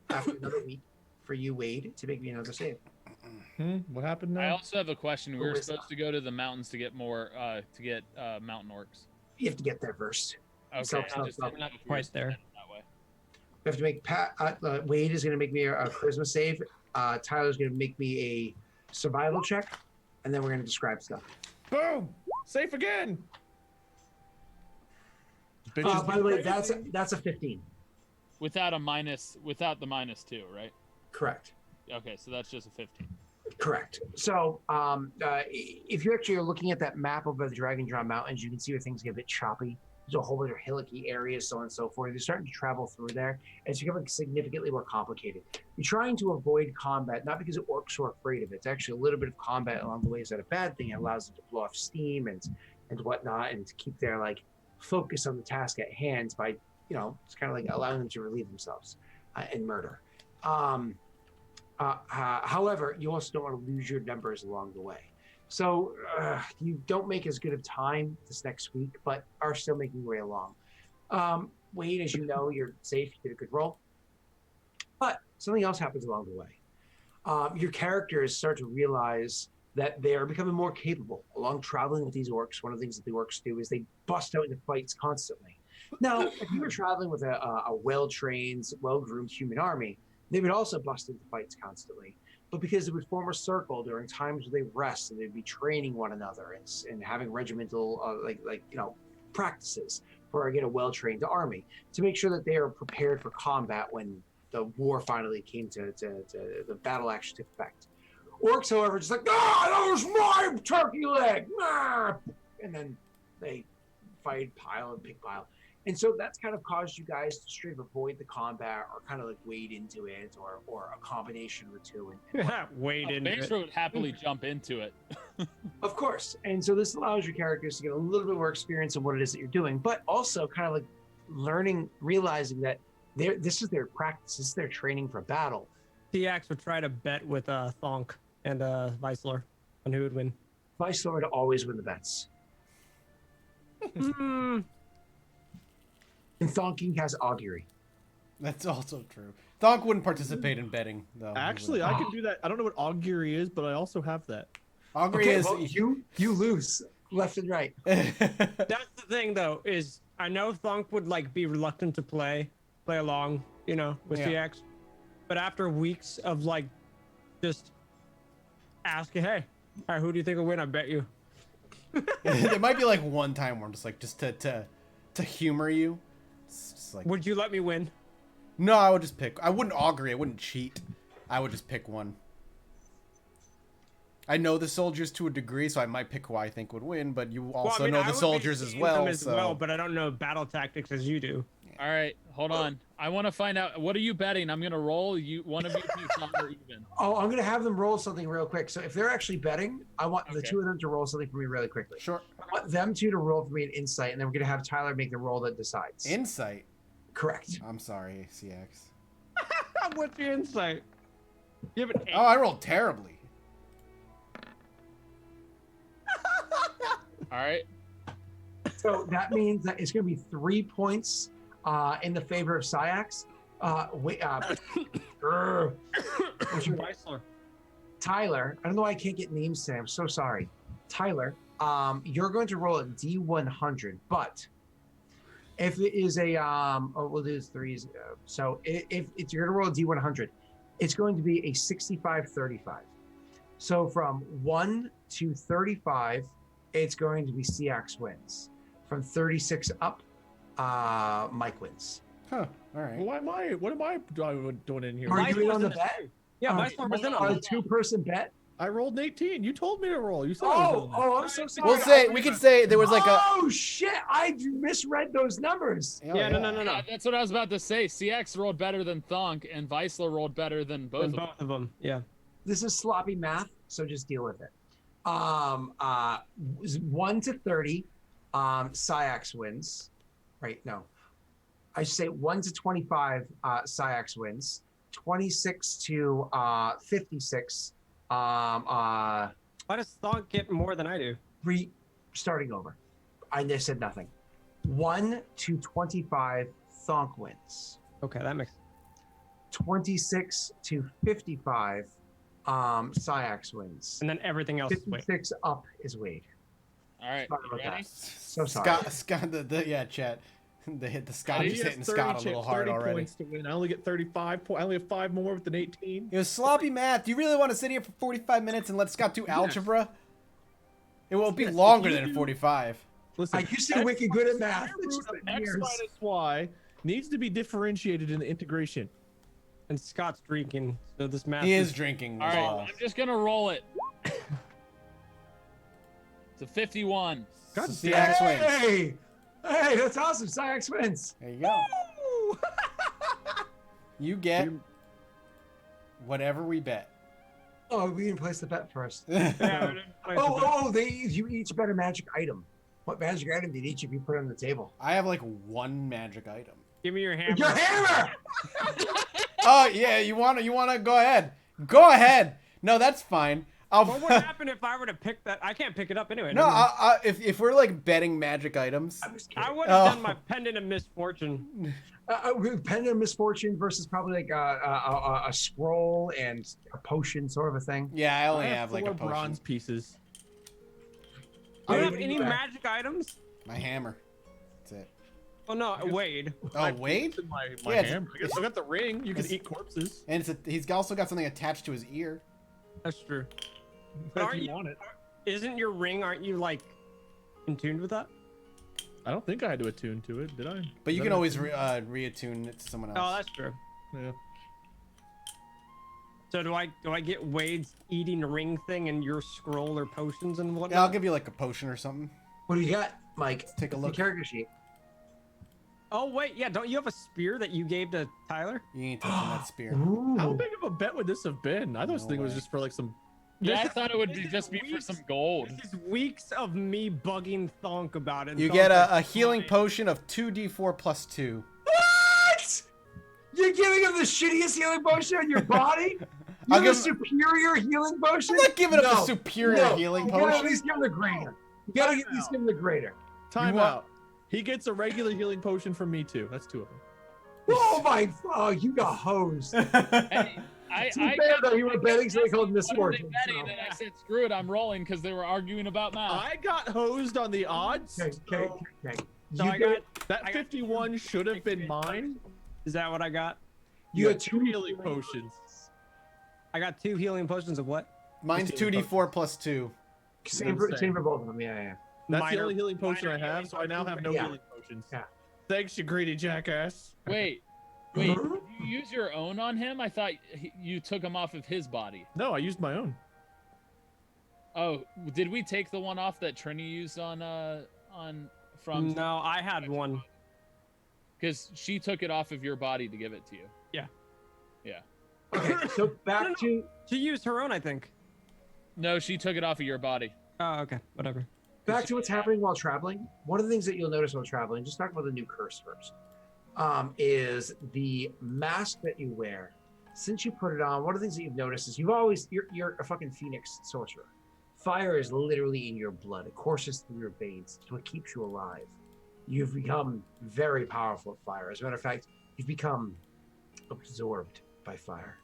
after another week, for you, Wade, to make me another save. What happened I now? also have a question. We Who were is supposed to go to the mountains to get more mountain orcs. You have to get there first. Okay, Stop, I stop, just stop. didn't know if we were Quite there. headed that way. We have to make Wade is going to make me a charisma save. Tyler's going to make me a survival check, and then we're going to describe stuff. Boom! Safe again. Bitches By the way, crazy. that's a 15. Without the -2, right? Correct. Okay, so that's just a 15. Correct. So, if you're actually looking at that map of the Dragon Jaw Mountains, you can see where things get a bit choppy. There's a whole bunch of hillocky areas, so on and so forth. You're starting to travel through there, and it's becoming significantly more complicated. You're trying to avoid combat, not because orcs are afraid of it. It's actually a little bit of combat along the way is not a bad thing. It allows them to blow off steam and whatnot, and to keep their focus on the task at hand by, it's kind of like allowing them to relieve themselves and murder. However, you also don't want to lose your numbers along the way. So you don't make as good of time this next week, but are still making your way along. Wade, as you know, you're safe. You did a good roll. But something else happens along the way. Your characters start to realize that they are becoming more capable. Along traveling with these orcs, one of the things that the orcs do is they bust out into fights constantly. Now, if you were traveling with a well-trained, well-groomed human army, they would also bust into fights constantly. But because it would form a circle during times where they rest and they'd be training one another and having regimental, practices for a well-trained army to make sure that they are prepared for combat when the war finally came to the battle actually took effect. Orcs, however, just that was my turkey leg! Ah! And then they fight pile and pig pile. And so that's kind of caused you guys to straight up avoid the combat or kind of like wade into it or a combination of the two. Wade into it. Baser would happily jump into it. Of course. And so this allows your characters to get a little bit more experience in what it is that you're doing, but also kind of like learning, realizing that this is their practice, this is their training for battle. CX would try to bet with Thonk and Vicelor on who would win. Vice Lord always win the bets. And Thonking has augury. That's also true. Thonk wouldn't participate in betting, though. Actually, I can do that. I don't know what augury is, but I also have that. Augury Okay, is. well, you lose left and right. That's the thing, though, is I know Thonk would like be reluctant to play along, you know, with Yeah. CX, but after weeks of like just asking, hey, all right, who do you think will win? I bet you. There might be like one time where I'm just like, just to humor you. It's just like, Would you let me win? no, I would just pick. I wouldn't augury. I wouldn't cheat. I would just pick one. I know the soldiers to a degree, so I might pick who I think would win. But you also know I the would be soldiers as seeing well. them So but I don't know battle tactics as you do. All right, hold on. I want to find out, what are you betting? I'm gonna roll. One of you thinks odd or even. Oh, I'm going to have them roll something real quick. So if they're actually betting, I want the Okay. two of them to roll something for me really quickly. sure. I want them two to roll for me an insight, and then we're going to have Tyler make the roll that decides. Insight. Correct. I'm sorry, CX. What's your insight? You have an Oh, I rolled terribly. All right. So that means that it's going to be 3 points in the favor of Syax. What's your Vicelor. Tyler, I don't know why I can't get names today. I'm so sorry. Tyler, you're going to roll a D100, but if it is a, we'll do threes. So if you're going to roll a D100, it's going to be a 65-35. So from 1 to 35, it's going to be CX wins. From 36 up, Mike wins. Huh. All right. What am I doing in here? Are you in on the Vicelor's bet? Yeah, Okay. Vicelor was in On on a it. 2-person bet? I rolled an 18. You told me to roll. You said I was on I'm so sorry. We'll say we could say there was like a. Oh shit! I misread those numbers. Yeah, no. Yeah, that's what I was about to say. CX rolled better than Thonk, and Vicelor rolled better than both And of them. both of them. Yeah. This is sloppy math, so just deal with it. 1 to 30, Syax wins. Right? No, I should say 1 to 25, Syax wins. 26 to 56. Why does Thonk get more than I do? Starting over. I just said nothing. 1 to 25, Thonk wins. Okay, that makes 26 to 55, Syax wins. and then everything else is wait. 56 up is Wade. All right, Sorry you about ready? that. So sorry. Scott, yeah, chat. The Scott He is has hitting Scott a little hard 30 already. points to win. I only get 35 points. I only have 5 more with an 18. It was sloppy math. Do you really want to sit here for 45 minutes and let Scott do algebra? It won't be Yes, longer you than do. 45. Listen, I used to be wicked good at math. square It's root just of been x years. minus y needs to be differentiated in the integration. And Scott's drinking, so this math. He is drinking All as right, well. I'm just gonna roll it. To 51. God So damn CX wins. Hey, that's awesome. Syax wins. There you go. You get whatever we bet. Oh, we didn't place the bet first. Yeah, we didn't place the bet. You each bet a magic item. What magic item did each of you put on the table? I have like one magic item. Give me your hammer. Your hammer! Oh yeah, you wanna go ahead. Go ahead. No, that's fine. What would happen if I were to pick that? I can't pick it up anyway. No, never mind. if we're like betting magic items, I'm just kidding. I would have Oh. done my pendant of misfortune. Pendant of misfortune versus probably like a scroll and a potion sort of a thing. yeah, I only I have like a 4 potion. bronze pieces. Do you I have would any back. magic items? My hammer. That's it. Oh no, Wade. Oh, Wade? My Yeah, it's- hammer. I guess I got the ring. You can it's- eat corpses. And he's also got something attached to his ear. That's true. If aren't you you- want it. Isn't your ring? Aren't you like in tune with that? I don't think I had to attune to it, did I? But you Did can I always attune? reattune it to someone Oh, else. that's true. Yeah. So do I get Wade's eating ring thing and your scroll or potions and whatnot? Yeah, I'll give you like a potion or something. What do you got, Mike? Take a The look. character sheet. Oh wait, yeah. Don't you have a spear that you gave to Tyler? You ain't touching that spear. How Ooh. big of a bet would this have been? I thought this No thing was way. just for like some. Yeah, I This- thought it would this be is just be for weeks- some gold. This is weeks of me bugging Thonk about it. and You Thonk's get like, a healing "Fine." potion of 2d4 plus 2. What? You're giving him the shittiest healing potion on your body? You I'll have a give- superior healing potion? I'm not giving him the No, superior no. healing You gotta at potion. least give him the greater. You gotta at least give him the greater. Time want- out. He gets a regular healing potion from me too. That's 2 of them. Oh my! Oh, you got hosed. Hey, To be fair, though, you were betting, so they called him What are they misfortune. betting? so- And I said, screw it, I'm rolling because they were arguing about math. I got hosed on the odds. Okay. So You I get- got. That I got 51 should have been mine. Is that what I got? You You had had 2 healing potions. I got 2 healing potions of what? Mine's 2d4 plus 2. Same for both of them. Yeah. That's Minor- the only healing potion I minor have, healing so I now have no Yeah. healing potions. Yeah. Thanks, you greedy jackass. Wait, did you use your own on him? I thought you took him off of his body. No, I used my own. Oh, did we take the one off that Trini used from? No, I had one. Because she took it off of your body to give it to you. Okay. So back to She used her own, I think. No, she took it off of your body. Oh, okay, whatever. what's happening while traveling. One of the things that you'll notice while traveling, just talk about the new curse first, is the mask that you wear. Since you put it on, one of the things that you've noticed is you're a fucking phoenix sorcerer. Fire is literally in your blood. It courses through your veins. It's what keeps you alive. You've become very powerful at fire. As a matter of fact, you've become absorbed by fire.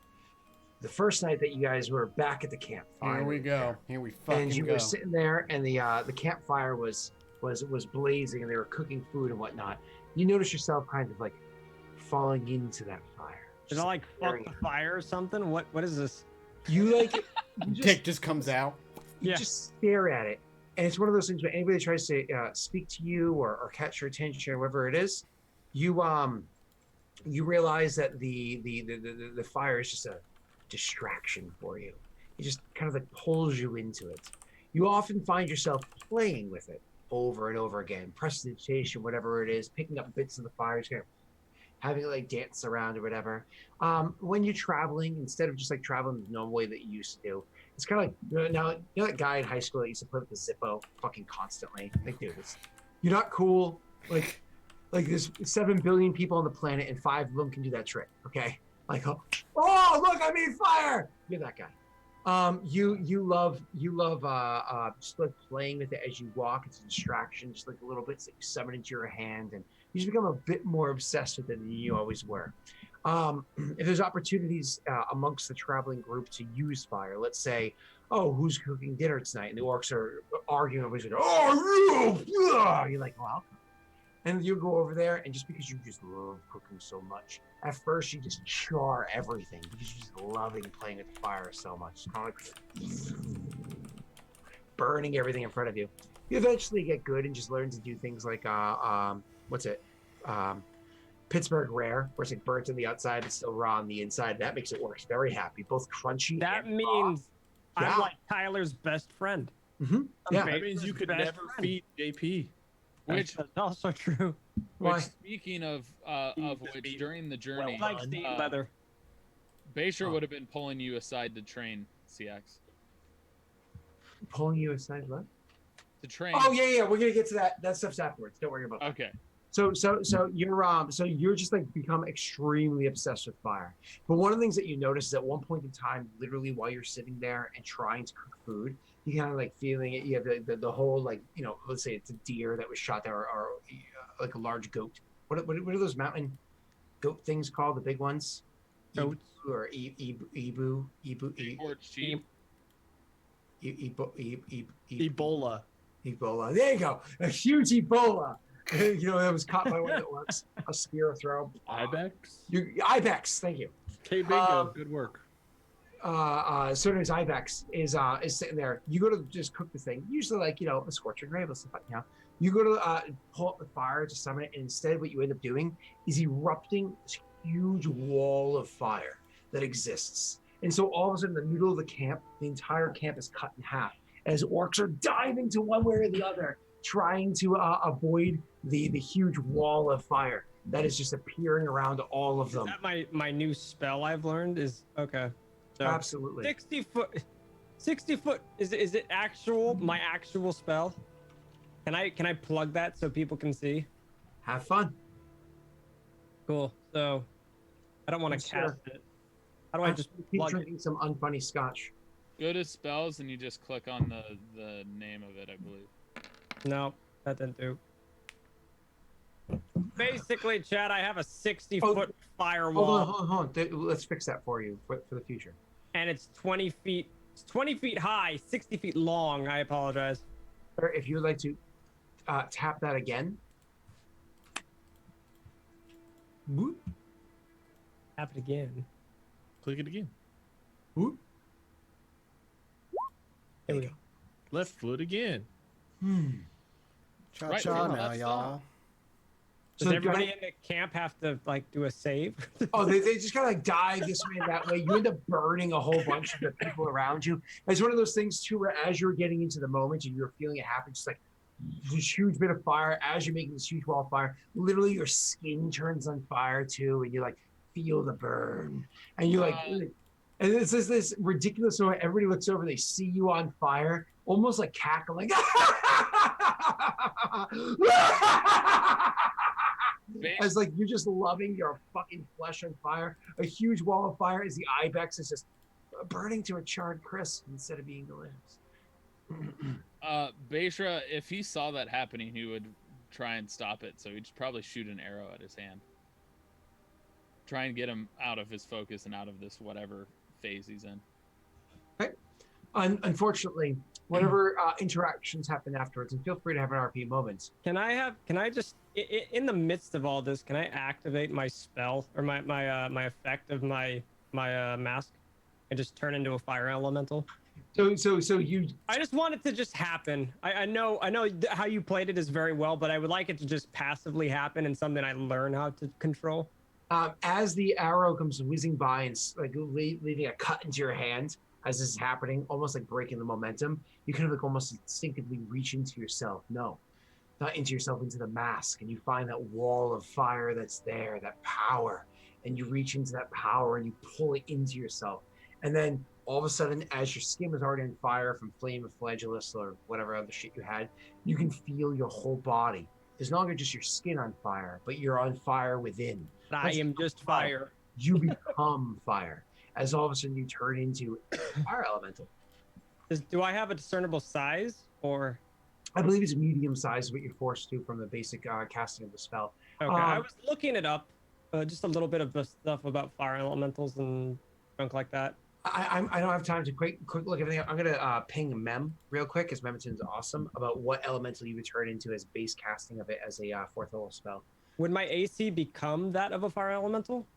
The first night that you guys were back at the camp, Here we go. Here we fucking and you go. were sitting there, and the campfire was blazing, and they were cooking food and whatnot. You notice yourself kind of like falling into that fire. Is Just it like fuck staring the at it. fire or something? What is this? You like you Dick just comes out. you Yeah. just stare at it, and it's one of those things when anybody tries to speak to you or catch your attention or whatever it is, you realize that the fire is just a distraction for you. It just kind of like pulls you into it. You often find yourself playing with it over and over again, prestidigitation, whatever it is, picking up bits of the fire, just kind of having it like dance around or whatever. When you're traveling, instead of just like traveling the normal way that you used to do, it's kind of like now you know that guy in high school that used to play with the Zippo fucking constantly. Like, dude, you're not cool. Like there's 7 billion people on the planet and 5 of them can do that trick. Okay, like oh look, I made fire. You're that guy. You love just like playing with it as you walk. It's a distraction, just like the little bits that you summon into your hand, and you just become a bit more obsessed with it than you always were. If there's opportunities amongst the traveling group to use fire, let's say, oh, who's cooking dinner tonight? And the orcs are arguing over each other. Oh, you! Yeah! You're like, well, and you go over there, and just because you just love cooking so much, at first you just char everything because you're just loving playing with the fire so much. It's kind of like burning everything in front of you. You eventually get good and just learn to do things like Pittsburgh Rare, where it's like burnt on the outside and still raw on the inside. That makes it works very happy, both crunchy. That and means Yeah. I'm like Tyler's best friend. raw. Yeah. That means you could Best never friend. feed JP. Which, That's also true. Why? speaking of which, beef. during the journey, Like Steve Leather. Basher Oh. would have been pulling you aside to train CX. Pulling you aside, what? To train. Oh yeah. We're gonna get to that. That stuff's afterwards. Don't worry about that. Okay. So you're just like become extremely obsessed with fire. But one of the things that you notice is at one point in time, literally while you're sitting there and trying to cook food, you kind of like feeling it. You have the whole like, you know, let's say it's a deer that was shot there, or like a large goat. What are those mountain goat things called? The big ones? Goats. Ebu or ebu. Forge cheap. Ebola. Ebola. There you go. A huge Ebola. You know, that was caught by one of the orcs. A spear throw. Ibex. Ibex. Thank you. K Bingo. Good work. So anyways, Ibex is sitting there. You go to just cook the thing. Usually, like, you know, a scorching ray, stuff like, you know. You go to pull up the fire to summon it, and instead, what you end up doing is erupting this huge wall of fire that exists. And so all of a sudden, in the middle of the camp, the entire camp is cut in half as orcs are diving to one way or the other, trying to avoid the huge wall of fire. that is just appearing around all of Is them. that my new spell I've learned? Is okay. So Absolutely. 60 foot. 60 foot. Is it actual? My actual spell? Can I plug that so people can see? Have fun. Cool. So I don't want to Sure. cast it. How do I just keep plug it? drinking some unfunny scotch? Go to spells and you just click on the name of it, I believe. No, that didn't do. Basically, Chad, I have a 60 Oh, foot Hold firewall, on, hold on, hold on. Let's fix that for you for the future. and it's 20 feet. It's 20 feet high, 60 feet long. I apologize. Or if you would like to tap that again. Whoop, Tap it again. Click it again. whoop. Here we go. Left foot again. Cha Right, cha right, now, left y'all. Does So everybody guys- in the camp have to like do a save? Oh, they just kind of like dive this way and that way. You end up burning a whole bunch of the people around you. It's one of those things too, where as you're getting into the moment and you're feeling it happen, just like this huge bit of fire as you're making this huge wall of fire. Literally, your skin turns on fire too, and you like feel the burn, and you're like, and it's just this ridiculous way. Everybody looks over, they see you on fire, almost like cackling. As like you're just loving your fucking flesh on fire. A huge wall of fire as the ibex is just burning to a charred crisp instead of being delicious. Beishra, if he saw that happening, he would try and stop it. So he'd probably shoot an arrow at his hand. Try and get him out of his focus and out of this whatever phase he's in. Unfortunately, whatever interactions happen afterwards, and feel free to have an RP moment. Can I just in the midst of all this, can I activate my spell or my effect of my mask and just turn into a fire elemental? So you I just want it to just happen. I know how you played it is very well, but I would like it to just passively happen and something I learn how to control. as the arrow comes whizzing by and like leaving a cut into your hand as this is happening, almost like breaking the momentum, you kind of like almost instinctively reach into yourself. No, not into yourself, into the mask, and you find that wall of fire that's there, that power, and you reach into that power and you pull it into yourself. And then all of a sudden, as your skin was already on fire from Flame of Flagellus or whatever other shit you had, you can feel your whole body. It's no longer just your skin on fire, but you're on fire within. I am just fire. You become fire, as all of a sudden you turn into a fire elemental. Do I have a discernible size or? I believe it's medium size, what you're forced to from the basic casting of the spell. Okay, I was looking it up, just a little bit of the stuff about fire elementals and junk like that. I don't have time to quick look at everything. I'm gonna ping Mem real quick, because Memton's awesome about what elemental you would turn into as base casting of it as a fourth level spell. Would my AC become that of a fire elemental?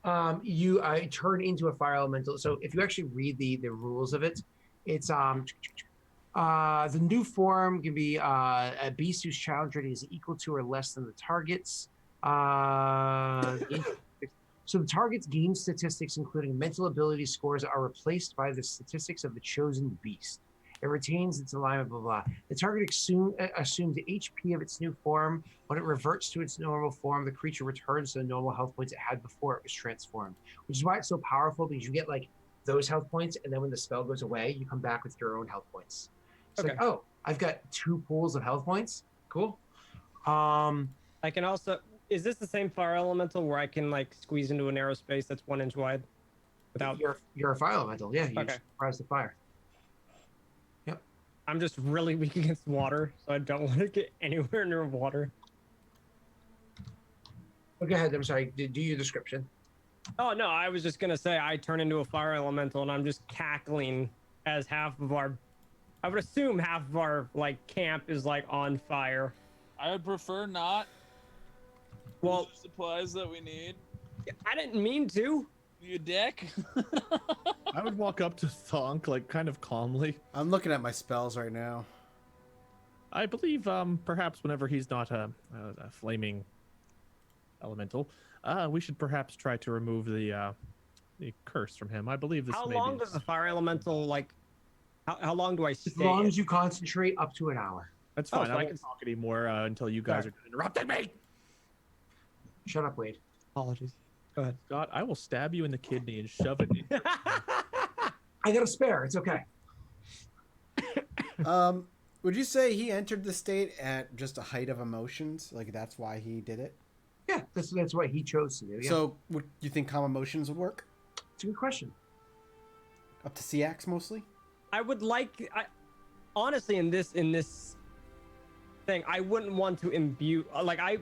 I turn into a fire elemental. So if you actually read the rules of it, it's the new form can be a beast whose challenge rating is equal to or less than the target's. So the target's game statistics, including mental ability scores, are replaced by the statistics of the chosen beast. It retains its alignment, blah, blah. The target assumes the HP of its new form. When it reverts to its normal form, the creature returns to the normal health points it had before it was transformed, which is why it's so powerful, because you get like those health points, and then when the spell goes away, you come back with your own health points. It's like, oh, I've got 2 pools of health points. Cool. I can also. Is this the same fire elemental where I can like squeeze into a narrow space that's 1 inch wide? Without. You're a fire elemental. Yeah, you Okay. just rise the fire. Yep. I'm just really weak against water, so I don't want to get anywhere near water. Oh, go ahead. I'm sorry. Do your description. Oh no, I was just gonna say I turn into a fire elemental and I'm just cackling as half of our. I would assume half of our like camp is like on fire. I would prefer not. Well, Those are supplies that we need. I didn't mean to. You dick. I would walk up to Thonk, like, kind of calmly. I'm looking at my spells right now. I believe, perhaps whenever he's not a flaming elemental, we should perhaps try to remove the curse from him. I believe this How may long be... does the fire elemental like? How long do I stay? As long as you concentrate, up to an hour. That's Oh, fine. so I I won't can- talk anymore until you guys are interrupting me. Shut up, Wade. Apologies. Go ahead. God, I will stab you in the kidney and shove it in. I got a spare. It's okay. Would you say he entered the state at just a height of emotions? Like that's why he did it? Yeah, that's what he chose to do. Yeah. So would you think calm emotions would work? It's a good question. Up to CX mostly? I would like, honestly, in this thing, I wouldn't want to imbue, like I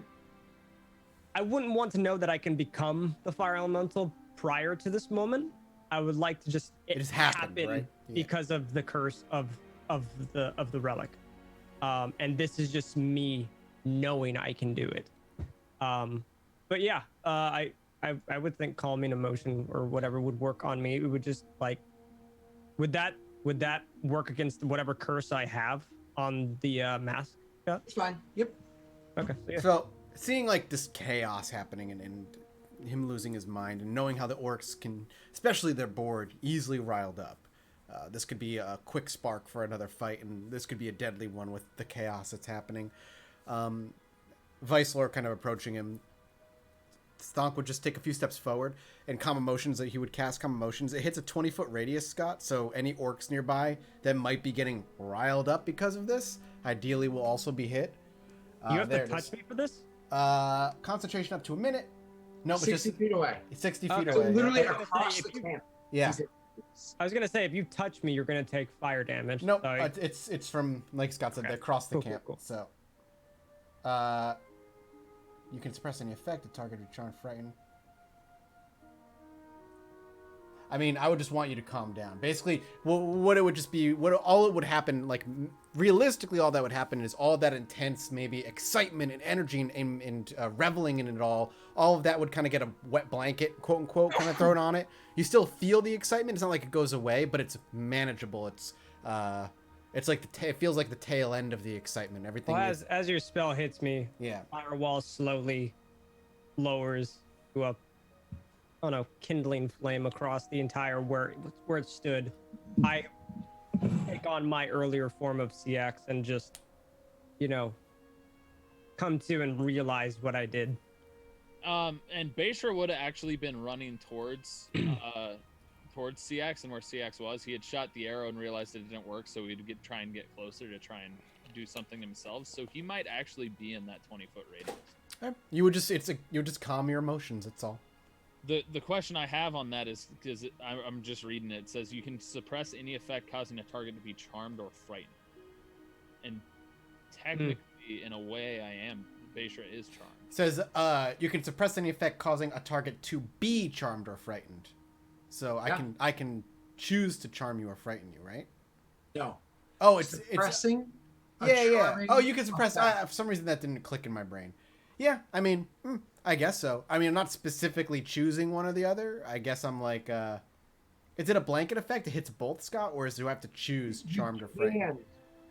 wouldn't want to know that I can become the fire elemental prior to this moment. I would like to just It just happened, right? Yeah. because of the curse of the relic, and this is just me knowing I can do it. But yeah, I would think calming emotion or whatever would work on me. It would just like, would that work against whatever curse I have on the mask? Yeah. It's fine. Yep. Okay. So, yeah. So seeing like this chaos happening and him losing his mind and knowing how the orcs can, especially their board, easily riled up. This could be a quick spark for another fight, and this could be a deadly one with the chaos that's happening. Vice Lord kind of approaching him. Stonk would just take a few steps forward, and Calm Emotions, that he would cast Calm Emotions. It hits a 20-foot radius, Scott, so any orcs nearby that might be getting riled up because of this, ideally will also be hit. You have to touch me for this? Concentration up to a minute. No, 60 feet away. 60 Okay. feet So away. literally Yeah. across the If you- camp. Yeah. He's at- I was gonna say, if you touch me, you're gonna take fire damage. Nope, so it's from, like Scott said, Okay. across the Cool, camp. cool. So, you can suppress any effect to target your charm frighten. I mean, I would just want you to calm down. Basically, what it would just be, all it would happen, like realistically, all that would happen is all that intense, maybe excitement and energy and reveling in it all of that would kind of get a wet blanket, quote unquote, kind of thrown on it. You still feel the excitement. It's not like it goes away, but it's manageable. It's like it feels like the tail end of the excitement. Everything. well, is, as your spell hits me, yeah. firewall slowly lowers to a, I don't know, kindling flame across the entire where it stood. I take on my earlier form of CX and just, come to and realize what I did. And Bayshore would have actually been running towards CX and where CX was. He had shot the arrow and realized it didn't work, so he'd try and get closer to try and do something himself. So he might actually be in that 20-foot radius. You would just calm your emotions. That's all. The question I have on that is because I'm just reading it. It says you can suppress any effect causing a target to be charmed or frightened. And technically, in a way, Bayshore is charmed. It says you can suppress any effect causing a target to be charmed or frightened. So I can choose to charm you or frighten you, right? No. Oh, it's Suppressing. yeah. charming Oh, you can suppress. effect. For some reason, that didn't click in my brain. Yeah, I mean, I guess so. I mean, I'm not specifically choosing one or the other. I guess I'm like, is it a blanket effect? It hits both, Scott, or do I have to choose charmed or frightened? And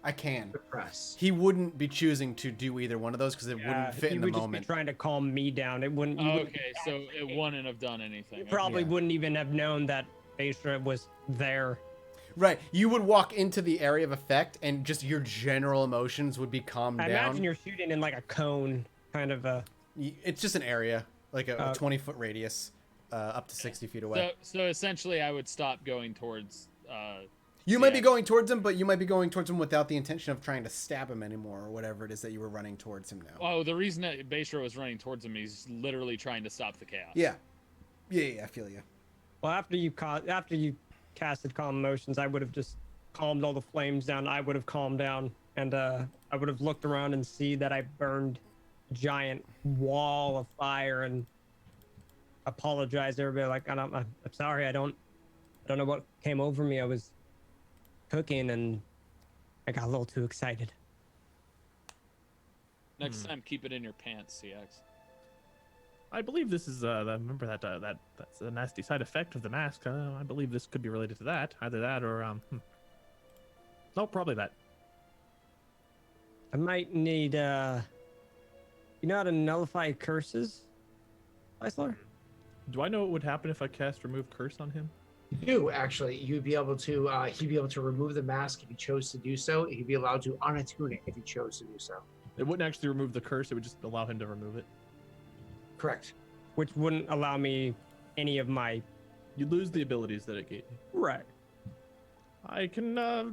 I can. suppress. He wouldn't be choosing to do either one of those because it wouldn't fit he in the would just moment. be trying to calm me down. It wouldn't. Okay, so it wouldn't have done anything. You probably Yeah. wouldn't even have known that Bayshore was there. Right. You would walk into the area of effect and just your general emotions would be calmed I down. imagine you're shooting in like a cone, kind of a. It's just an area, like a 20-foot radius, up to 60 feet away. So essentially, I would stop going towards. You might be CX. going towards him, but you might be going towards him without the intention of trying to stab him anymore, or whatever it is that you were running towards him now. Oh, the reason that Bayshore was running towards him, he's literally trying to stop the chaos. Yeah, I feel you. Well, after you casted calm emotions, I would have just calmed all the flames down. I would have calmed down, and I would have looked around and see that I burned a giant wall of fire and apologized to everybody. Like, I'm sorry. I don't know what came over me. I was cooking and I got a little too excited. Next time, keep it in your pants, CX. I believe this is remember that's a nasty side effect of the mask. I believe this could be related to that. Either that or no, probably that. I might need you know how to nullify curses, Icelar? Do I know what would happen if I cast remove curse on him? You do actually. You'd be able to. He'd be able to remove the mask if he chose to do so. He'd be allowed to unattune it if he chose to do so. It wouldn't actually remove the curse. It would just allow him to remove it. Correct. which wouldn't allow me any of my You lose the abilities that it gave you. right. I can, a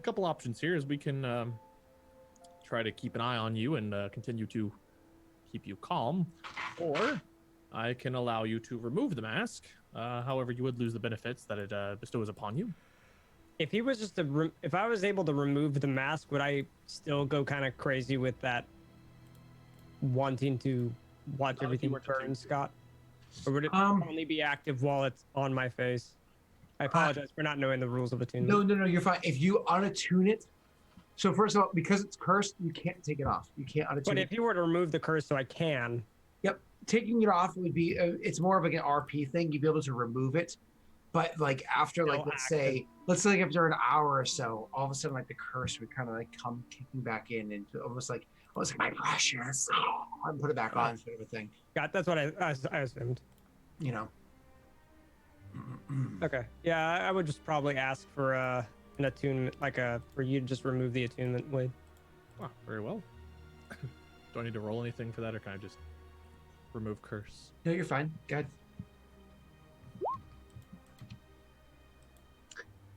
couple options here is we can try to keep an eye on you and continue to keep you calm, or I can allow you to remove the mask. However, you would lose the benefits that it bestows upon you. If he was just if I was able to remove the mask, would I still go kind of crazy with that wanting to watch Not if you everything were to burn, do- Scott? Or would it Um, only be active while it's on my face? I apologize for not knowing the rules of attunement. No, you're fine. If you unattune it, so first of all, because it's cursed, you can't take it off. You can't unattune But it. if you were to remove the curse so I can, Yep, taking it off would be. It's more of like an RP thing. You'd be able to remove it, but like after, like Still let's say after an hour or so, all of a sudden like the curse would kind of like come kicking back in and almost like my precious, and put it back on sort of a thing. that's what I assumed. You know. Okay. Yeah, I would just probably ask for an attunement, like for you to just remove the attunement, Wade. Ah, very well. Do I need to roll anything for that, or can I just remove curse? No, you're fine. Go ahead.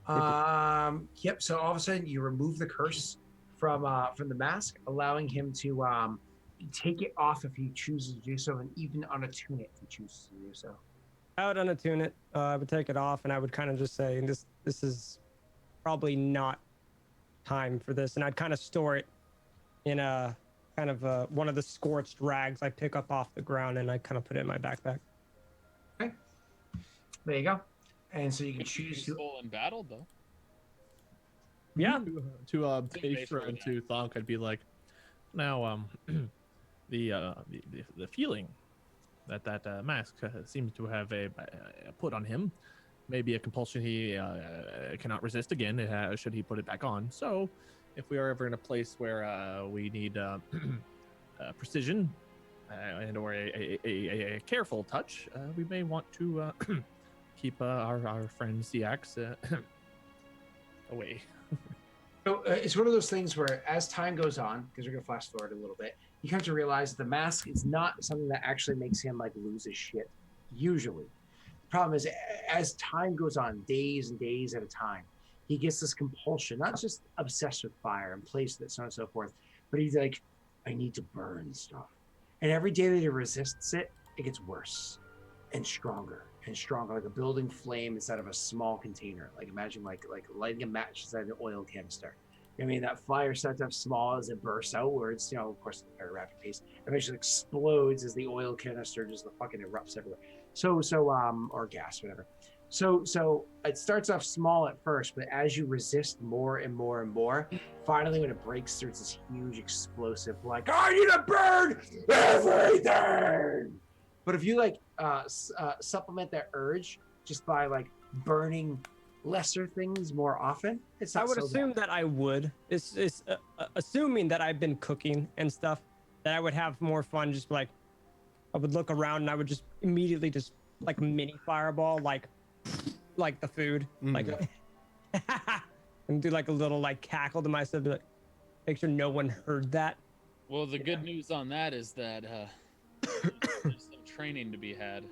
Yep. So all of a sudden, you remove the curse from the mask, allowing him to take it off if he chooses to do so, and even unattune it if he chooses to do so. I would unattune it. I would take it off, and I would kind of just say, "This is probably not time for this," and I'd kind of store it in a kind of one of the scorched rags I pick up off the ground, and I kind of put it in my backpack. Okay. There you go. And so you can choose to. Useful in battle, though. Yeah. To base Pacer for and that. to Thonk, I'd be like, now, the feeling that mask seems to have put on him, maybe a compulsion he cannot resist again should he put it back on. So, if we are ever in a place where we need precision and or a careful touch, we may want to keep our friend CX away. So it's one of those things where, as time goes on, because we're gonna flash forward a little bit, you come to realize the mask is not something that actually makes him like lose his shit. Usually, the problem is as time goes on, days and days at a time, he gets this compulsion, not just obsessed with fire and plays it, so on and so forth, but he's like, I need to burn stuff, and every day that he resists it, it gets worse and stronger, like a building flame inside of a small container. Like imagine like lighting a match inside an oil canister. I mean, that fire starts off small as it bursts outwards, of course, at a very rapid pace. Eventually explodes as the oil canister just fucking erupts everywhere. Or gas, whatever. So it starts off small at first, but as you resist more and more and more, finally when it breaks through, it's this huge explosive, like, I need to burn everything! But if you supplement that urge just by like burning lesser things more often, it's not I would so assume bad. that I would. It's assuming that I've been cooking and stuff, that I would have more fun. Just like I would look around and I would just immediately just like mini fireball, like the food, like and do like a little like cackle to myself, be like, make sure no one heard that. Well, the good news on that is that there's some training to be had.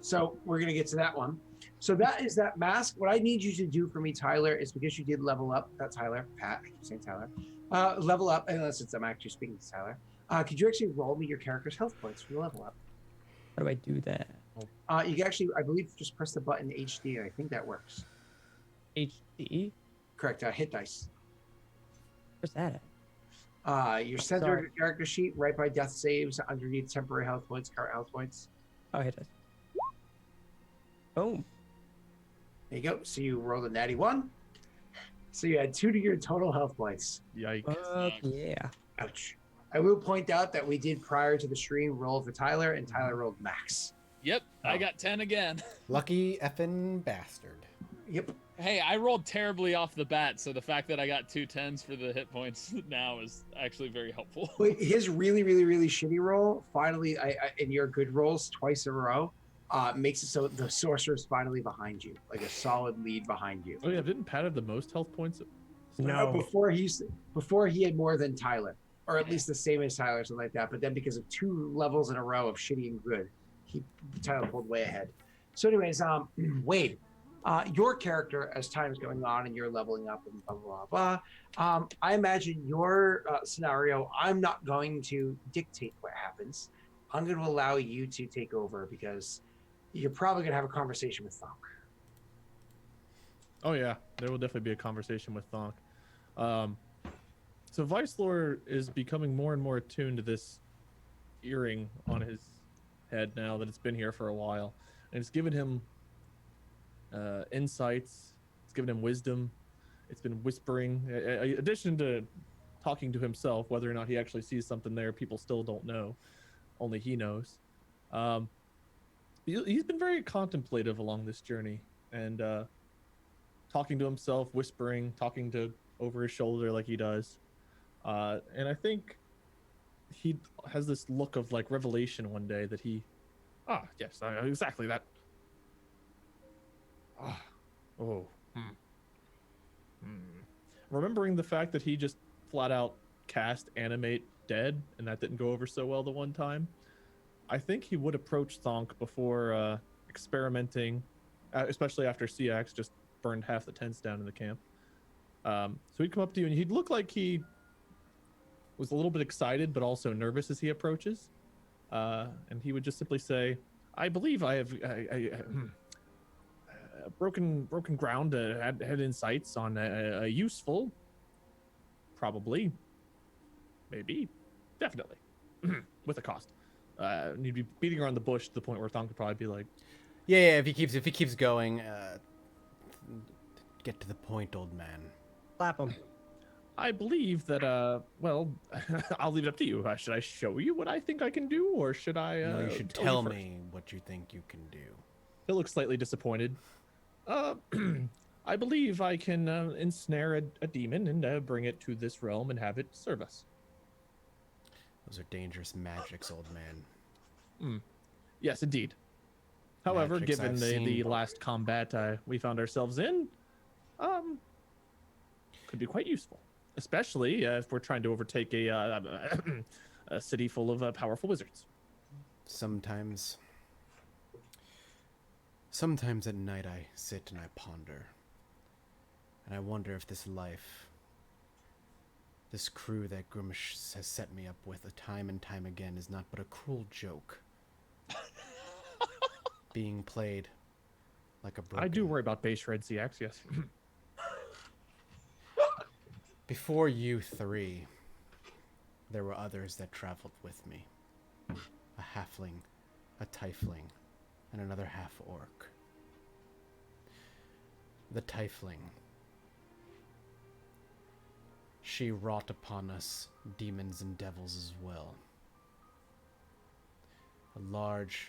So we're gonna get to that one. So that is that mask. What I need you to do for me, Tyler, is because you did level up. Not Tyler, Pat. I keep saying Tyler. Level up, unless I'm actually speaking to Tyler. Could you actually roll me your character's health points for the level up? How do I do that? You can actually, I believe, just press the button HD, and I think that works. HD? Correct. Hit dice. Where's that at? Your center Sorry. of your character sheet, right by death saves, underneath temporary health points, current health points. Oh, hit us. Boom. There you go. So you rolled a natty 1. So you had 2 to your total health points. Yikes. Yeah. Ouch. I will point out that we did prior to the stream roll for Tyler, and Tyler rolled max. Yep, I got 10 again. Lucky effing bastard. Yep. Hey, I rolled terribly off the bat, so the fact that I got 2 10s for the hit points now is actually very helpful. Wait, his really, really, really shitty roll, finally, in your good rolls twice in a row, makes it so the sorcerer's finally behind you, like a solid lead behind you. Oh yeah, didn't Pat have the most health points? No. Before he had more than Tyler. or at least the same as Tyler, or something like that. But then because of 2 levels in a row of shitty and good, Tyler pulled way ahead. So, anyways, Wade, your character as time's going on and you're leveling up and blah blah blah. I imagine your scenario. I'm not going to dictate what happens. I'm going to allow you to take over because you're probably going to have a conversation with Thonk. Oh yeah, there will definitely be a conversation with Thonk. So Vice Lord is becoming more and more attuned to this earring on his head now that it's been here for a while, and it's given him insights. It's given him wisdom. It's been whispering. In addition to talking to himself, whether or not he actually sees something there, people still don't know. Only he knows. He's been very contemplative along this journey, and talking to himself, whispering, talking to over his shoulder like he does. And I think he has this look of like revelation one day that yes, exactly that. Remembering the fact that he just flat out cast animate dead, and that didn't go over so well the one time, I think he would approach Thonk before experimenting, especially after CX just burned half the tents down in the camp. So he'd come up to you and he'd look like he was a little bit excited but also nervous as he approaches, and he would just simply say, I believe I have broken ground, had insights on a useful, probably, maybe, definitely, with a cost. And you'd be beating around the bush to the point where Thonk could probably be like, Yeah, if he keeps going, get to the point, old man. Slap him. I believe that, well, I'll leave it up to you. Should I show you what I think I can do, or should I, No, you should tell me what you think you can do. He'll look slightly disappointed. I believe I can ensnare a demon and bring it to this realm and have it serve us. Those are dangerous magics, old man. Yes, indeed. However, Magics given I've the seen. last combat we found ourselves in, could be quite useful, especially if we're trying to overtake a city full of powerful wizards. Sometimes at night I sit and I ponder, and I wonder if this life, this crew that Grimish has set me up with time and time again, is not but a cruel joke. Being played like a broken... I do worry about base red CX, yes. Before you 3, there were others that traveled with me. A halfling, a tiefling, and another half-orc. The tiefling. She wrought upon us demons and devils as well. A large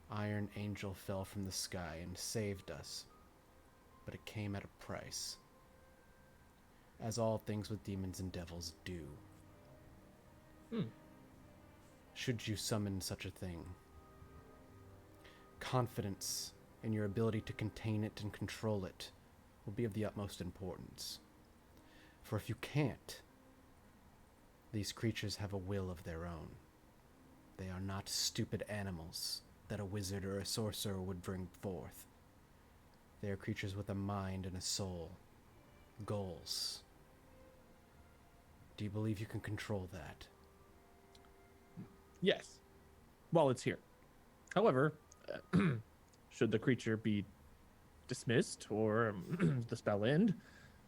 iron angel fell from the sky and saved us, but it came at a price, as all things with demons and devils do. Should you summon such a thing, confidence in your ability to contain it and control it will be of the utmost importance. For if you can't, these creatures have a will of their own. They are not stupid animals that a wizard or a sorcerer would bring forth. They are creatures with a mind and a soul, goals. Do you believe you can control that? Yes, while it's here. However, should the creature be dismissed or the spell end,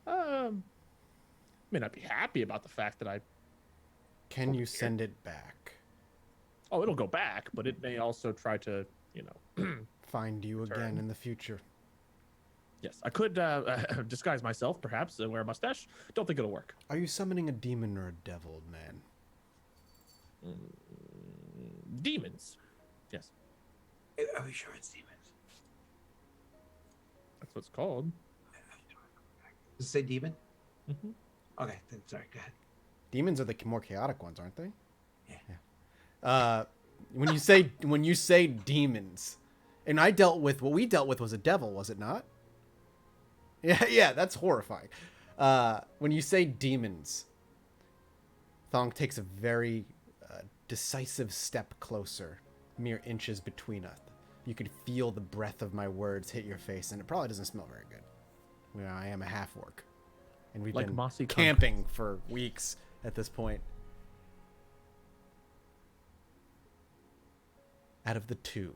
may not be happy about the fact that I... Can you send it back? Oh, it'll go back, but it may also try to, Find you again in the future. Yes, I could disguise myself, perhaps, and wear a mustache. Don't think it'll work. Are you summoning a demon or a devil, old man? Demons. Yes, Are we sure it's demons? that's what it's called. Does it say demon? Mm-hmm. Okay, then sorry, go ahead. Demons are the more chaotic ones, aren't they? Yeah. When you say demons, and what we dealt with was a devil, was it not? Yeah, that's horrifying. When you say demons, Thong takes a very decisive step closer, mere inches between us. You could feel the breath of my words hit your face, and it probably doesn't smell very good. You know, I am a half-orc, and we've Like been mossy camping for weeks at this point. Out of the two,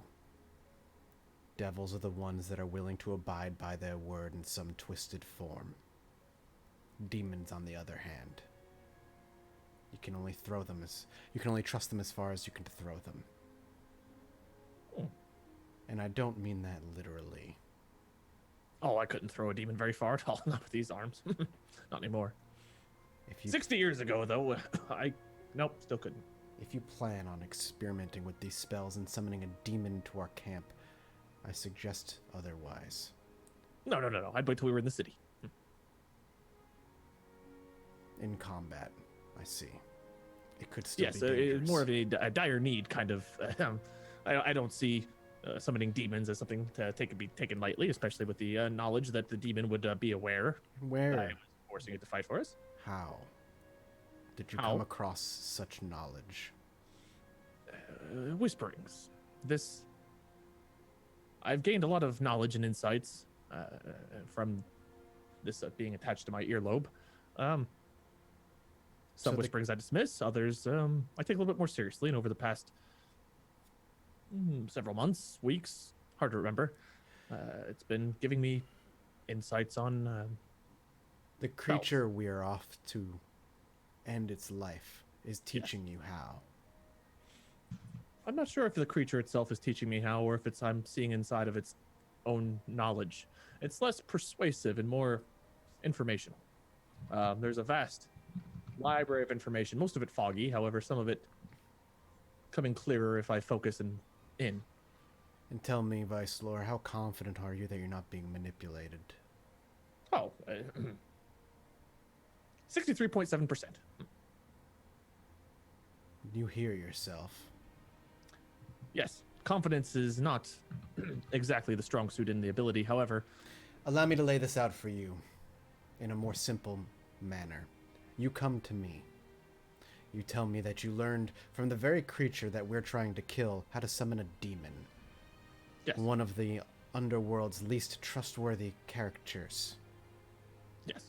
devils are the ones that are willing to abide by their word in some twisted form. Demons, on the other hand, you can only trust them as far as you can throw them. Hmm. And I don't mean that literally. Oh, I couldn't throw a demon very far at all. Not with these arms. Not anymore. If you 60 years ago, though, nope, still couldn't. If you plan on experimenting with these spells and summoning a demon to our camp, I suggest otherwise. No. I'd wait till we were in the city. In combat, I see. It could still Yes, be dangerous. more of a dire need kind of. I don't see summoning demons as something to be taken lightly, especially with the knowledge that the demon would be aware Where? I was forcing it to fight for us. How? Did you How? come across such knowledge? Whisperings. I've gained a lot of knowledge and insights from this being attached to my earlobe. Some So the- whisperings I dismiss, others I take a little bit more seriously. And over the past several months, weeks, hard to remember, it's been giving me insights on. The creature we are off to end its life is teaching you how. I'm not sure if the creature itself is teaching me how, or if I'm seeing inside of its own knowledge. It's less persuasive and more informational. There's a vast library of information, most of it foggy, however, some of it coming clearer if I focus in. And tell me, Vice Lord, how confident are you that you're not being manipulated? Oh, 63.7%. You hear yourself. Yes, confidence is not exactly the strong suit in the ability. However, Allow me to lay this out for you in a more simple manner. You come to me. You tell me that you learned from the very creature that we're trying to kill how to summon a demon. yes, One of the underworld's least trustworthy characters. yes.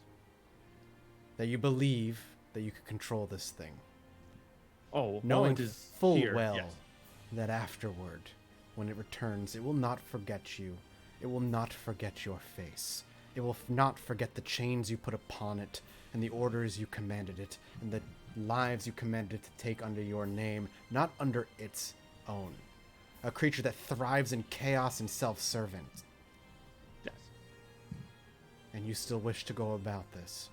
That you believe that you could control this thing. Oh, Knowing it is full here, well yes. that afterward, when it returns, it will not forget you. It will not forget your face. It will not forget the chains you put upon it, and the orders you commanded it, and the lives you commanded it to take under your name, not under its own. A creature that thrives in chaos and self-servant. Yes. And you still wish to go about this.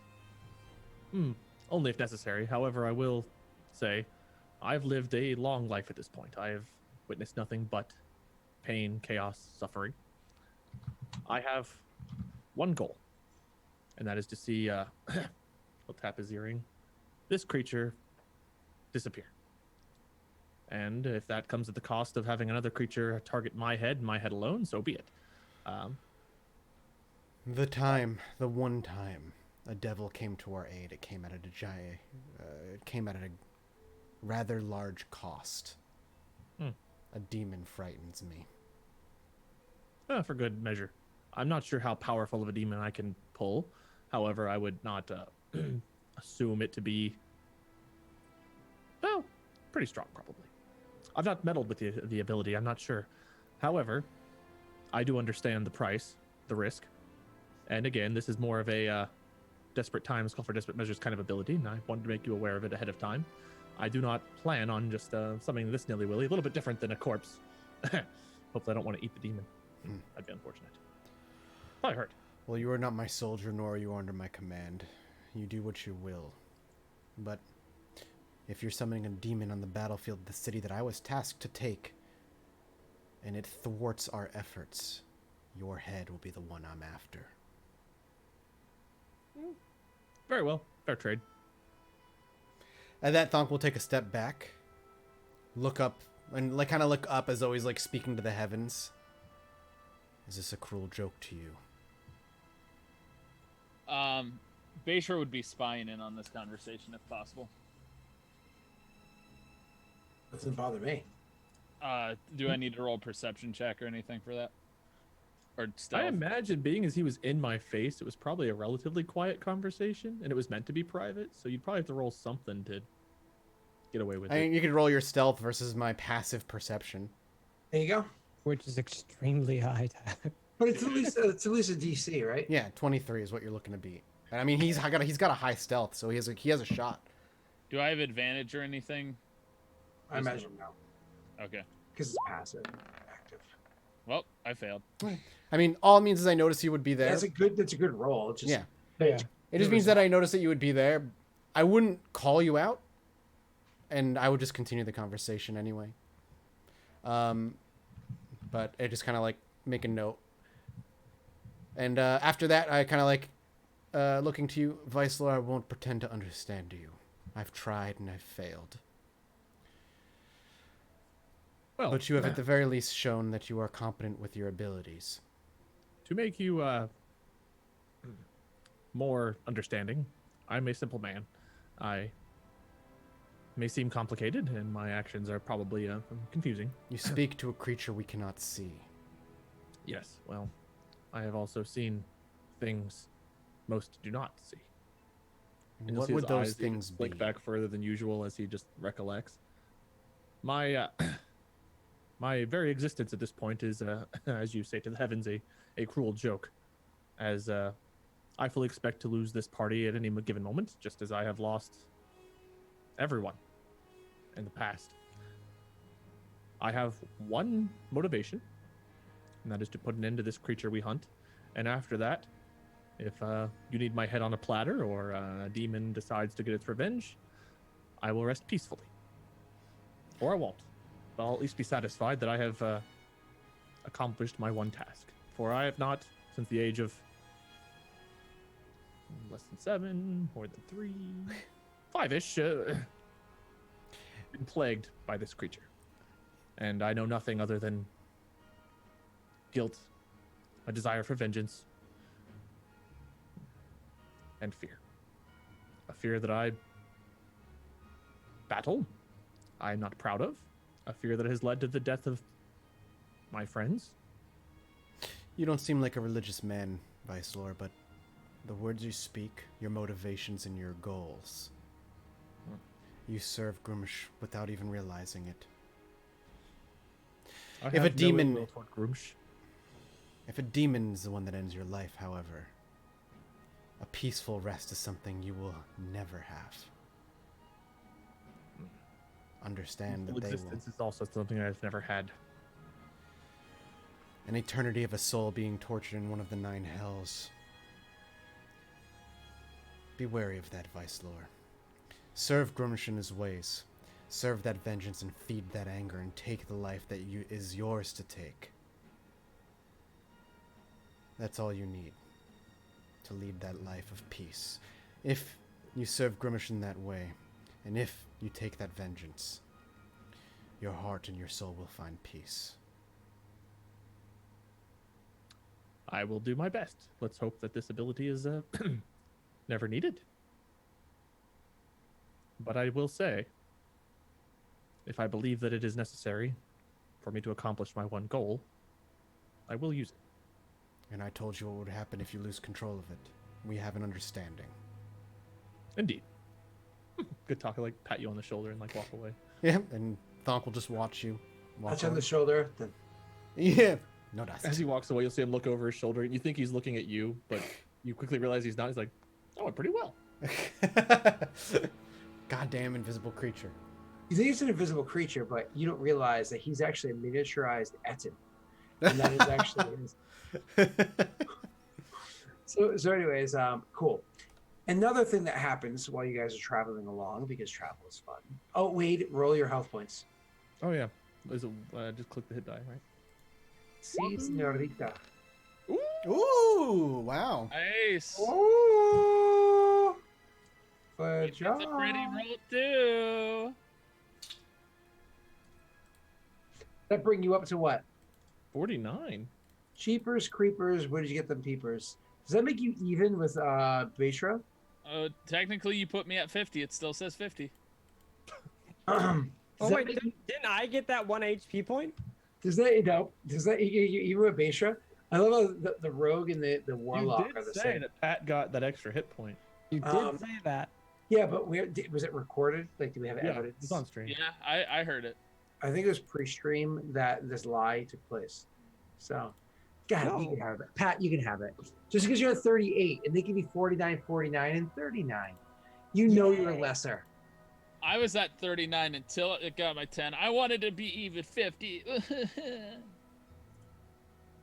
Only if necessary. However, I will say I've lived a long life at this point. I have witnessed nothing but pain, chaos, suffering. I have one goal, and that is to see, he'll tap his earring, this creature disappear. And if that comes at the cost of having another creature target my head alone, so be it. The one time a devil came to our aid, it came at a rather large cost. A demon frightens me. For good measure. I'm not sure how powerful of a demon I can pull. However, I would not assume it to be, well, pretty strong, probably. I've not meddled with the ability. I'm not sure. However, I do understand the price, the risk. And again, this is more of a desperate times call for desperate measures kind of ability, and I wanted to make you aware of it ahead of time. I do not plan on just something this nilly-willy, a little bit different than a corpse. Hopefully I don't want to eat the demon. That'd be unfortunate. Probably hurt. Well, you are not my soldier, nor are you under my command. You do what you will. But if you're summoning a demon on the battlefield of the city that I was tasked to take, and it thwarts our efforts, your head will be the one I'm after. Very well. Fair trade. At that, Thonk will take a step back, look up, and kind of look up as though he's speaking to the heavens. Is this a cruel joke to you? Bayshore would be spying in on this conversation if possible. Doesn't bother me. Do I need to roll a perception check or anything for that? Or I stealth? imagine being as he was in my face, it was probably a relatively quiet conversation, and it was meant to be private. So you'd probably have to roll something to get away with I it. mean, you could roll your stealth versus my passive perception. There you go. Which is extremely high tech. But it's at least a DC, right? Yeah, 23 is what you're looking to beat. And I mean, he's got a high stealth, so he has a shot. Do I have advantage or anything? I imagine no, Okay. because it's passive, active. Well, I failed. I mean, all it means is I noticed you would be there. That's a good roll. It's just, Yeah. yeah. It just means that I noticed that you would be there. I wouldn't call you out, and I would just continue the conversation anyway. But I just kind of like make a note. And after that, I kind of like looking to you, Vicelor. I won't pretend to understand you. I've tried and I've failed. Well, But you have at the very least shown that you are competent with your abilities. to make you more understanding, I'm a simple man. I may seem complicated, and my actions are probably confusing. You speak to a creature we cannot see. Yes, well, I have also seen things most do not see. And you'll What see would his those eyes even things be? blink back further than usual as he just recollects. My my very existence at this point is, as you say to the heavens, a cruel joke, as I fully expect to lose this party at any given moment, just as I have lost everyone in the past. I have one motivation, and that is to put an end to this creature we hunt. And after that, if you need my head on a platter or a demon decides to get its revenge, I will rest peacefully. Or I won't. But I'll at least be satisfied that I have accomplished my one task. For I have not, since the age of less than 7, more than 3, 5-ish, been plagued by this creature. And I know nothing other than guilt, a desire for vengeance, and fear. A fear that I battle, I'm not proud of. A fear that has led to the death of my friends. You don't seem like a religious man, Vicelor, but the words you speak, your motivations, and your goals. You serve Grumsh without even realizing it. I If a have no demon- ill will toward Grumsh. If a demon is the one that ends your life, however, a peaceful rest is something you will never have. Understand that Peaceful they will. existence is also something I've never had. An eternity of a soul being tortured in one of the 9 hells. Be wary of that, Vicelor. Serve Grumsh in his ways. Serve that vengeance and feed that anger and take the life that is yours to take. That's all you need to lead that life of peace. If you serve Grumsh in that way, and if you take that vengeance, your heart and your soul will find peace. I will do my best. Let's hope that this ability is never needed. But I will say, if I believe that it is necessary for me to accomplish my one goal, I will use it. And I told you what would happen if you lose control of it. We have an understanding. Indeed. Good talk. I like pat you on the shoulder and like walk away. Yeah, and Thonk will just watch you. Touch on the shoulder. Then Yeah. No dust. As he walks away, you'll see him look over his shoulder. You think he's looking at you, but you quickly realize he's not. He's like, "Oh, went pretty well." Goddamn invisible creature. you think it's an invisible creature, but you don't realize that he's actually a miniaturized Etten, and that is actually his. So anyways, cool. Another thing that happens while you guys are traveling along, because travel is fun. Oh, Wade, roll your health points. Oh yeah. Is it, just click the hit die, right? Si, señorita. Ooh, wow. Nice. Oh, good That's job. a pretty roll too. That bring you up to what? 49. Cheapers, creepers. Where did you get them peepers? Does that make you even with Beitra? Technically, you put me at 50. It still says 50. Oh that wait, make didn't I get that 1 HP point? Does that you were Beisha? I love how the rogue and the You warlock did are the say same. that Pat got that extra hit point. You did Um, say that. Yeah, but was it recorded? Like, do we have Yeah, evidence? it's on stream. Yeah, I heard it. I think it was pre-stream that this lie took place. So, God, you No. can have it. Pat, you can have it. Just because you're at 38 and they give you 49, 49, and 39, you know you're lesser. I was at 39 until it got my 10. I wanted to be even 50.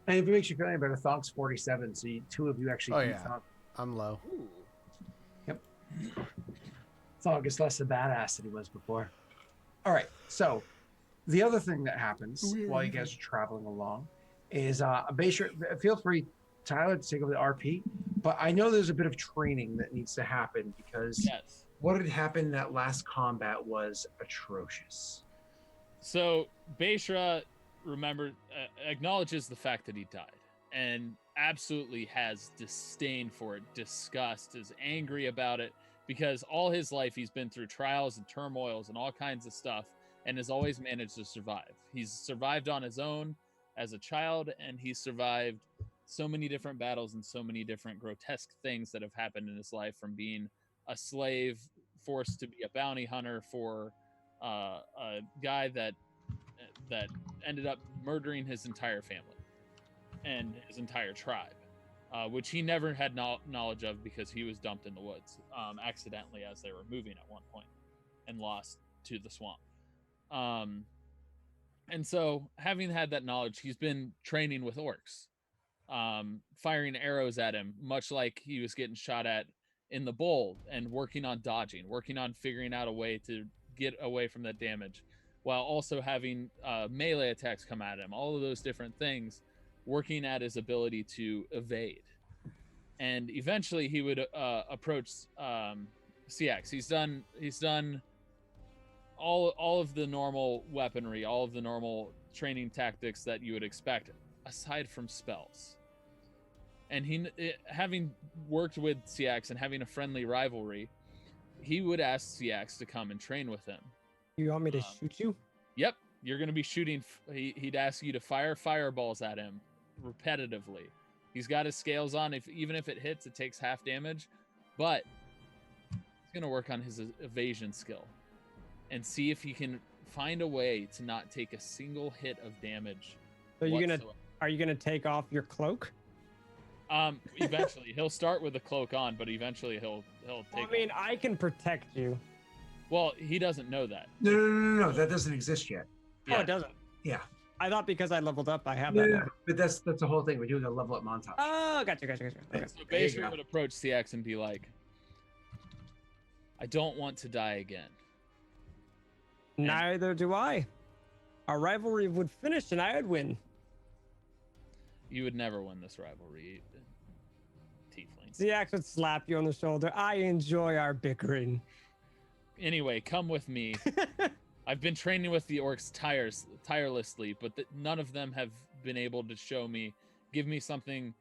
And if it makes you feel any better, Thonk's 47, so two of you actually Oh, beat yeah. Thonk. I'm low. Ooh. Thonk is less a badass than he was before. All right, so the other thing that happens while you guys are traveling along is Basher, feel free, Tyler, to take over the RP, but I know there's a bit of training that needs to happen because Yes. what had happened in that last combat was atrocious. So Beishra acknowledges the fact that he died and absolutely has disdain for it, disgust, is angry about it because all his life he's been through trials and turmoils and all kinds of stuff and has always managed to survive. He's survived on his own as a child, and he's survived so many different battles and so many different grotesque things that have happened in his life, from being a slave forced to be a bounty hunter for a guy that ended up murdering his entire family and his entire tribe, which he never had knowledge of because he was dumped in the woods accidentally as they were moving at one point and lost to the swamp. And so, having had that knowledge, he's been training with orcs, firing arrows at him, much like he was getting shot at in the bowl, and working on dodging, working on figuring out a way to get away from that damage, while also having melee attacks come at him. All of those different things, working at his ability to evade. And eventually, he would approach CX. He's done all of the normal weaponry, all of the normal training tactics that you would expect, aside from spells. And having worked with CX and having a friendly rivalry, he would ask CX to come and train with him. You want me to shoot you? Yep, you're going to be shooting. He'd ask you to fire fireballs at him repetitively. He's got his scales on. Even if it hits, it takes half damage. But he's going to work on his evasion skill and see if he can find a way to not take a single hit of damage. So are you gonna take off your cloak? Eventually he'll start with the cloak on, but eventually he'll take. I mean, I can protect you. Well, he doesn't know that. No, that doesn't exist yet. Oh, it doesn't. Yeah. I thought because I leveled up, I have No, that. no, Now. no, but that's the whole thing. We're doing a level up montage. Oh, gotcha. Okay. So There you basically go. would approach CX and be like, I don't want to die again. Neither do I. Our rivalry would finish and I would win. You would never win this rivalry, Tiefling. ZX would slap you on the shoulder. I enjoy our bickering. Anyway, come with me. I've been training with the orcs tirelessly, but none of them have been able to give me something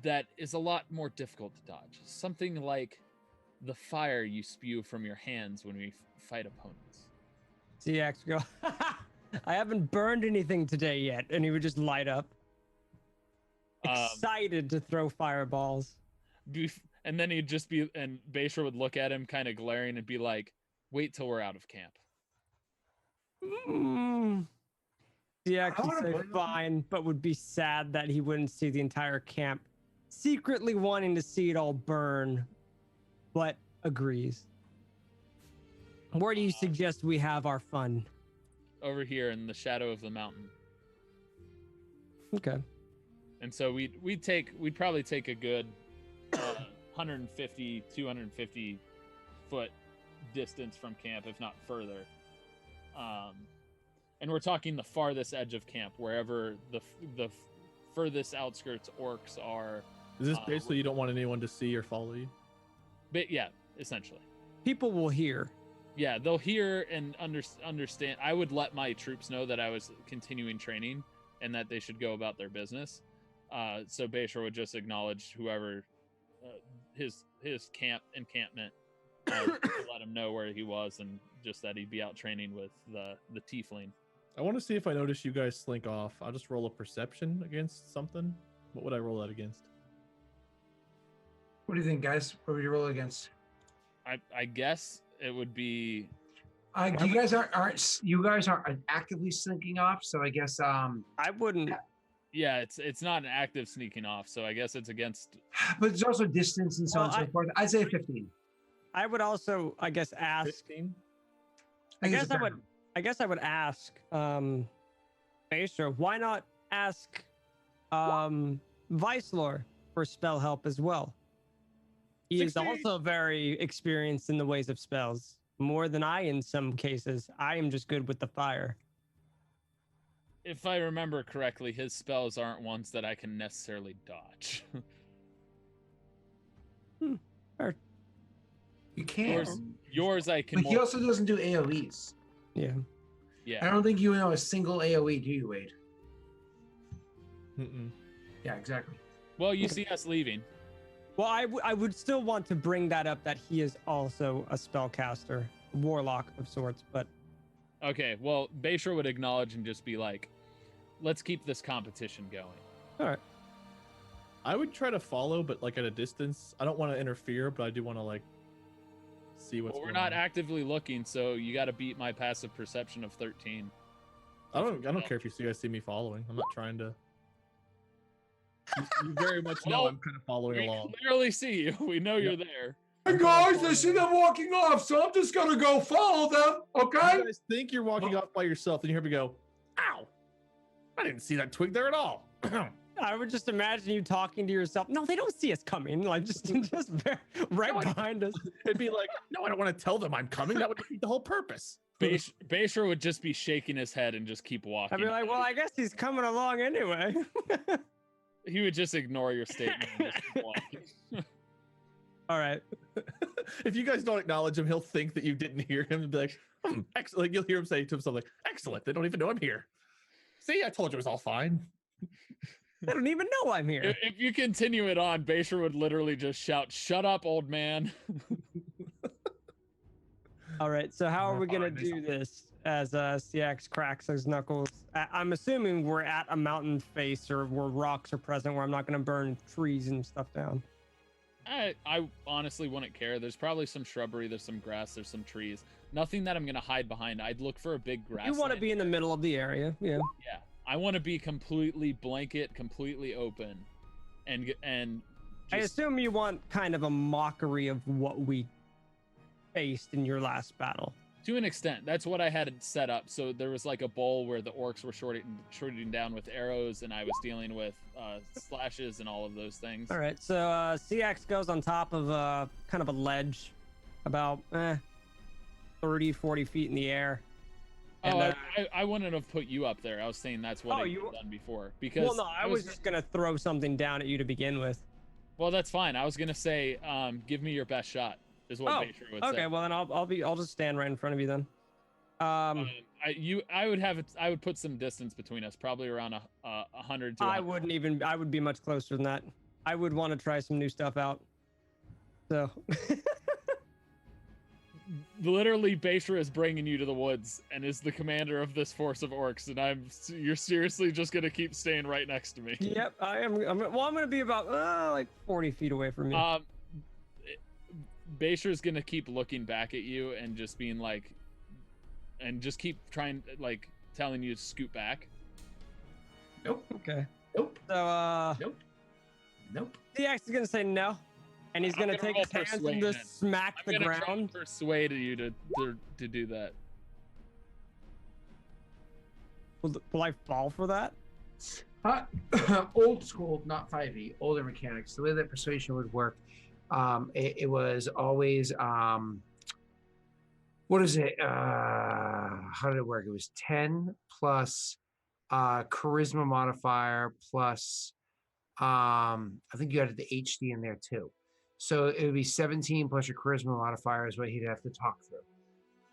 that is a lot more difficult to dodge. Something like the fire you spew from your hands when we fight opponents. ZX go, I haven't burned anything today yet. And he would just light up. Excited to throw fireballs. And then he'd just be, and Beisher would look at him kind of glaring and be like, wait till we're out of camp. ZX would say fine, but would be sad that he wouldn't see the entire camp, secretly wanting to see it all burn, but agrees. Where do you suggest we have our fun? Over here in the shadow of the mountain. Okay. And so we'd probably take a good 150, 250 foot distance from camp, if not further. And we're talking the farthest edge of camp, wherever the furthest outskirts orcs are. Is this basically you don't want anyone to see or follow you? But yeah, essentially. People will hear. Yeah, they'll hear and understand. I would let my troops know that I was continuing training and that they should go about their business. So Bayshore would just acknowledge whoever his encampment to let him know where he was and just that he'd be out training with the tiefling. I want to see if I notice you guys slink off. I'll just roll a perception against something. What would I roll that against? What do you think, guys? What would you roll against? I guess it would be. You guys aren't actively slinking off, so I guess I wouldn't. Yeah, it's not an active sneaking off, so I guess it's against. But there's also distance and so on and so forth. I'd say 15. I would also, I guess, ask. 15? I guess I would ask, Baser, why not ask, Vicelor for spell help as well? He is 16. also very experienced in the ways of spells, more than I in some cases. I am just good with the fire. If I remember correctly, his spells aren't ones that I can necessarily dodge. You can't. Yours I can. But he also doesn't do AoEs. Yeah. Yeah. I don't think you know a single AoE, do you, Wade? Mm-mm. Yeah, exactly. Well, you see us leaving. Well, I would still want to bring that up that he is also a spellcaster, warlock of sorts, but Okay, well, Bayshore would acknowledge and just be like, let's keep this competition going. all right. I would try to follow, but like at a distance. I don't want to interfere, but I do want to like see what's Well, we're going not on. actively looking, so you got to beat my passive perception of 13. I don't care if you guys see me following. I'm not trying to. You very much know Well, I'm kind of following We along. clearly see you. We know you're there. Hey guys, I see them walking off, so I'm just gonna go follow them, okay? You guys think you're walking off by yourself, and you hear me go, "Ow! I didn't see that twig there at all." I would just imagine you talking to yourself. No, they don't see us coming. Like just right behind us. It'd be like, "No, I don't want to tell them I'm coming. That would defeat the whole purpose." Bayshore would just be shaking his head and just keep walking. I'd be like, well, I guess he's coming along anyway. He would just ignore your statement and just keep walking. All right. If you guys don't acknowledge him, he'll think that you didn't hear him and be like, excellent. Like, you'll hear him say to himself, like, excellent. They don't even know I'm here. See, I told you it was all fine. They don't even know I'm here. If you continue it on, Bayshore would literally just shout, "Shut up, old man." All right. So how are we going to Fine, do this as CX cracks his knuckles? I'm assuming we're at a mountain face or where rocks are present where I'm not going to burn trees and stuff down. I honestly wouldn't care. There's probably some shrubbery, there's some grass, there's some trees. Nothing that I'm gonna hide behind. I'd look for a big grass. You want to be in the middle of the area. Yeah. Yeah. I want to be completely blanket, completely open, and I just, assume you want kind of a mockery of what we faced in your last battle. to an extent, that's what I had it set up. So there was like a bowl where the orcs were shooting down with arrows, and I was dealing with slashes and all of those things. All right. So CX goes on top of kind of a ledge about 30, 40 feet in the air. And, Oh, I wouldn't have put you up there. I was saying that's what I've done before. Because well, no, I was just gonna throw something down at you to begin with. Well, that's fine. I was gonna say, give me your best shot. Is what Bayshore would say. Okay, well then I'll just stand right in front of you then. I would put some distance between us, probably around 100 to. I would be much closer than that. I would want to try some new stuff out. So. Literally, Bayshore is bringing you to the woods and is the commander of this force of orcs, and you're seriously just gonna keep staying right next to me. Yep, I am. I'm gonna be about like 40 feet away from you. Bayshore's gonna keep looking back at you and just being like, and just keep trying, like, telling you to scoot back. Nope. Okay. Nope. So Nope. DX is gonna say no, and he's gonna take his hands and just smack the I'm gonna try ground. and persuade you to do that. Will I fall for that? Old school, not 5e, older mechanics. The way that persuasion would work, it was always what is it? How did it work? It was 10 plus charisma modifier plus I think you added the HD in there too. So it would be 17 plus your charisma modifier is what he'd have to talk through.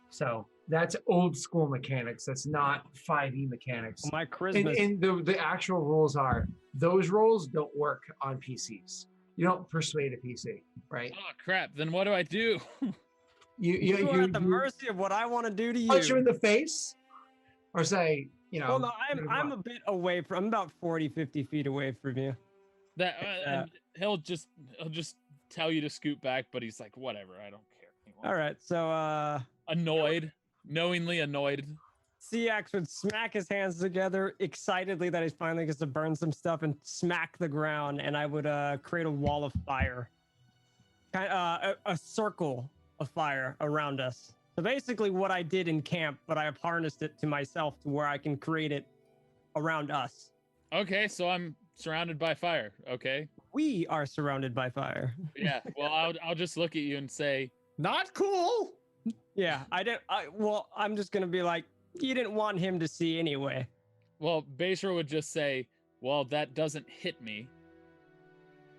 So that's old school mechanics. That's not 5e mechanics. My charisma. And the actual rules are those rules don't work on PCs. You don't persuade a PC, right? Oh crap! Then what do I do? You are at the mercy of what I want to do to you. punch you in the face, or say, Well, no, I'm a bit away from. I'm about 40, 50 feet away from you. And he'll just tell you to scoot back, but he's like, whatever, I don't care anymore. All right, so knowingly annoyed. CX would smack his hands together excitedly that he finally gets to burn some stuff and smack the ground, and I would create a wall of fire, a circle of fire around us. So basically, what I did in camp, but I have harnessed it to myself to where I can create it around us. Okay, so I'm surrounded by fire. Okay. We are surrounded by fire. Yeah. Well, I'll just look at you and say, not cool. Yeah, I'm just gonna be like, you didn't want him to see anyway. Well, Basra would just say, well, that doesn't hit me.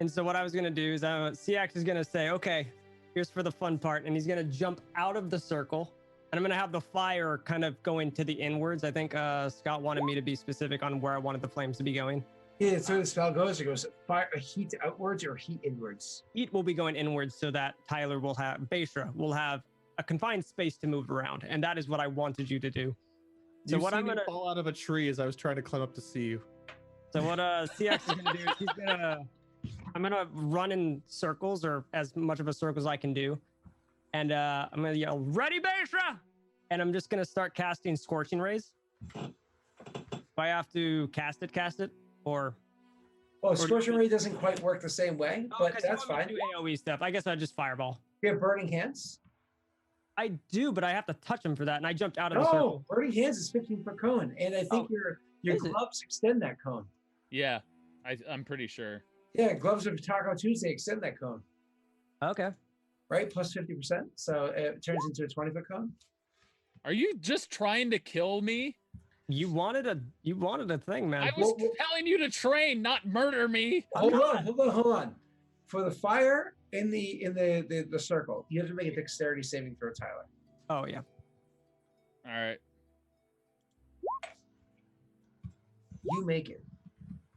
And so what I was gonna do is, CX is gonna say, okay, here's for the fun part, and he's gonna jump out of the circle, and I'm gonna have the fire kind of go into the inwards. I think Scott wanted me to be specific on where I wanted the flames to be going. Yeah, so the spell goes. It goes fire, heat outwards or heat inwards. Heat will be going inwards so that Tyler will have, Basra will have a confined space to move around, and that is what I wanted you to do. So You've what seen I'm gonna me fall out of a tree as I was trying to climb up to see you. So what CX is gonna do is I'm gonna run in circles, or as much of a circle as I can do, and I'm gonna yell, "Ready, Basra!" And I'm just gonna start casting scorching rays. If I have to cast it, or Well, scorching ray doesn't quite work the same way, but okay, that's so I'm fine. gonna do AOE stuff. I guess I just fireball. You have burning hands. I do, but I have to touch him for that, and I jumped out of the Oh, circle. burning hands is 15-foot cone, and I think your is it? gloves extend that cone. Yeah, I'm pretty sure. Yeah, gloves of Taco Tuesday extend that cone, Okay. right? Plus 50%, so it turns into a 20-foot cone. Are you just trying to kill me? You wanted a thing, man. I was telling you to train, not murder me. Hold on. For the fire in the circle, you have to make a dexterity saving throw, Tyler. Oh yeah. All right. You make it.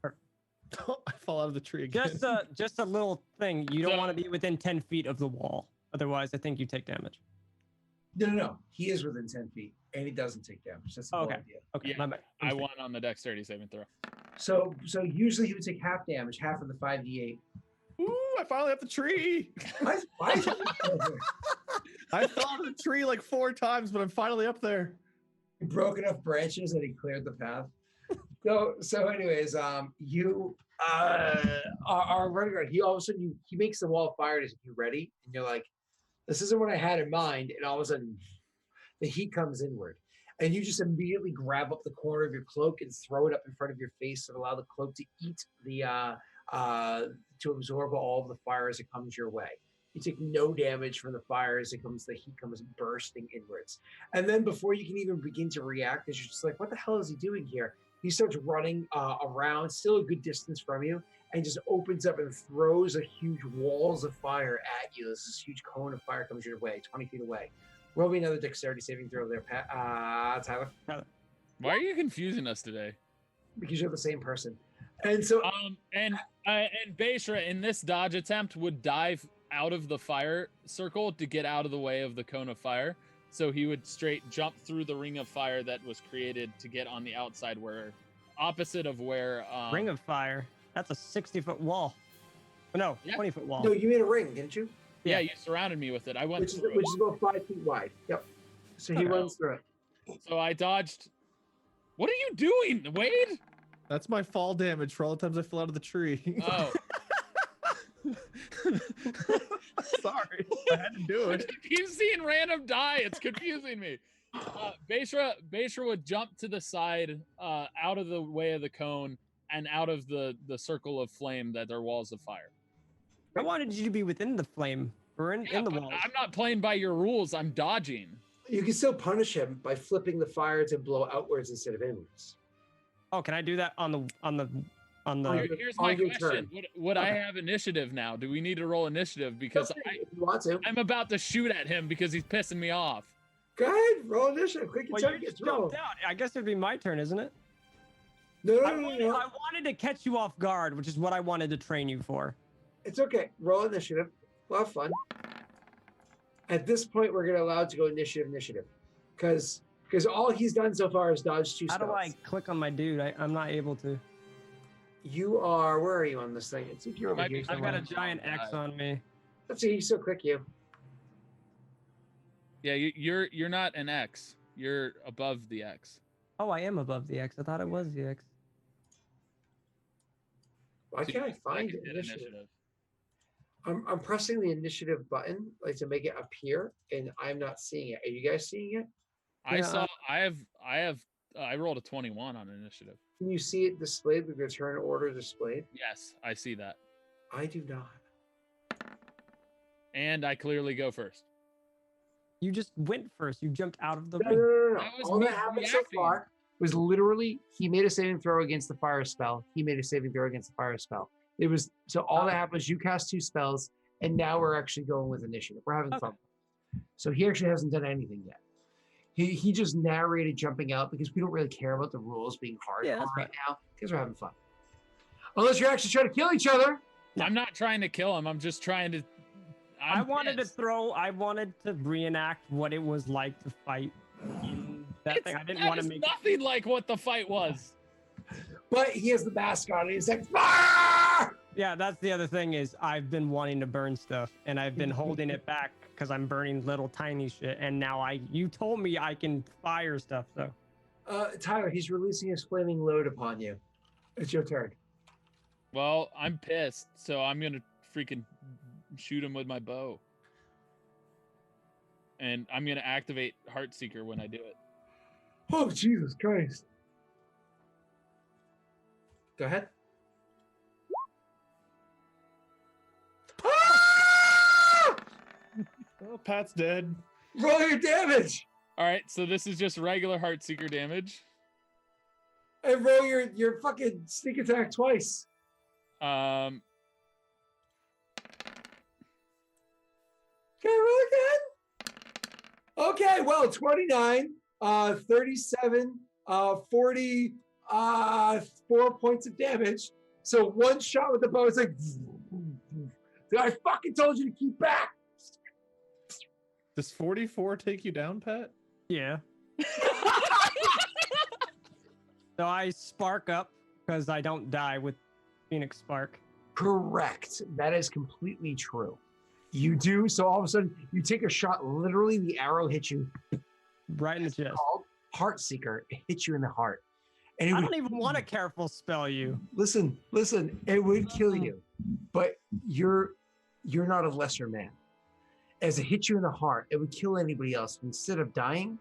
I fall out of the tree again. Just a little thing. You don't So- want to be within 10 feet of the wall. Otherwise, I think you take damage. No. He is within 10 feet, and he doesn't take damage. That's the whole Okay. idea. Okay, Yeah, my bad. I won on the dexterity saving throw. So usually he would take half damage, half of the 5d8. Ooh, I finally up the tree. Why is it- I fell out of the tree like 4 times, but I'm finally up there. He broke enough branches that he cleared the path. So anyways, you are running around. He all of a sudden he makes the wall of fire. And he's like, "You ready?" And you're like, "This isn't what I had in mind." And all of a sudden, the heat comes inward, and you just immediately grab up the corner of your cloak and throw it up in front of your face to allow the cloak to eat to absorb all of the fire as it comes your way. You take no damage from the fire as the heat comes bursting inwards. And then before you can even begin to react, as you're just like, what the hell is he doing here? He starts running around, still a good distance from you, and just opens up and throws a huge walls of fire at you. This huge cone of fire comes your way, 20 feet away. Roll me another dexterity saving throw there, Tyler, Why are you confusing us today? because you're the same person. And so, And Basra in this dodge attempt would dive out of the fire circle to get out of the way of the cone of fire. So he would straight jump through the ring of fire that was created to get on the outside, where opposite of where Ring of fire. That's a 60-foot wall. No, Yeah. 20-foot wall. no, you made a ring, didn't you? yeah, you surrounded me with it. I went Which is through about 5 feet wide. Yep. So he Oh. runs through it. it. So I dodged. What are you doing, Wade? That's my fall damage for all the times I fell out of the tree. Oh, Sorry, I had to do I it. keep seeing random die. It's confusing me. Basra would jump to the side, out of the way of the cone and out of the circle of flame that are walls of fire. I wanted you to be within the flame, or in the But walls. I'm not playing by your rules. I'm dodging. You can still punish him by flipping the fire to blow outwards instead of inwards. Oh, can I do that on the? Here's my on your question: turn. Would I have initiative now? Do we need to roll initiative because If you want to. I'm about to shoot at him because he's pissing me off? Go ahead, roll initiative. Quick, your Well, turn you gets just jumped rolled. out. I guess it'd be my turn, isn't it? No, I wanted to catch you off guard, which is what I wanted to train you for. It's okay. Roll initiative. We'll have fun. At this point, we're going to allow it to go initiative, because all he's done so far is dodge 2 How spells. do I click on my dude? I'm not able to. You are. Where are you on this thing? I think you're over Might be here. I've got a somewhere. giant X on me. Let's see. He's still click you. Yeah, you're not an X. You're above the X. Oh, I am above the X. I thought it was the X. Why So can't I you find hit initiative? I'm pressing the initiative button like to make it appear, and I'm not seeing it. Are you guys seeing it? Yeah, I rolled a 21 on initiative. Can you see it displayed with your turn order displayed? Yes, I see that. I do not. And I clearly go first. You just went first. You jumped out of the No, ring. no, no, no. That was All me that happened so reacting. far was literally he made a saving throw against the fire spell. He made a saving throw against the fire spell. It was so all that happened was you cast 2 spells, and now we're actually going with initiative. We're having fun. So he actually hasn't done anything yet. He just narrated jumping out because we don't really care about the rules being hard Yeah, that's right now because we're having fun. Unless you're actually trying to kill each other. I'm not trying to kill him. I'm just trying to. I wanted pissed. I wanted to reenact what it was like to fight in that thing. I didn't want to make nothing like what the fight was. But he has the mask on and he's like, "Fire!" Yeah, that's the other thing is I've been wanting to burn stuff and I've been holding it back because I'm burning little tiny shit. And now you told me I can fire stuff, so. Tyler, he's releasing his flaming load upon you. It's your turn. Well, I'm pissed, so I'm gonna freaking shoot him with my bow. And I'm gonna activate Heartseeker when I do it. Oh, Jesus Christ. Go ahead. Ah! Oh, Pat's dead. Roll your damage All right, so this is just regular Heartseeker damage. and roll your fucking sneak attack twice. Um, Can I roll again? Okay, well, 29, 37, 40, 4 points of damage. So one shot with the bow is like, I fucking told you to keep back. Does 44 take you down, Pat? Yeah. So I spark up because I don't die with Phoenix Spark. Correct. That is completely true. You do. So all of a sudden, you take a shot. Literally, the arrow hits you. Right in the chest. Called Heartseeker. It hits you in the heart. And it I would, don't even want to careful spell you. listen. It would kill you, but you're not a lesser man. As it hits you in the heart, it would kill anybody else. Instead of dying,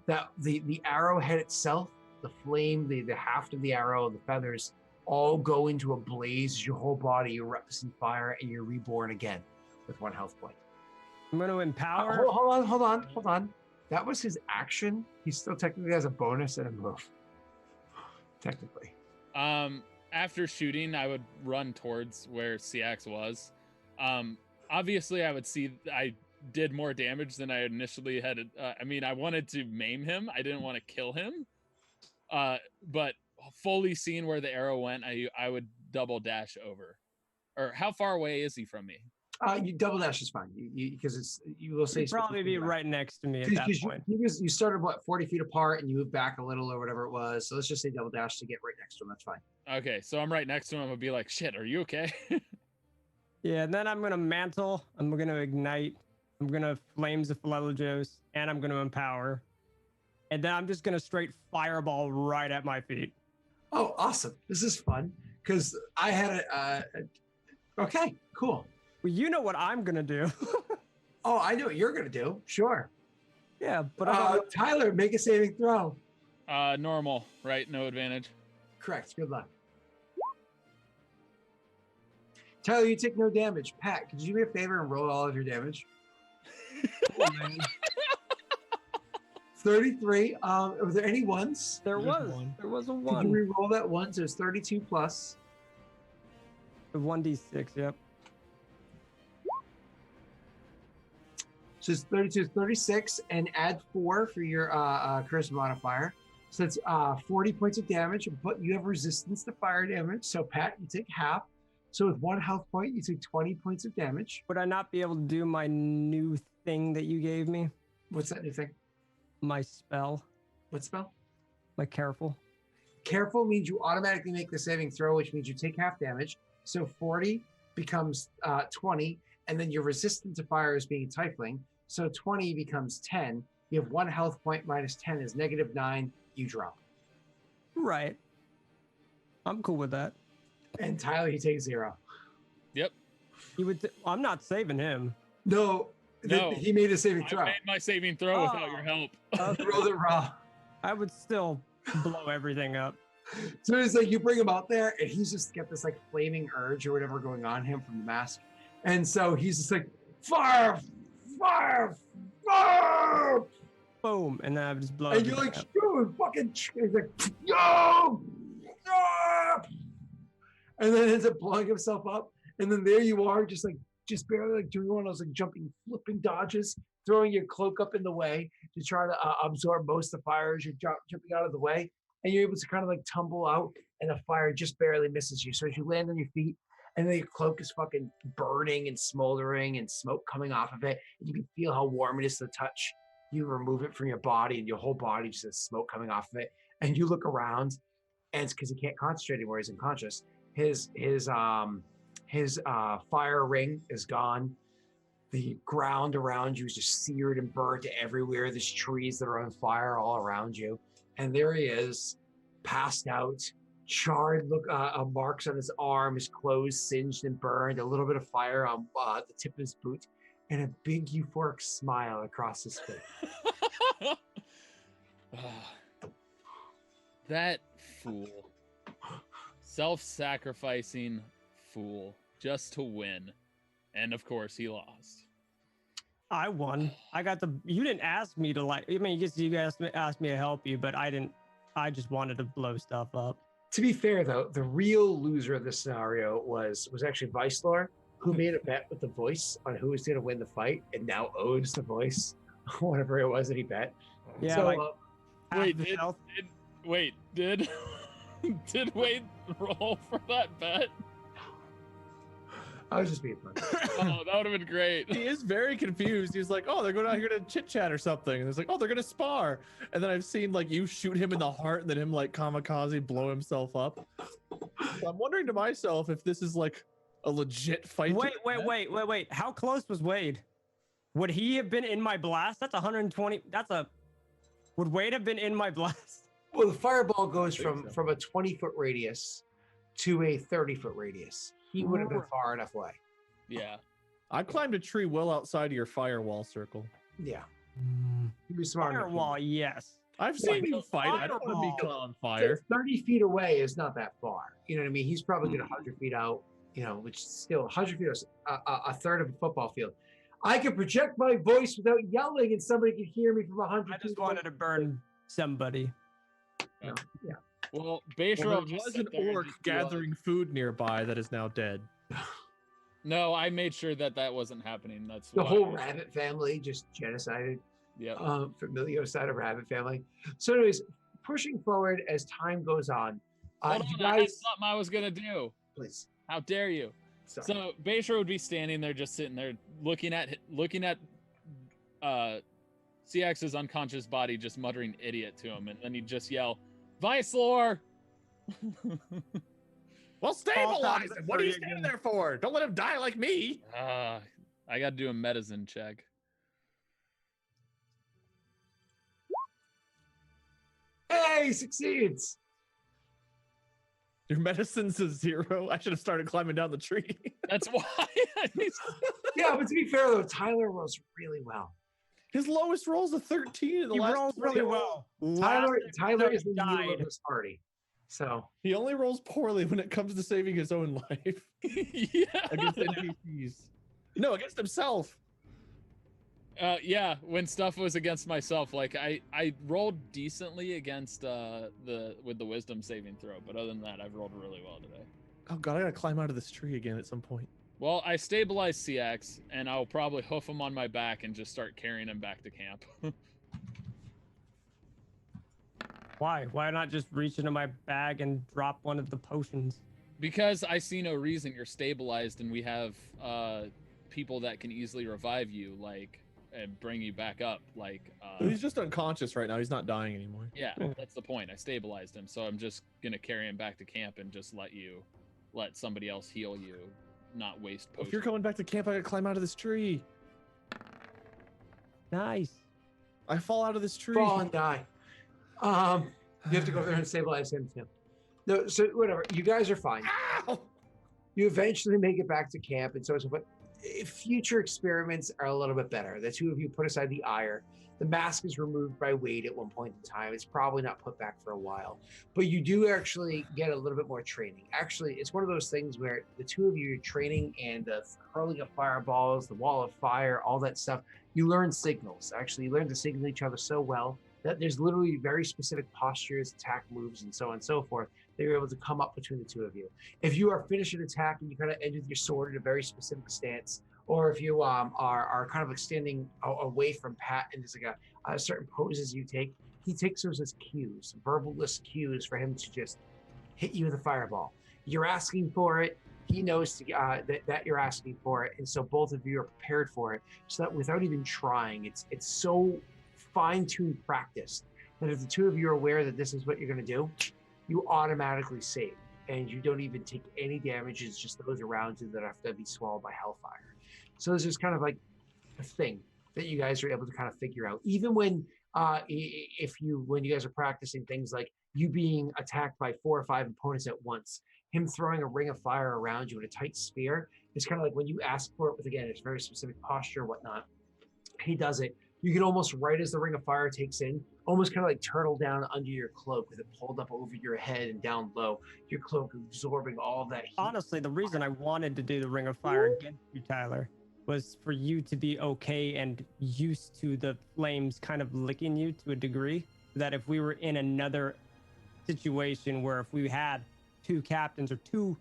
that the arrowhead itself, the flame, the haft of the arrow, the feathers, all go into a blaze. Your whole body erupts in fire, and you're reborn again with 1 health point. I'm going to empower. Hold on. That was his action. He still technically has a bonus and a move. Technically. after shooting, I would run towards where CX was. Obviously, I would see I did more damage than I initially had. I mean, I wanted to maim him. I didn't want to kill him. But fully seeing where the arrow went, I would double dash over. Or how far away is he from me? You double dash is fine. Because you will say He'd probably be right next to me at that point. You started what 40 feet apart and you moved back a little or whatever it was. So let's just say double dash to get right next to him. That's fine. Okay, so I'm right next to him. I'm gonna be like, "Shit, are you okay?" Yeah, and then I'm gonna mantle. I'm gonna ignite. I'm gonna flames of Philelogos, and I'm gonna empower. And then I'm just gonna straight fireball right at my feet. Oh, awesome! This is fun because I had okay, cool. Well, you know what I'm gonna do. Oh, I know what you're gonna do. Sure. Yeah, but I don't Tyler, make a saving throw. Normal, right? No advantage. Correct. Good luck. Tyler, you take no damage. Pat, could you do me a favor and roll all of your damage? 33. Were there any ones? There There's was one. there was a Did you one. re-roll that one? So it's 32 plus. The 1d6. Yep. So it's 32, 36, and add 4 for your charisma modifier. So it's 40 points of damage, but you have resistance to fire damage. So Pat, you take half. So with 1 health point, you take 20 points of damage. Would I not be able to do my new thing that you gave me, What's that new thing? my spell, What spell? my careful. Careful means you automatically make the saving throw, which means you take half damage. So 40 becomes 20, and then you're resistant to fire as being tiefling. So 20 becomes 10. You have 1 health point minus 10 is -9. You drop. Right. I'm cool with that. And Tyler, you take 0. Yep. You would. I'm not saving him. No, No. he made a saving I throw. made my saving throw without your help. He rolled it raw. I would still blow everything up. So it's like you bring him out there, and he's just got this like flaming urge or whatever going on him from the mask, and so he's just like fire, fire, fire, Boom, and then I would just blow. and you're everything like, up. dude, fucking, he's like, yo, no! And then ends up blowing himself up, and then there you are, just barely like doing one of those like jumping, flipping dodges, throwing your cloak up in the way to try to absorb most of the fire as you're jumping out of the way. And you're able to kind of like tumble out, and the fire just barely misses you. So as you land on your feet, and then your cloak is fucking burning and smoldering and smoke coming off of it, and you can feel how warm it is to the touch. You remove it from your body, and your whole body just has smoke coming off of it. And you look around, and it's because he can't concentrate anymore. He's unconscious. His fire ring is gone. The ground around you is just seared and burnt everywhere. There's trees that are on fire all around you. And there he is, passed out, charred marks on his arm, his clothes singed and burned, a little bit of fire on the tip of his boot, and a big euphoric smile across his face. That fool. Self-sacrificing fool just to win. And of course he lost. I won. I got the. You didn't ask me to like. I mean, you guys asked me to help you, but I didn't. I just wanted to blow stuff up. To be fair, though, the real loser of this scenario was actually Vicelor, who made a bet with the voice on who was going to win the fight, and now owes the voice whatever it was that he bet. Yeah. So, like, Wait, half the health. did Wade roll for that bet? I was just being funny. Oh, that would have been great. He is very confused. He's like, oh, they're going out here to chit chat or something. And it's like, oh, they're going to spar. And then I've seen like you shoot him in the heart and then him like kamikaze blow himself up. So I'm wondering to myself if this is like a legit fight. Wait. How close was Wade? Would he have been in my blast? That's 120. Would Wade have been in my blast? Well, the fireball goes from a 20-foot radius to a 30-foot radius. He would have been far enough away. Yeah. I climbed a tree well outside of your firewall circle. Yeah. He was smart enough. Firewall, yes. I've seen you fight. I don't want to be caught on fire. 30 feet away is not that far. You know what I mean? He's probably good 100 feet out, you know, which is still 100 feet is a third of a football field. I can project my voice without yelling and somebody can hear me from 100 feet. I just wanted to burn somebody. Yeah. Well, Well, Beishro there was an orc gathering food nearby that is now dead. No, I made sure that wasn't happening. That's The why. whole rabbit family just genocided. Yep. Familio side of rabbit family. So, anyways, pushing forward as time goes on, Hold you on, I had guys, something I was gonna do. please. How dare you? Sorry. So Beishro would be standing there, just sitting there, looking at CX's unconscious body, just muttering "idiot" to him, and then he'd just yell, "Vicelor!" Well, stabilize him. What are you standing there for? Don't let him die like me. I got to do a medicine check. Hey, he succeeds. Your medicine's a 0. I should have started climbing down the tree. That's why. Yeah, but to be fair though, Tyler rolls really well. His lowest roll's a 13 in the He last rolls really well. Tyler Last is the hero died. of this party. So He only rolls poorly when it comes to saving his own life Yeah. against NPCs. No, against himself. Yeah, when stuff was against myself, like I rolled decently against with the wisdom saving throw, but other than that, I've rolled really well today. Oh god, I gotta climb out of this tree again at some point. Well, I stabilized CX, and I'll probably hoof him on my back and just start carrying him back to camp. Why? Why not just reach into my bag and drop one of the potions? Because I see no reason. You're stabilized, and we have people that can easily revive you, like and bring you back up. Like, He's just unconscious right now. He's not dying anymore. yeah, that's the point. I stabilized him, so I'm just gonna carry him back to camp and just let somebody else heal you, not waste potions. If you're coming back to camp, I gotta climb out of this tree. Nice. I fall out of this tree. Fall and die. You have to go there and stabilize him too. No, so whatever. You guys are fine. Ow! You eventually make it back to camp, and so on. But future experiments are a little bit better. The two of you put aside the ire. The mask is removed by Wade at one point in time. It's probably not put back for a while, but you do actually get a little bit more training. Actually, it's one of those things where the two of you are training, and the hurling of fireballs, the wall of fire, all that stuff. You learn signals. Actually, you learn to signal each other so well that there's literally very specific postures, attack moves, and so on and so forth that you're able to come up between the two of you. If you are finished an attack and you kind of end with your sword in a very specific stance, or if you are kind of extending away from Pat and there's like a certain poses you take, he takes those as cues, verbal-less cues for him to just hit you with a fireball. You're asking for it. He knows that you're asking for it, and so both of you are prepared for it. So that without even trying, it's so fine-tuned practice that if the two of you are aware that this is what you're going to do, you automatically save, and you don't even take any damage. It's just those around you that have to be swallowed by hellfire. So this is kind of like a thing that you guys are able to kind of figure out. Even when when you guys are practicing things like you being attacked by 4 or 5 opponents at once, him throwing a ring of fire around you in a tight sphere, it's kind of like when you ask for it, with again, it's very specific posture, whatnot. He does it. You can almost, right as the ring of fire takes in, almost kind of like turtle down under your cloak with it pulled up over your head and down low, your cloak absorbing all of that heat. Honestly, the reason I wanted to do the Ring of Fire against you, Tyler, was for you to be okay and used to the flames kind of licking you to a degree that if we were in another situation where if we had 2 captains or 2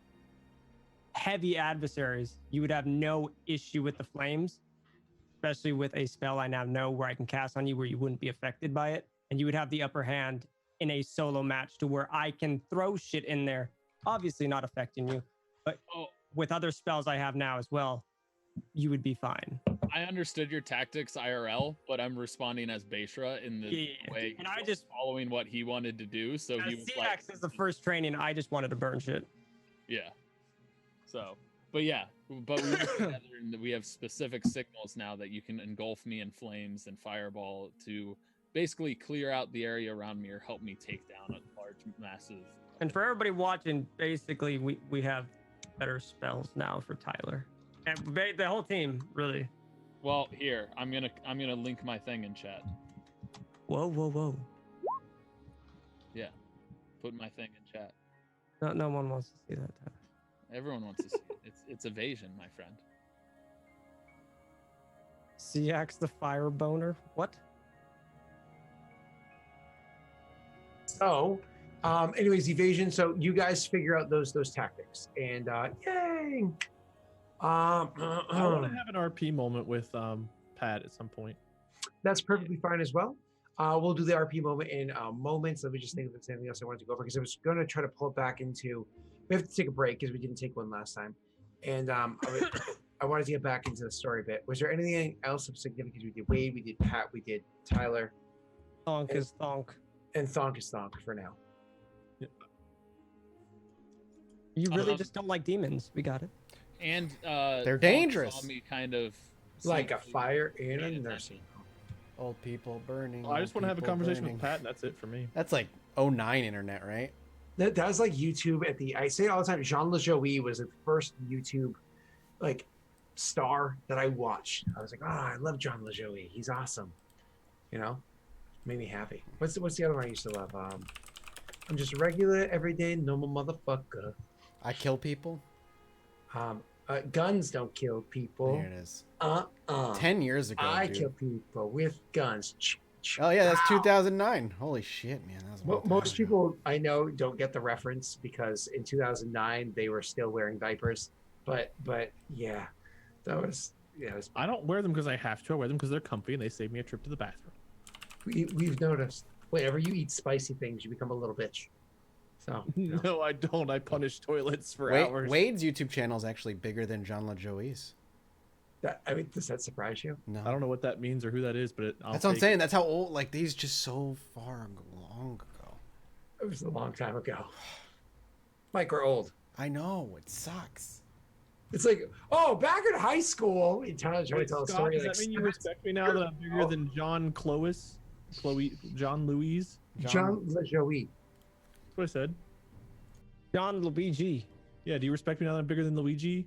heavy adversaries, you would have no issue with the flames, especially with a spell I now know where I can cast on you where you wouldn't be affected by it. And you would have the upper hand in a solo match to where I can throw shit in there, obviously not affecting you, but with other spells I have now as well, you would be fine. I understood your tactics IRL, but I'm responding as Beishra in the way, and I just following what he wanted to do. So he was CX like, is the first training. I just wanted to burn shit. yeah. So, but yeah, but we work together and we have specific signals now that you can engulf me in flames and fireball to basically clear out the area around me or help me take down a large, massive. And for everybody watching, basically we have better spells now for Tyler and the whole team, really. Well, here I'm gonna link my thing in chat. Whoa. Yeah, put my thing in chat. No one wants to see that, Tyler. Everyone wants to see it. It's evasion, my friend. CX the fire boner. What? So, anyways, evasion. So you guys figure out those tactics, and yay! I want to have an RP moment with Pat at some point. That's perfectly fine as well. We'll do the RP moment in moments. Let me just think if there's anything else I wanted to go over because I was going to try to pull it back into. We have to take a break because we didn't take one last time, and I wanted to get back into the story bit. Was there anything else of significance? We did Wade, we did Pat, we did Tyler. Thonk is thonk. And thonk is thonk for now. You really just don't like demons. We got it. And They're dangerous. Saw me kind of Like a fire in a nursing home. Old people burning. I just want to have a old people conversation burning. with Pat, and that's it for me. That's like 09 internet, right? That was like YouTube at the. I say it all the time. Jean LeJoie was the first YouTube like star that I watched. I was like, I love Jean LeJoie. He's awesome. You know, made me happy. What's the other one I used to love? I'm just a regular, everyday, normal motherfucker. I kill people. Guns don't kill people. There it is. 10 years ago, I dude. kill people with guns. Oh yeah, that's 2009. Holy shit, man. That was a long time Most ago. people I know don't get the reference because in 2009 they were still wearing diapers. But yeah, that was yeah. It was, I don't wear them because I have to. I wear them because they're comfy and they save me a trip to the bathroom. we've noticed. Whenever you eat spicy things, you become a little bitch. So you know. No, I don't. I punish toilets for hours. Wade's YouTube channel is actually bigger than Jean LeJoie's. I mean, does that surprise you? No. I don't know what that means or who that is, but That's what I'm saying. That's how old. Like these just so far long ago. It was a long time ago. Mike, we're old. I know it sucks. It's like, oh, back in high school, in town trying to tell a Scott, story. does Like, that mean you respect me now that I'm bigger than John John Louise? John LeJoie. That's what I said. John Luigi. Yeah, do you respect me now that I'm bigger than Luigi?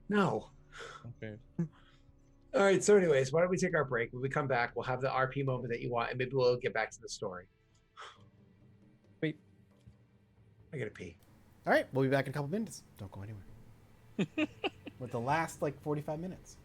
No. Okay. All right. So, anyways, why don't we take our break? When we come back, we'll have the RP moment that you want, and maybe we'll get back to the story. Wait. I gotta pee. All right, we'll be back in a couple minutes. Don't go anywhere. With the last like 45 minutes.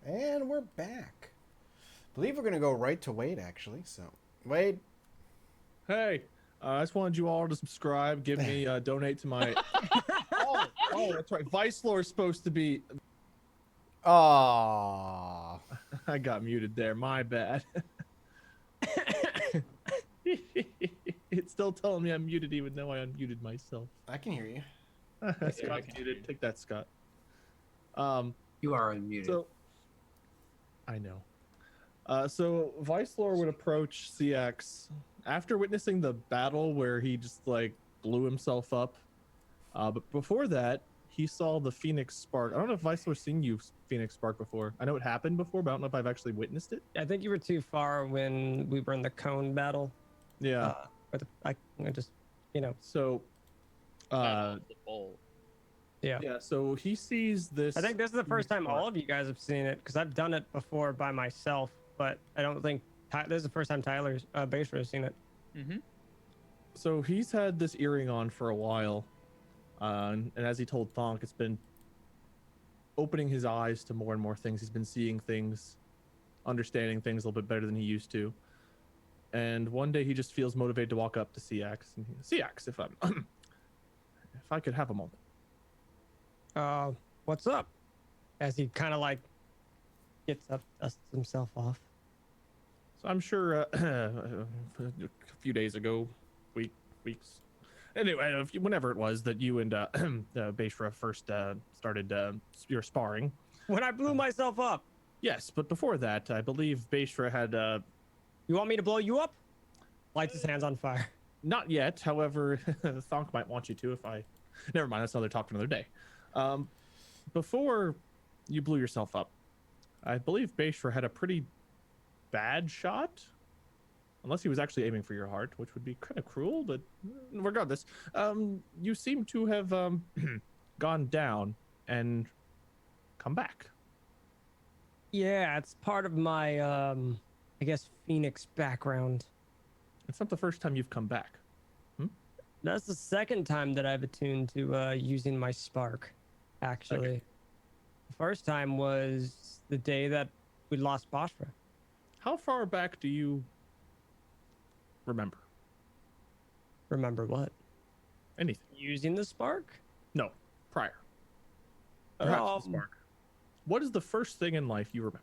And we're back. Believe we're gonna go right to Wade actually. So Wade, Hey, I just wanted you all to subscribe, give me, donate to my. Oh, that's right. Vice Lore is supposed to be. aww. I got muted there. My bad. It's still telling me I'm muted, even though I unmuted myself. I can hear you. Scott's muted. Take that, Scott. You are unmuted. So I know. So Vice Lore would approach CX after witnessing the battle where he just like blew himself up. But before that, he saw the Phoenix Spark. I don't know if Vice Lore's seen you Phoenix Spark before. I know it happened before, but I don't know if I've actually witnessed it. I think you were too far when we were in the cone battle. Yeah. I just, you know. So, The bowl. yeah. So he sees this. I think this is the first time Spark. all of you guys have seen it because I've done it before by myself, but I don't think this is the first time Tyler's Basher has seen it. Mm-hmm. So he's had this earring on for a while, and as he told Thonk, it's been opening his eyes to more and more things. He's been seeing things, understanding things a little bit better than he used to. And one day he just feels motivated to walk up to CX. And CX, if I could have a moment. What's up? As he kind of like gets up, dusts himself off. So I'm sure a few days ago, weeks. Anyway, whenever it was that you and Bashra first started your sparring. When I blew myself up. Yes, but before that, I believe Bashra had You want me to blow you up? Lights his hands on fire. not yet. However, Thonk might want you to if I. Never mind. That's another talk for another day. Before you blew yourself up, I believe Bashra had a pretty bad shot. Unless he was actually aiming for your heart, which would be kind of cruel, but regardless, you seem to have gone down and come back. Yeah, it's part of my, I guess, Phoenix background. It's not the first time you've come back. That's the second time that I've attuned to using my spark, actually. Okay. The first time was the day that we lost Bashra. How far back do you remember? Remember what? Anything? Using the spark? No, prior. Perhaps the spark. What is the first thing in life you remember?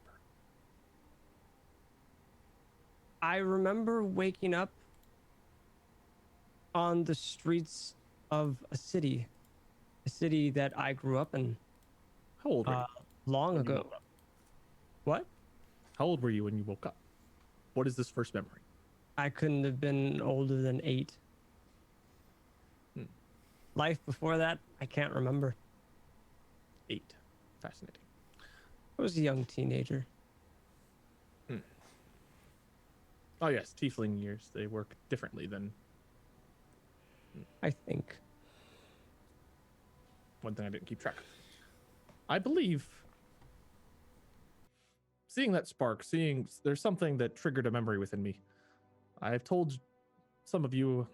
I remember waking up on the streets of a city that I grew up in How old were you? long when you ago. woke up? What? How old were you when you woke up? What is this first memory? I couldn't have been older than 8. Life before that, I can't remember. 8. Fascinating. I was a young teenager. Oh yes, tiefling years. They work differently than I think. one thing I didn't keep track of. I believe seeing that spark, there's something that triggered a memory within me. I've told some of you,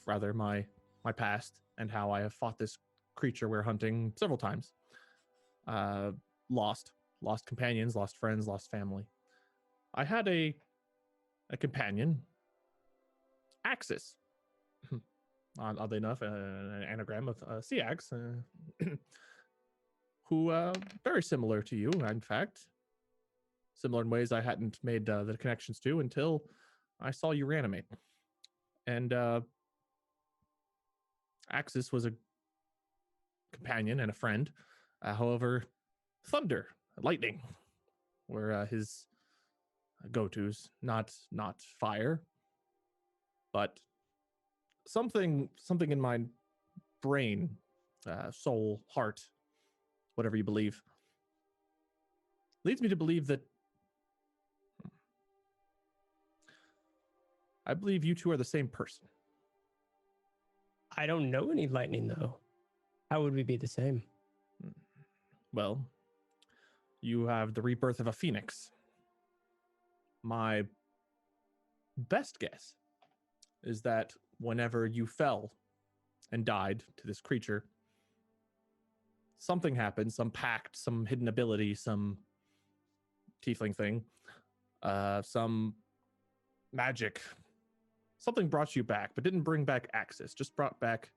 rather, my past and how I have fought this creature we're hunting several times. Lost companions, lost friends, lost family. I had a companion, Axis. Oddly enough, an anagram of Seax, who very similar to you, in fact. Similar in ways I hadn't made the connections to until I saw you reanimate. And Axis was a companion and a friend. However, thunder, lightning were his go-tos, not fire, but something in my brain, soul, heart, whatever you believe, leads me to believe that I believe you two are the same person. I don't know any lightning, though. How would we be the same? Well, you have the rebirth of a phoenix. My best guess is that whenever you fell and died to this creature, something happened, some pact, some hidden ability, some tiefling thing. Some magic. Something brought you back, but didn't bring back access. Just brought back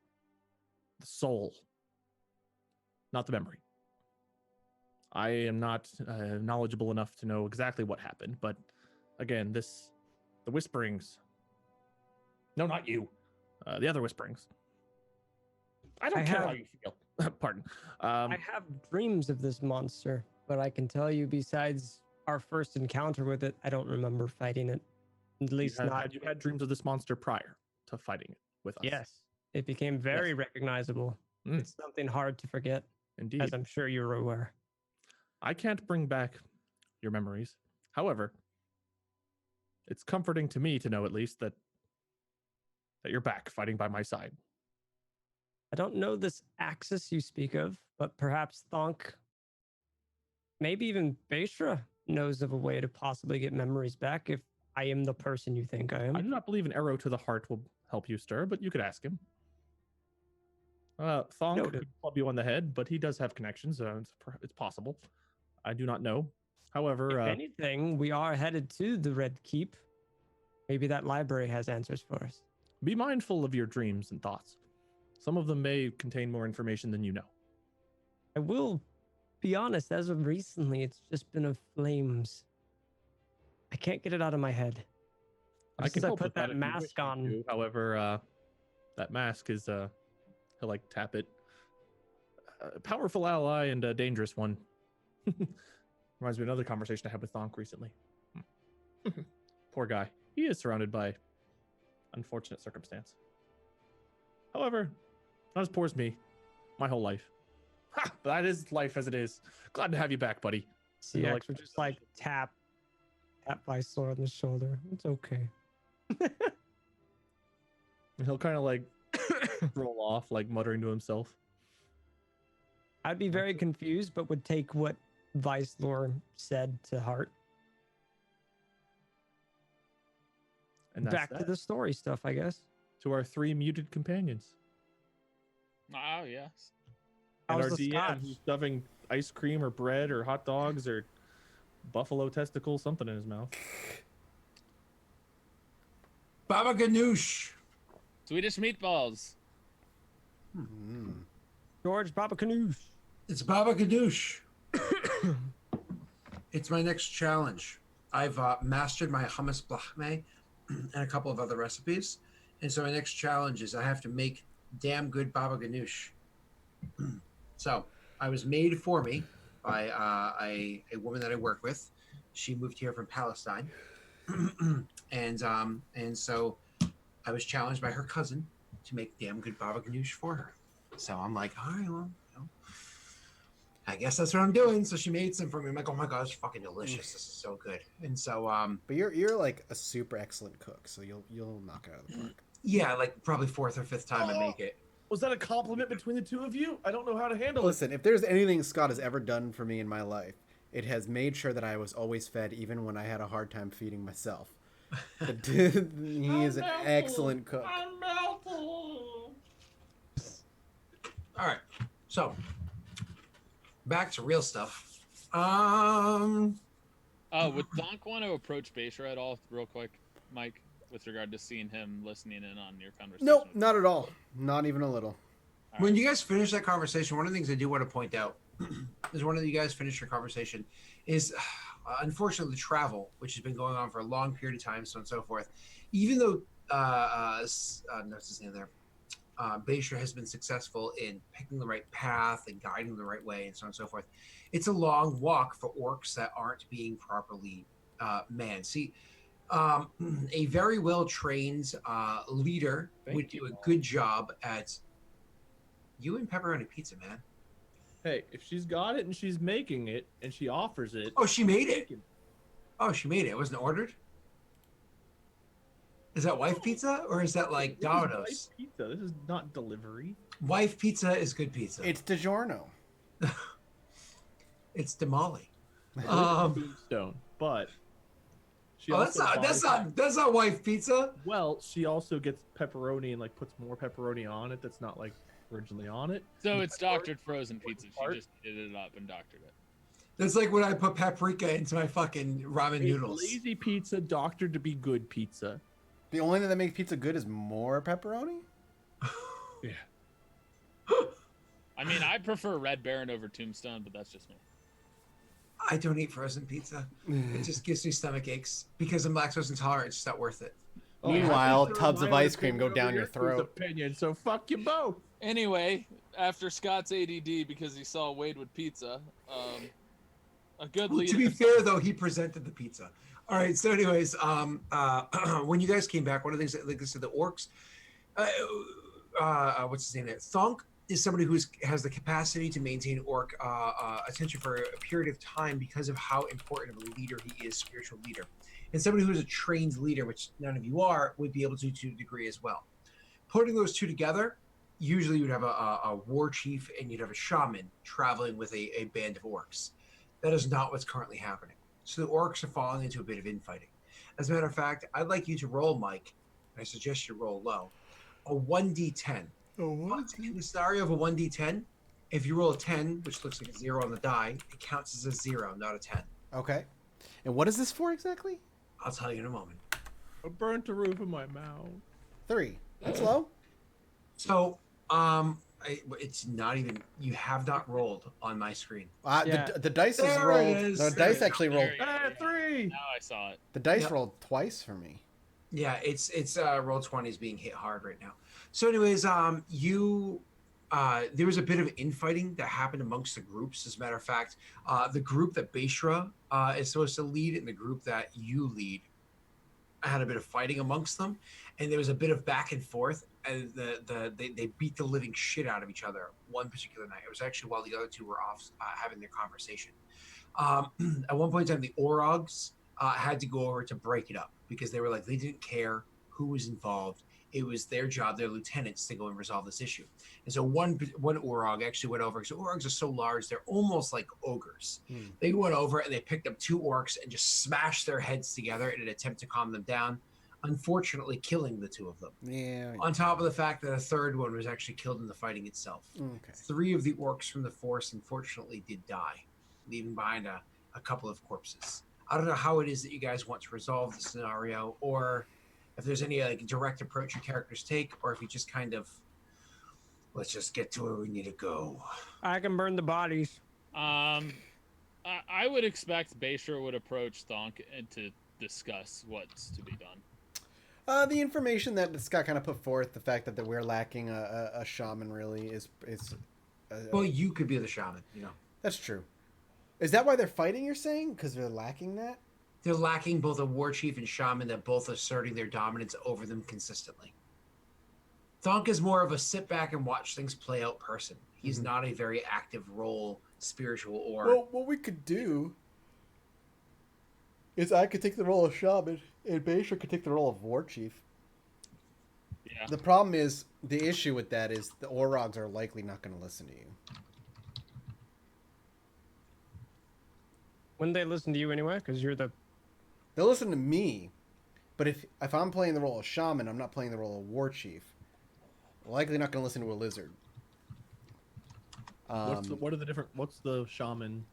the soul, not the memory. I am not knowledgeable enough to know exactly what happened, but again, the whisperings. No, not you. The other whisperings. I don't care how you feel. Pardon. I have dreams of this monster, but I can tell you, besides our first encounter with it, I don't remember fighting it. At least not. You had dreams of this monster prior to fighting it with us. Yes, it became very recognizable. It's something hard to forget, Indeed. as I'm sure you're aware. I can't bring back your memories. However, it's comforting to me to know at least that you're back fighting by my side. I don't know this axis you speak of, but perhaps Thonk, maybe even Baishra knows of a way to possibly get memories back if I am the person you think I am. I do not believe an arrow to the heart will help you, stir, but you could ask him. Thonk could club you on the head, but he does have connections. It's possible. I do not know. However, if anything, we are headed to the Red Keep. Maybe that library has answers for us. Be mindful of your dreams and thoughts. Some of them may contain more information than you know. I will be honest, as of recently, it's just been of flames. I can't get it out of my head. I can help put with that if you mask wish me on. to. However, that mask is he'll like tap it. Powerful ally and a dangerous one. Reminds me of another conversation I had with Thonk recently. Poor guy. He is surrounded by unfortunate circumstance. However, not as poor as me. My whole life. Ha! That is life as it is. Glad to have you back, buddy. CX would just like tap Viceroy on the shoulder. It's okay. And he'll kind of like roll off, like muttering to himself. I'd be very confused, but would take what Vicelor said to heart. And that's back to the story stuff, I guess. To our 3 muted companions. Oh, yes. And How's our the DM scotch? who's stuffing ice cream or bread or hot dogs or buffalo testicles, something in his mouth. Baba Ganoush. Swedish meatballs. George Baba Canoosh. It's Baba Ganoush. It's my next challenge. I've mastered my hummus blahme and a couple of other recipes. And so my next challenge is I have to make damn good Baba Ganoush. So I was made for me by a woman that I work with. She moved here from Palestine. and so I was challenged by her cousin to make damn good Baba Ganoush for her. So I'm like, all right, well, I guess that's what I'm doing. So she made some for me. I'm like, oh my god, it's fucking delicious. This is so good. And so But you're like a super excellent cook, so you'll knock it out of the park. yeah, like probably 4th or 5th time I make it. Was that a compliment between the two of you? I don't know how to handle Listen, if there's anything Scott has ever done for me in my life, it has made sure that I was always fed, even when I had a hard time feeding myself. He is an excellent cook. All right, so back to real stuff. Would Thonk want to approach Baishra at all, real quick, Mike, with regard to seeing him listening in on your conversation? Nope, not at all. Not even a little. When you guys finish that conversation, one of the things I do want to point out is one of you guys finish your conversation is unfortunately the travel, which has been going on for a long period of time, so on and so forth. Even though what's his name there, Baishra has been successful in picking the right path and guiding the right way, and so on and so forth. It's a long walk for orcs that aren't being properly manned. See, a very well trained leader would do a good job at. You and pepperoni pizza, man. Hey, if she's got it and she's making it and she offers it. Oh, she made it. Oh, she made it. It wasn't ordered. Is that wife pizza or is that like Domino's? This is wife pizza. This is not delivery. Wife pizza is good pizza. It's DiGiorno. It's Damali. Tombstone, but she that's also not wife pizza. Well, she also gets pepperoni and like puts more pepperoni on it. That's not like originally on it. So it's doctored frozen pizza. She just heated it up and doctored it. That's like when I put paprika into my fucking ramen It's noodles. lazy pizza doctored to be good pizza. The only thing that makes pizza good is more pepperoni. Yeah. I mean, I prefer Red Baron over Tombstone, but that's just me. I don't eat frozen pizza. It just gives me stomach aches because I'm lactose intolerant. It's just not worth it. Meanwhile, I think tubs of my ice cream go opinion down over your Chris' throat. Opinion, so fuck you both. Anyway, after Scott's ADD because he saw Wade with pizza, a good Well, leader. to be fair, though, he presented the pizza. All right. So, anyways, when you guys came back, one of the things, that, like I said, the orcs, what's his name? There, Thonk is somebody who has the capacity to maintain orc attention for a period of time because of how important of a leader he is, spiritual leader, and somebody who is a trained leader, which none of you are, would be able to a degree as well. Putting those two together, usually you'd have a war chief and you'd have a shaman traveling with a band of orcs. That is not what's currently happening. So the orcs are falling into a bit of infighting. As a matter of fact, I'd like you to roll, Mike, and I suggest you roll low, a 1d10. But in the scenario of a 1d10, if you roll a 10, which looks like a 0 on the die, it counts as a 0, not a 10. Okay. And what is this for exactly? I'll tell you in a moment. I burnt the roof of my mouth. 3. That's low. So, it's not even, you have not rolled on my screen. Yeah. The dice is There it rolled. is. The There dice you actually rolled. There you go. 3. Now I saw it. The dice Yep. rolled twice for me. Yeah, it's roll 20 is being hit hard right now. So, anyways, there was a bit of infighting that happened amongst the groups. As a matter of fact, the group that Beishra is supposed to lead and the group that you lead had a bit of fighting amongst them, and there was a bit of back and forth. And they beat the living shit out of each other one particular night. It was actually while the other two were off having their conversation. At one point in time, the Orogs had to go over to break it up because they were like, they didn't care who was involved. It was their job, their lieutenants, to go and resolve this issue. And so one Orog actually went over. So Orogs are so large, they're almost like ogres. They went over and they picked up 2 orcs and just smashed their heads together in an attempt to calm them down, unfortunately killing the 2 of them. Yeah. On top of the fact that a 3rd one was actually killed in the fighting itself. Okay. 3 of the orcs from the force unfortunately did die, leaving behind a couple of corpses. I don't know how it is that you guys want to resolve the scenario, or if there's any like direct approach your characters take, or if you just kind of, let's just get to where we need to go. I can burn the bodies. I would expect Bayshore would approach Thonk and to discuss what's to be done. The information that Scott kind of put forth, the fact that we're lacking a shaman really is Well, you could be the shaman, you know. that's true. Is that why they're fighting, you're saying? Because they're lacking that? They're lacking both a war chief and shaman that both asserting their dominance over them consistently. Thonk is more of a sit back and watch things play out person. He's not a very active role, spiritual or. Well, what we could do is I could take the role of shaman, and Basher could take the role of war chief. Yeah. The problem is, the issue with that is the Orogs are likely not going to listen to you. Wouldn't they listen to you anyway? Because you're the. They'll listen to me, but if I'm playing the role of shaman, I'm not playing the role of war chief. Likely not going to listen to a lizard. What are the different? What's the shaman?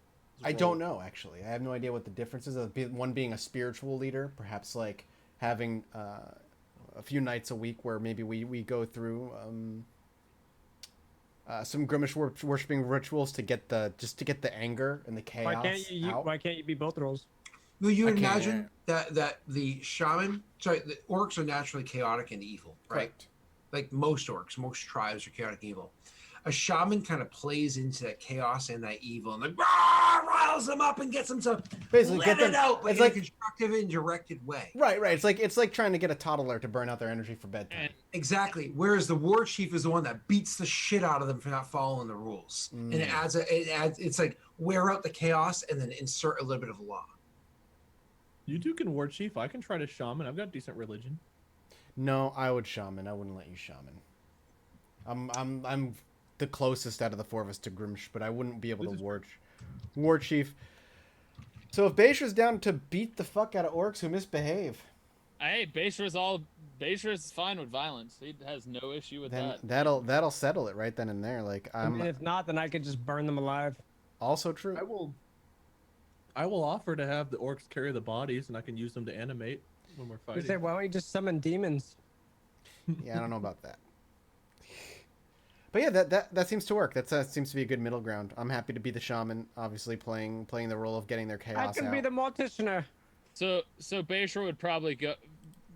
I don't know, actually. I have no idea what the difference is. One being a spiritual leader, perhaps like having a few nights a week where maybe we go through some Grimish worshipping rituals to get the anger and the chaos out. Why can't you be both roles? Will you I can't, imagine that the shaman, the orcs are naturally chaotic and evil, right? Correct. Like most orcs, most tribes are chaotic and evil. A shaman kind of plays into that chaos and that evil and like riles them up and gets them to Basically, let get them it out, but it's in like a constructive and directed way. right. It's like trying to get a toddler to burn out their energy for bedtime. And Exactly. Whereas the war chief is the one that beats the shit out of them for not following the rules, and it adds it's like wear out the chaos and then insert a little bit of law. You two can war chief. I can try to shaman. I've got decent religion. No, I would shaman. I wouldn't let you shaman. I'm the closest out of the 4 of us to Grimsh, but I wouldn't be able to war chief. So if Baysher's down to beat the fuck out of orcs who misbehave, hey, Bayshore's fine with violence. He has no issue with then that. that'll settle it right then and there. Like And if not, then I could just burn them alive. also true. I will offer to have the orcs carry the bodies, and I can use them to animate when we're You fighting. say, why don't you just summon demons? Yeah, I don't know about that. But yeah, that seems to work. That seems to be a good middle ground. I'm happy to be the shaman, obviously playing the role of getting their I chaos can out. be the morticianer. So Bayshore would probably go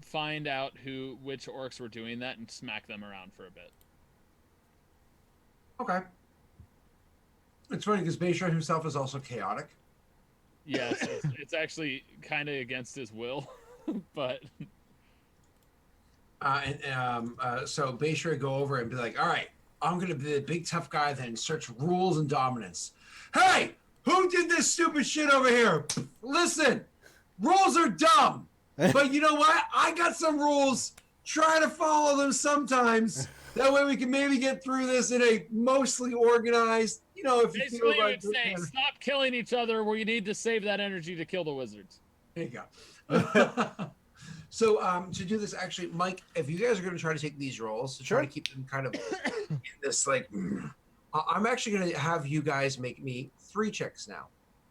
find out which orcs were doing that and smack them around for a bit. Okay. It's funny because Bayshore himself is also chaotic. Yes, it's actually kind of against his will, but So Bayshore would go over and be like, all right, I'm going to be the big tough guy that inserts rules and dominance. Hey, who did this stupid shit over here? Listen, rules are dumb. But you know what? I got some rules. Try to follow them sometimes. That way we can maybe get through this in a mostly organized, if you basically feel you like would say, stop killing each other. We need to save that energy to kill the wizards. There you go. So to do this, actually, Mike, if you guys are going to try to take these roles to try to keep them kind of in this I'm actually going to have you guys make me 3 checks now.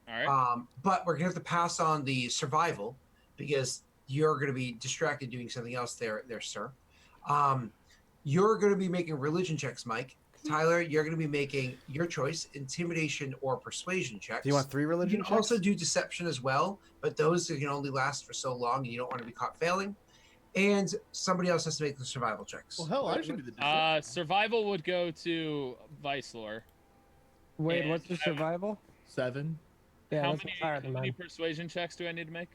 All right. But we're going to have to pass on the survival because you're going to be distracted doing something else there, sir. You're going to be making religion checks, Mike. Tyler, you're going to be making your choice, intimidation or persuasion checks. Do you want 3 religion You checks? can also do deception as well, but those can only last for so long and you don't want to be caught failing. And somebody else has to make the survival checks. Well, hell, I should be the survival would go to Vicelor. Wait, And what's the survival? 7. Yeah, How that's many, higher how than many mine. persuasion checks do I need to make?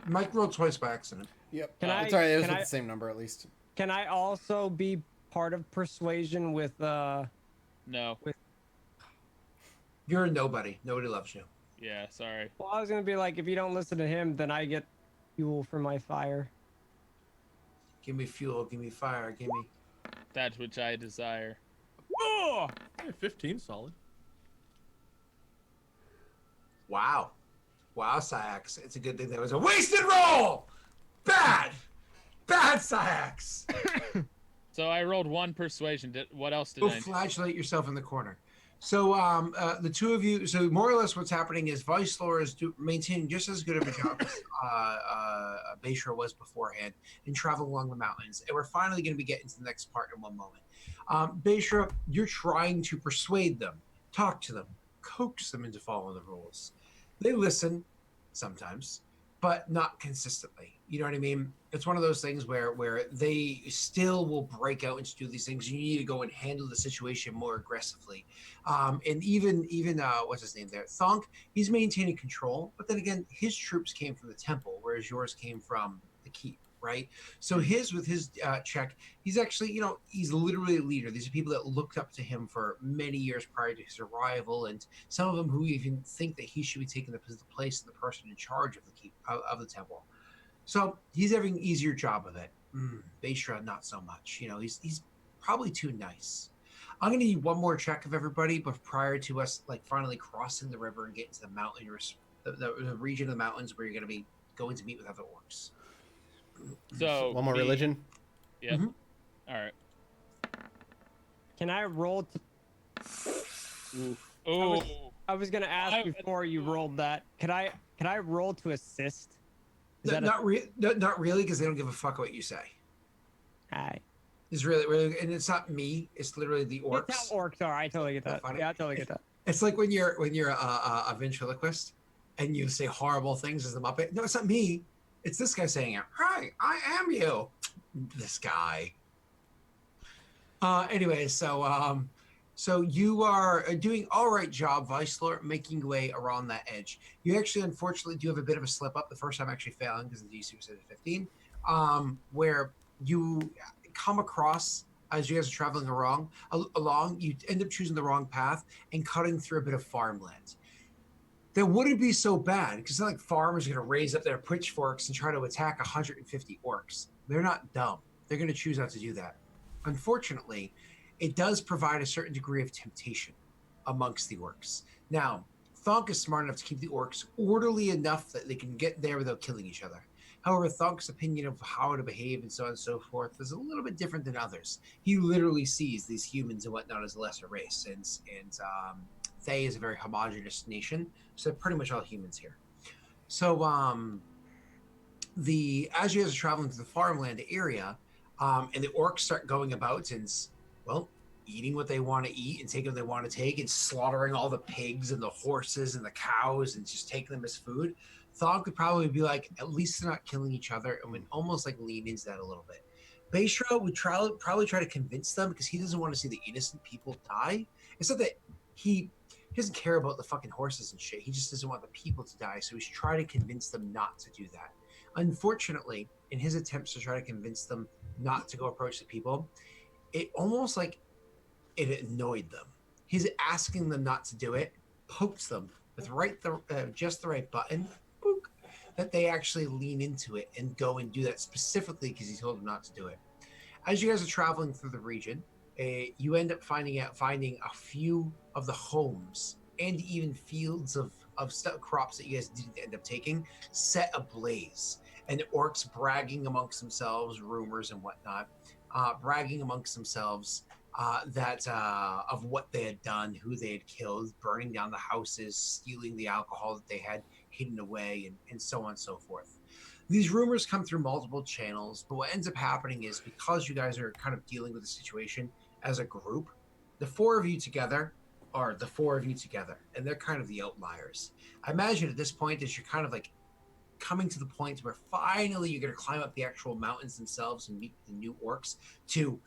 Mike rolled twice by accident. Yep. Can I- It's all right. It was can with I- the same number at least. Can I also be part of persuasion with No. You're a nobody. Nobody loves you. Yeah, sorry. Well, I was gonna be like, if you don't listen to him, then I get fuel for my fire. Give me fuel. Give me fire. Give me. That which I desire. Oh, 15 solid. Wow. Wow, Syax. It's a good thing that was a wasted roll. Bad. Bad, Syax. So I rolled 1 persuasion. What else did Go I need? flagellate yourself in the corner. So the two of you, so more or less what's happening is Vicelor is maintaining just as good of a job as Bayshore was beforehand in traveling along the mountains. And we're finally going to be getting to the next part in one moment. Bayshore, you're trying to persuade them, talk to them, coax them into following the rules. They listen sometimes, but not consistently. You know what I mean? It's one of those things where they still will break out and do these things. You need to go and handle the situation more aggressively. And even what's his name there? Thonk, he's maintaining control, but then again, his troops came from the temple, whereas yours came from the keep, right? So with his check, he's actually, he's literally a leader. These are people that looked up to him for many years prior to his arrival, and some of them who even think that he should be taking the place of the person in charge of the keep of the temple. So he's having an easier job of it. Bayshore, not so much. He's probably too nice. I'm going to need one more check of everybody, but prior to us finally crossing the river and getting to the mountain, the region of the mountains where you're going to be going to meet with other orcs. So One more religion. Yeah. Mhm. All right. Can I roll? Oh. I was gonna ask before you rolled that. Can I roll to assist? Not really, because they don't give a fuck what you say. Alright. It's really, and it's not me. It's literally the orcs. It's how orcs are. I totally get that. Funny. Yeah, I totally get that. It's like when you're a ventriloquist and you say horrible things as the Muppet. No, it's not me. It's this guy saying it. Hi, I am you. This guy. Anyway, so you are doing all right job, Vicelor, making your way around that edge. You actually, unfortunately, do have a bit of a slip up. The first time actually failing because the DC was at 15, where you come across as you guys are traveling along, you end up choosing the wrong path and cutting through a bit of farmland. That wouldn't be so bad because it's not like farmers are going to raise up their pitchforks and try to attack 150 orcs. They're not dumb. They're going to choose not to do that. Unfortunately, it does provide a certain degree of temptation amongst the orcs. Now, Thonk is smart enough to keep the orcs orderly enough that they can get there without killing each other. However, Thonk's opinion of how to behave and so on and so forth is a little bit different than others. He literally sees these humans and whatnot as a lesser race, and Thay is a very homogenous nation, so they're pretty much all humans here. So as you guys are traveling through the farmland area, and the orcs start going about and well, eating what they want to eat and taking what they want to take and slaughtering all the pigs and the horses and the cows and just taking them as food. Thog could probably be like, at least they're not killing each other, and would almost like lean into that a little bit. Beishra would probably try to convince them because he doesn't want to see the innocent people die. It's not that he doesn't care about the fucking horses and shit. He just doesn't want the people to die, so he's trying to convince them not to do that. Unfortunately, in his attempts to try to convince them not to go approach the people, it almost like it annoyed them. His asking them not to do it pokes them with just the right button, book, that they actually lean into it and go and do that specifically because he told them not to do it. As you guys are traveling through the region, you end up finding a few of the homes and even fields of crops that you guys didn't end up taking set ablaze, and orcs bragging amongst themselves, rumors and whatnot, bragging amongst themselves that of what they had done, who they had killed, burning down the houses, stealing the alcohol that they had hidden away, and so on and so forth. These rumors come through multiple channels, but what ends up happening is because you guys are kind of dealing with the situation as a group, the four of you together are the four of you together, and they're kind of the outliers. I imagine at this point that you're kind of like coming to the point where finally you're going to climb up the actual mountains themselves and meet the new orcs to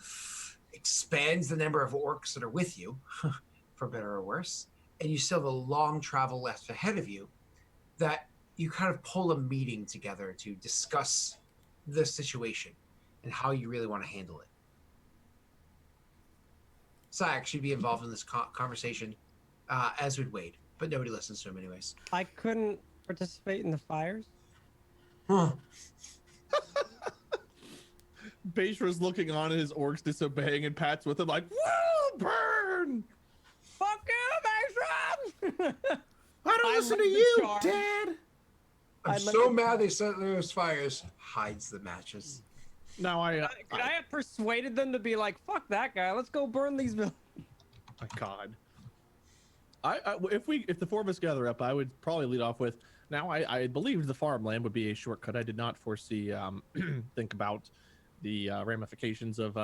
expand the number of orcs that are with you, for better or worse, and you still have a long travel left ahead of you, that you kind of pull a meeting together to discuss the situation and how you really want to handle it. Sayak should be involved in this conversation, as would Wade, but nobody listens to him anyways. I couldn't participate in the fires. Huh. Beishra's looking on at his orcs disobeying, and Pat's with him like, "Woo, burn!" Fuck you, Beishra! I don't I listen to led the you, charge. Dad. I'm I so like- mad they set those fires. Hides the matches. Now Could I have persuaded them to be like, fuck that guy, let's go burn these villains? my God. If the four of us gather up, I would probably lead off with. Now, I believed the farmland would be a shortcut. I did not foresee, think about the ramifications of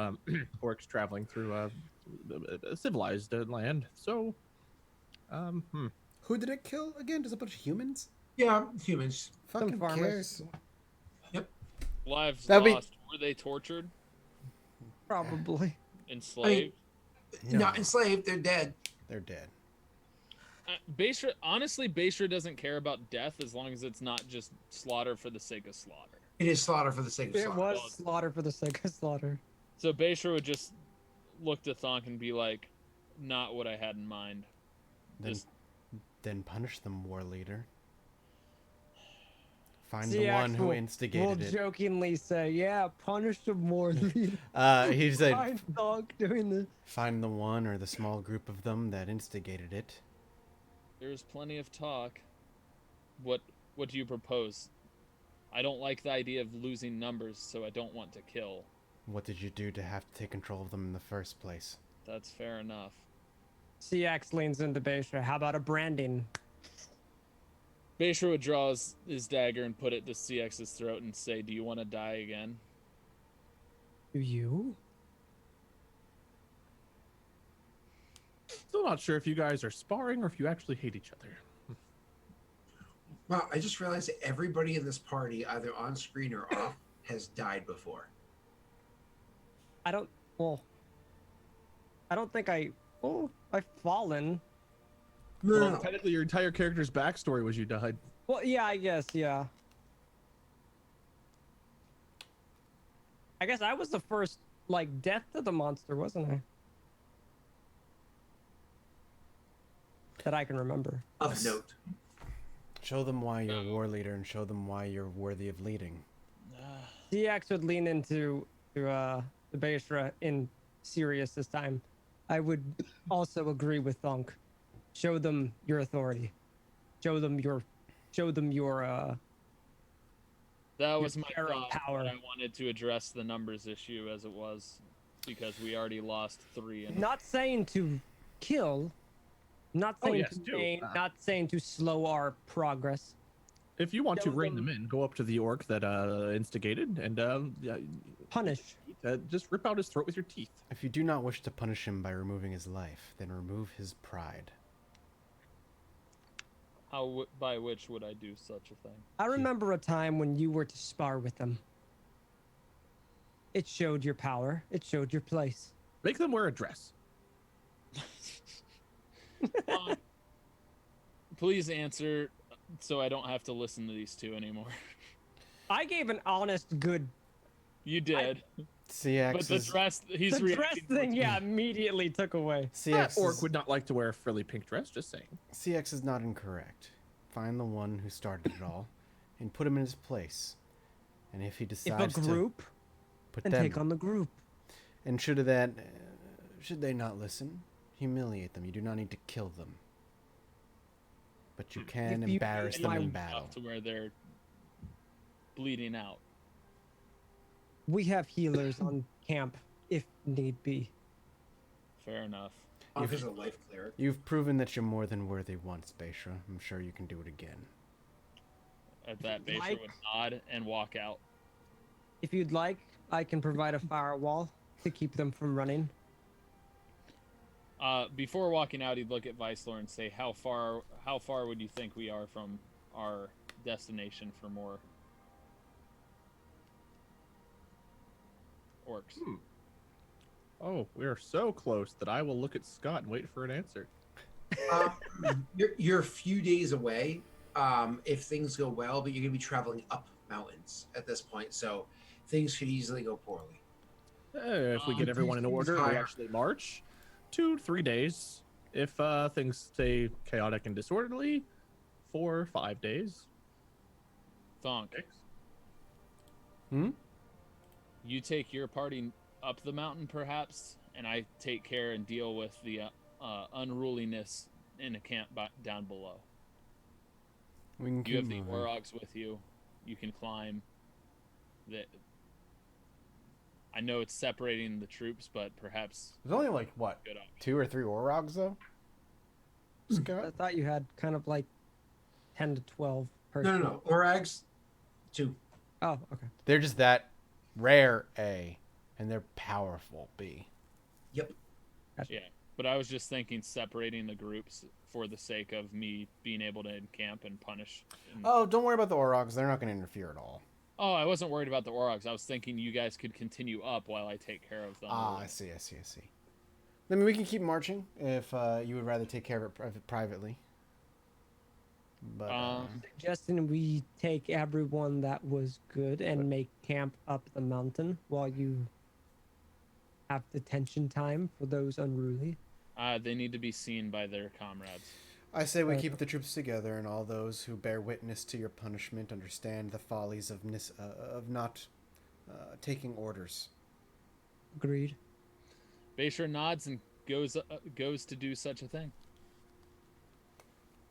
orcs traveling through a civilized land. So, Who did it kill again? Just a bunch of humans? Yeah, humans. Fucking farmers. cares. Lives That'd be- lost. Were they tortured? Probably. Enslaved? Not enslaved, they're dead. They're dead. Beishra, honestly, Beishra doesn't care about death as long as it's not just slaughter for the sake of slaughter. It is slaughter for the sake of It slaughter. was slaughter for the sake of slaughter. So Beishra would just look to Thonk and be like, not what I had in mind. Then, Just then punish them, war leader. Find See, the one who we'll instigated it. jokingly say, yeah, punish them more. He said, Find dog doing this. find the one or the small group of them that instigated it. there's plenty of talk. What do you propose? I don't like the idea of losing numbers, so I don't want to kill. What did you do to have to take control of them in the first place? That's fair enough. CX leans into Beishra. How about a branding? Beishra would draw his dagger and put it to CX's throat and say, do you want to die again? Do you? still not sure if you guys are sparring or if you actually hate each other. Wow, I just realized that everybody in this party, either on screen or off, has died before. I don't think I've fallen. No, no, Well, no. technically, your entire character's backstory was you died. Well, yeah, I guess, yeah. I guess I was the first, like, death to the monster, wasn't I? That I can remember. Of note. Show them why you're war leader and show them why you're worthy of leading. DX would lean into the Beishra in serious this time. I would also agree with Thunk. Show them your authority. Show them your That was my share of thought. power. But I wanted to address the numbers issue as it was, because we already lost 3. And not saying to kill, Not Oh, saying yes, to do. not saying to slow our progress. If you want to Show rein them- them in, go up to the orc that instigated and Punish. just rip out his throat with your teeth. If you do not wish to punish him by removing his life, then remove his pride. By which would I do such a thing? I remember a time when you were to spar with them. It showed your power. It showed your place. Make them wear a dress. Please answer so I don't have to listen to these two anymore. I gave an honest, good. You did. CX But the is dress, he's The dress reacting thing, yeah, immediately took away. CX Orc is, would not like to wear a frilly pink dress, just saying. CX is not incorrect. Find the one who started it all, and put him in his place. And if he If decides a group, to put then them, take on the group. and should they not listen, humiliate them. You do not need to kill them, but you can If you embarrass hate them my in enough battle. to where they're bleeding out. We have healers on camp if need be. Fair enough. If it's a life cleric. You've proven that you're more than worthy once, Beisha. I'm sure you can do it again. At that, Beisha Like- would nod and walk out. If you'd like, I can provide a firewall to keep them from running. Before walking out, he'd look at Vicelor and say, "How far would you think we are from our destination for more orcs?" Oh, we are so close that I will look at Scott and wait for an answer. You're a few days away, if things go well, but you're gonna be traveling up mountains at this point, so things could easily go poorly. If we get everyone in These order, we higher. actually march 2 to 3 days. If things stay chaotic and disorderly, 4 or 5 days. Thonk, Hmm? you take your party up the mountain, perhaps, and I take care and deal with the unruliness in a camp down below. We can You keep have the moving. Orogs with you. You can climb. I know it's separating the troops, but perhaps There's only like what, good option. 2 or 3 Orogs though. I Scott. thought you had kind of like 10 to 12 per No, troop. Orags, 2. Oh, okay. They're just that rare A, and they're powerful B. Yep. Yeah, but I was just thinking separating the groups for the sake of me being able to encamp and punish. Oh, don't worry about the Orogs. They're not going to interfere at all. Oh, I wasn't worried about the Orogs. I was thinking you guys could continue up while I take care of them. Ah, I see. I mean, we can keep marching if you would rather take care of it privately. But Suggesting we take everyone that was good and make camp up the mountain while you have detention time for those unruly. They need to be seen by their comrades. I say we keep the troops together, and all those who bear witness to your punishment understand the follies of not taking orders. Agreed. Beisher nods and goes to do such a thing.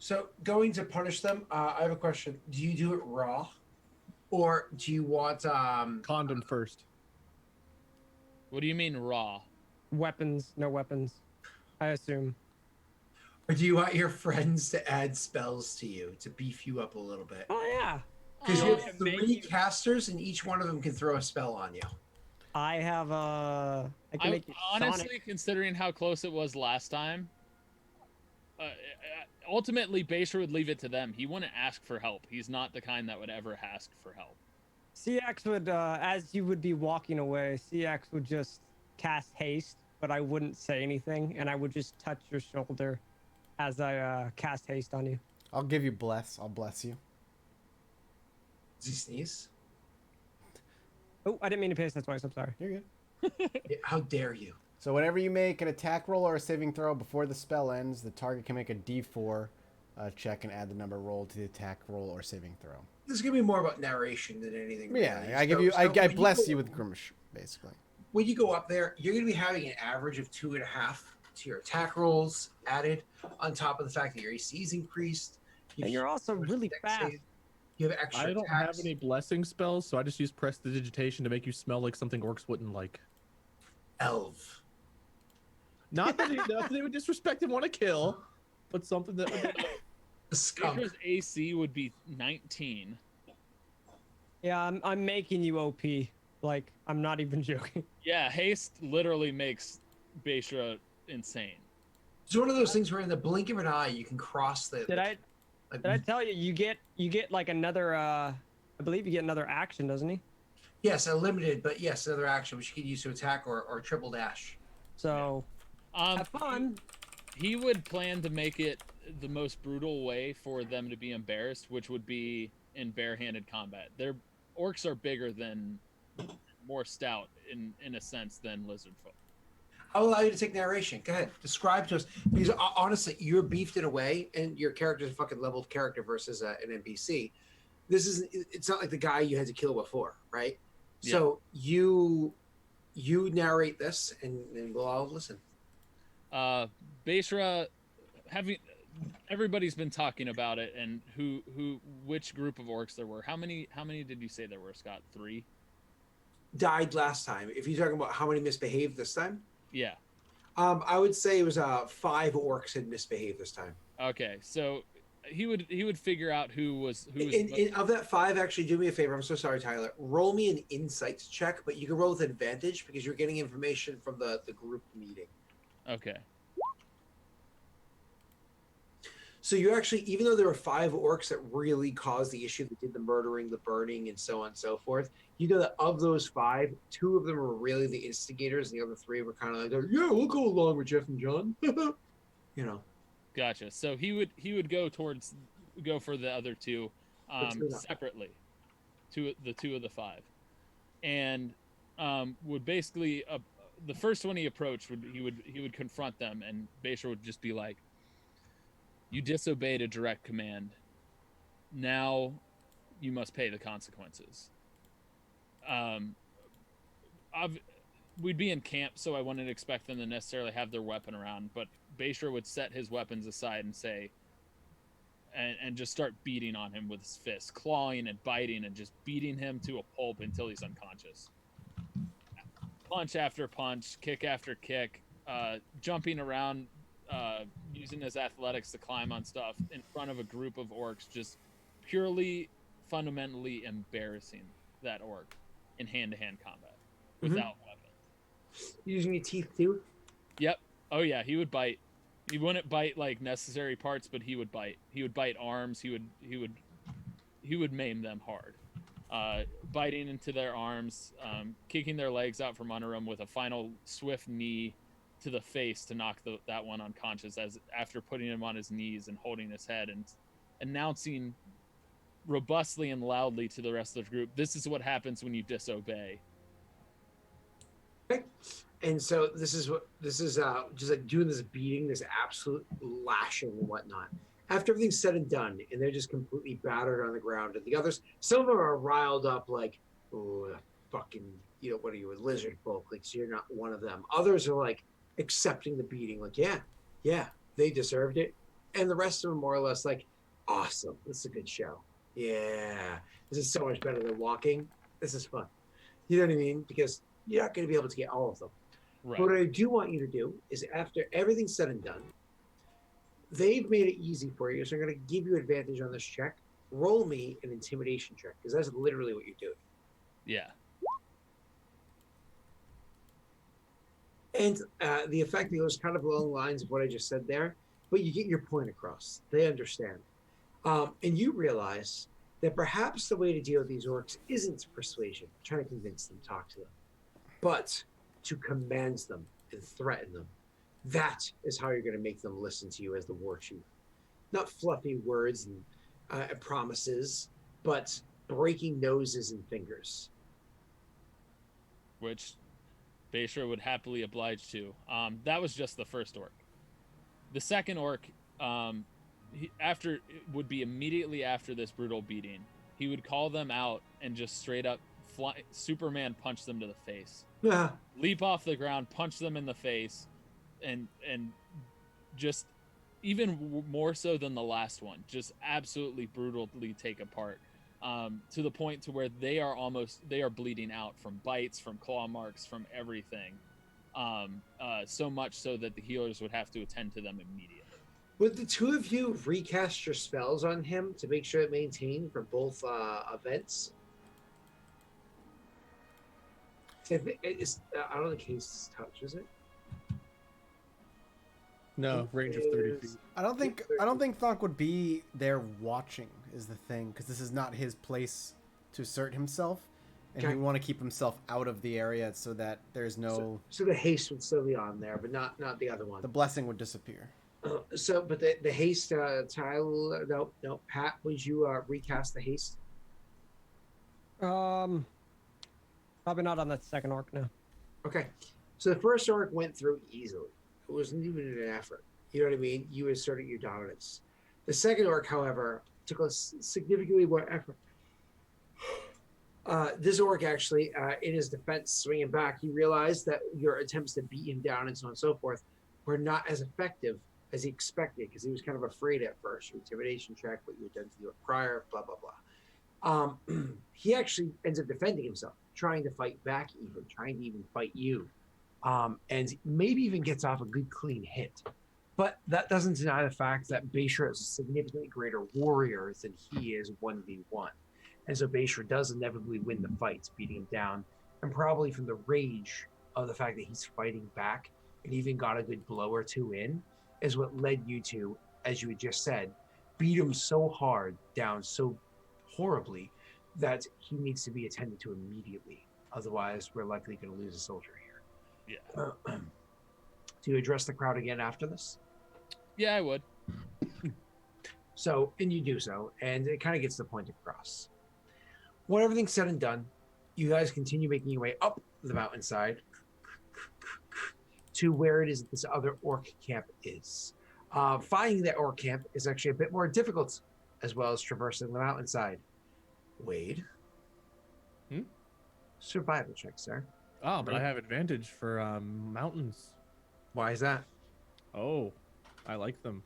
So, going to punish them, I have a question. Do you do it raw? Or do you want, Condom first. What do you mean raw? Weapons, no weapons. I assume. or do you want your friends to add spells to you to beef you up a little bit? Oh yeah. Because you Oh, have 3 casters, and each one of them can throw a spell on you. I have I can make you honestly, Sonic. considering how close it was last time, ultimately Beisher would leave it to them. He wouldn't ask for help. He's not the kind that would ever ask for help. CX would, as you would be walking away, CX would just cast haste, but I wouldn't say anything, and I would just touch your shoulder as I cast haste on you. I'll give you bless. I'll bless you. Does he sneeze? Oh, I didn't mean to paste that twice. I'm sorry. You're good. How dare you? So whenever you make an attack roll or a saving throw before the spell ends, the target can make a D4 check and add the number rolled to the attack roll or saving throw. This is gonna be more about narration than anything. Yeah, really. I give So- you. so I when bless go- you with Grimace, basically. When you go up there, you're gonna be having an average of 2.5 to your attack rolls added, on top of the fact that your AC is increased. And you're also really dex fast. save, You have extra I don't attacks. have any blessing spells, so I just use prestidigitation to make you smell like something orcs wouldn't like. Elf. Not that they would disrespect and want to kill. but something that would be The skunk. Beishra's AC would be 19. Yeah, I'm making you OP. Like, I'm not even joking. Yeah, haste literally makes Beishra insane. It's one of those things where in the blink of an eye you can cross the. Did I Like, did I tell you you get like another I believe you get another action, doesn't he? yes, a limited, but yes, another action which you can use to attack or triple dash. So have fun. He would plan to make it the most brutal way for them to be embarrassed, which would be in barehanded combat. Their orcs are bigger than, more stout in a sense than lizard folk. I'll allow you to take narration. Go ahead, describe to us because honestly, you're beefed in a way, and your character's a fucking leveled character versus an NPC. This is it's not like the guy you had to kill before, right? Yeah. So you narrate this, and we'll all listen. Beishra, everybody's been talking about it, and which group of orcs there were. How many did you say there were, Scott? 3? Died last time. If you're talking about how many misbehaved this time, Yeah. I would say it was 5 orcs had misbehaved this time. Okay, so he would figure out who was Of that 5, actually, do me a favor. I'm so sorry, Tyler. Roll me an insights check, but you can roll with advantage because you're getting information from the group meeting. Okay. So you actually, even though there were 5 orcs that really caused the issue, that did the murdering, the burning, and so on and so forth, you know that of those 5, 2 of them were really the instigators, and the other 3 were kind of like, yeah, we'll go along with Jeff and John. You know. Gotcha. So he would go for the other 2 separately, the 2 of the 5, and would basically the first one he approached he would confront them, and Beishra would just be like, "You disobeyed a direct command. Now you must pay the consequences." We'd be in camp, so I wouldn't expect them to necessarily have their weapon around, but Beishra would set his weapons aside and say, and just start beating on him with his fists, clawing and biting and just beating him to a pulp until he's unconscious. Punch after punch, kick after kick, jumping around, using his athletics to climb on stuff in front of a group of orcs, just purely, fundamentally embarrassing that orc in hand-to-hand combat without weapons. Using your teeth too? Yep. Oh yeah, he would bite. He wouldn't bite like necessary parts, but he would bite. He would bite arms. He would maim them hard. Biting into their arms, kicking their legs out from under them with a final swift knee to the face to knock that one unconscious, as after putting him on his knees and holding his head and announcing robustly and loudly to the rest of the group, "This is what happens when you disobey." Okay. And so this is just like doing this beating, this absolute lashing and whatnot. After everything's said and done, and they're just completely battered on the ground, and the others, some of them are riled up like, oh, fucking, what are you, a lizard folk? Like, so you're not one of them. Others are like accepting the beating, like, yeah, they deserved it. And the rest of them more or less like, awesome, this is a good show. Yeah, this is so much better than walking. This is fun. You know what I mean? Because you're not going to be able to get all of them. Right. But what I do want you to do is, after everything's said and done, they've made it easy for you, so I'm going to give you advantage on this check. Roll me an intimidation check, because that's literally what you're doing. Yeah. And the effect goes kind of along the lines of what I just said there, but you get your point across. They understand. And you realize that perhaps the way to deal with these orcs isn't persuasion, trying to convince them, talk to them, but to command them and threaten them. That is how you're going to make them listen to you as the war chief. Not fluffy words and promises, but breaking noses and fingers. Which Beishra would happily oblige to. That was just the first orc. The second orc, would be immediately after this brutal beating. He would call them out and just straight up Superman punch them to the face. Yeah. Leap off the ground, punch them in the face, and just even more so than the last one, just absolutely brutally take apart, to the point to where they are bleeding out from bites, from claw marks, from everything, so much so that the healers would have to attend to them immediately. Would the two of you recast your spells on him to make sure it maintained for both events? I don't think haste touch, is it? No, range of 30 feet. I don't think Thonk would be there watching is the thing, because this is not his place to assert himself, and Okay. we want to keep himself out of the area so that there's no So the haste would still be on there, but not the other one. the blessing would disappear. But the haste tile, no. Pat, would you recast the haste? Probably not on that second orc now. Okay. So the first orc went through easily. It wasn't even an effort. You know what I mean? You asserted your dominance. The second orc, however, took a significantly more effort. This orc actually, in his defense, swinging back, he realized that your attempts to beat him down and so on and so forth were not as effective as he expected, because he was kind of afraid at first. Your intimidation check, what you had done to the orc prior, blah, blah, blah. He actually ends up defending himself, trying to fight back even, trying to even fight you. And maybe even gets off a good clean hit. But that doesn't deny the fact that Bayshore is a significantly greater warrior than he is 1v1. And so Bayshore does inevitably win the fights, beating him down, and probably from the rage of the fact that he's fighting back and even got a good blow or two in, is what led you to, as you had just said, beat him so hard down so horribly that he needs to be attended to immediately. Otherwise, we're likely going to lose a soldier here. Yeah. Do you address the crowd again after this? Yeah, I would. So, and you do so, and it kind of gets the point across. When everything's said and done, you guys continue making your way up the mountainside to where it is that this other orc camp is. Finding that orc camp is actually a bit more difficult, as well as traversing the mountainside. Wade? Survival check, sir. Oh, but I have advantage for mountains. Why is that? Oh, I like them.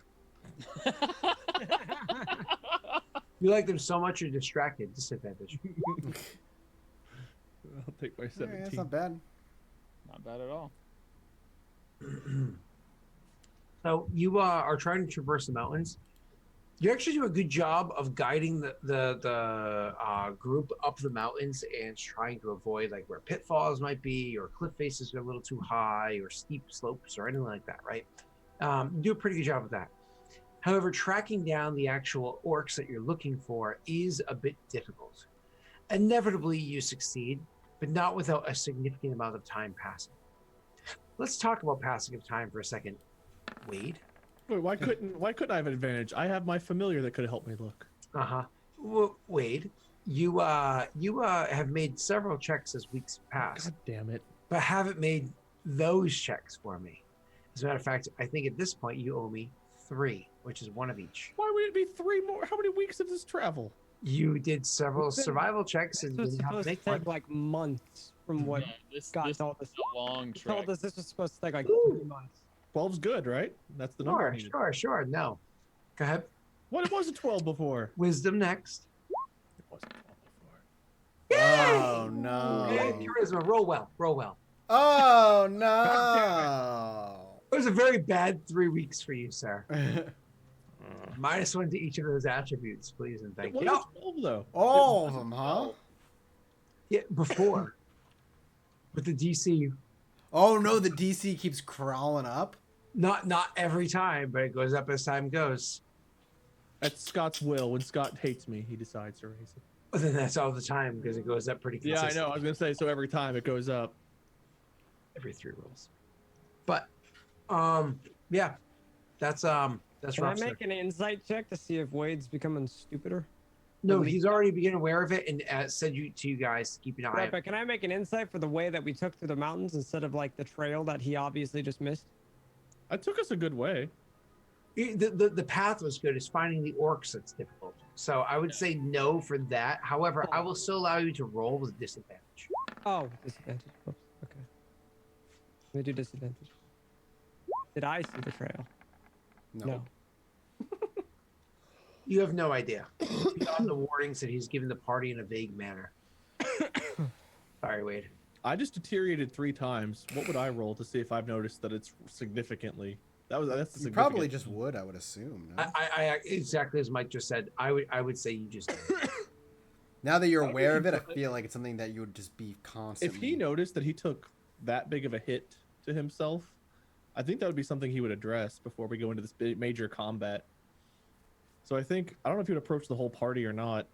You like them so much you're distracted. Disadvantage. I'll take my Yeah, 17. that's not bad. Not bad at all. So you are trying to traverse the mountains. You actually do a good job of guiding the group up the mountains and trying to avoid like where pitfalls might be, or cliff faces are a little too high, or steep slopes, or anything like that, right? You do a pretty good job of that. However, tracking down the actual orcs that you're looking for is a bit difficult. Inevitably, you succeed, but not without a significant amount of time passing. Let's talk about passing of time for a second. Wade? Wait, why couldn't I have advantage? I have my familiar that could have helped me look. Wade, you have made several checks as weeks pass, God damn it. but haven't made those checks for me. As a matter of fact, I think at this point you owe me 3, which is 1 of each. Why would it be 3 more? How many weeks of this travel? You did several survival checks and This was didn't have to supposed to make take one. like months from what Yeah, this Scott told us. is a long He trek. told us this was supposed to take like Ooh. 3 months. 12's good, right? That's the number I Sure, needed. sure. No. Go ahead. What was it 12 before? Wisdom next. It wasn't 12 before. Oh no. Okay, charisma. Roll well. Oh no. It was a very bad 3 weeks for you, sir. -1 to each of those attributes, please and It thank you. wasn't 12 though. All of them, huh? Yeah, before. With the DC, Oh no, the DC keeps crawling up. not every time, but it goes up as time goes. That's Scott's will. When Scott hates me, he decides to raise it. But then that's all the time because it goes up pretty Yeah, I consistently. know. I was gonna say so every time it goes up. Every 3 rolls. But yeah. That's Can I rough. make an insight check to see if Wade's becoming stupider? No, he's already been aware of it and said to you guys to keep an eye Right, on. but can I make an insight for the way that we took through the mountains instead of like the trail that he obviously just missed? It took us a good way. The path was good. It's finding the orcs that's difficult. So I would say no for that. However, I will still allow you to roll with disadvantage. Oh, disadvantage. Oops. Okay. Let me do disadvantage. Did I see the trail? No. You have no idea. Beyond the warnings that he's given the party in a vague manner. Sorry, Wade. I just deteriorated 3 times. What would I roll to see if I've noticed that it's significantly? That's the You probably significant- just would, I would assume. No? I exactly as Mike just said. I would say you just. Now that you're How do aware you of it, I put it? feel like it's something that you would just be If constantly. he noticed that he took that big of a hit to himself, I think that would be something he would address before we go into this major combat. So I don't know if he would approach the whole party or not.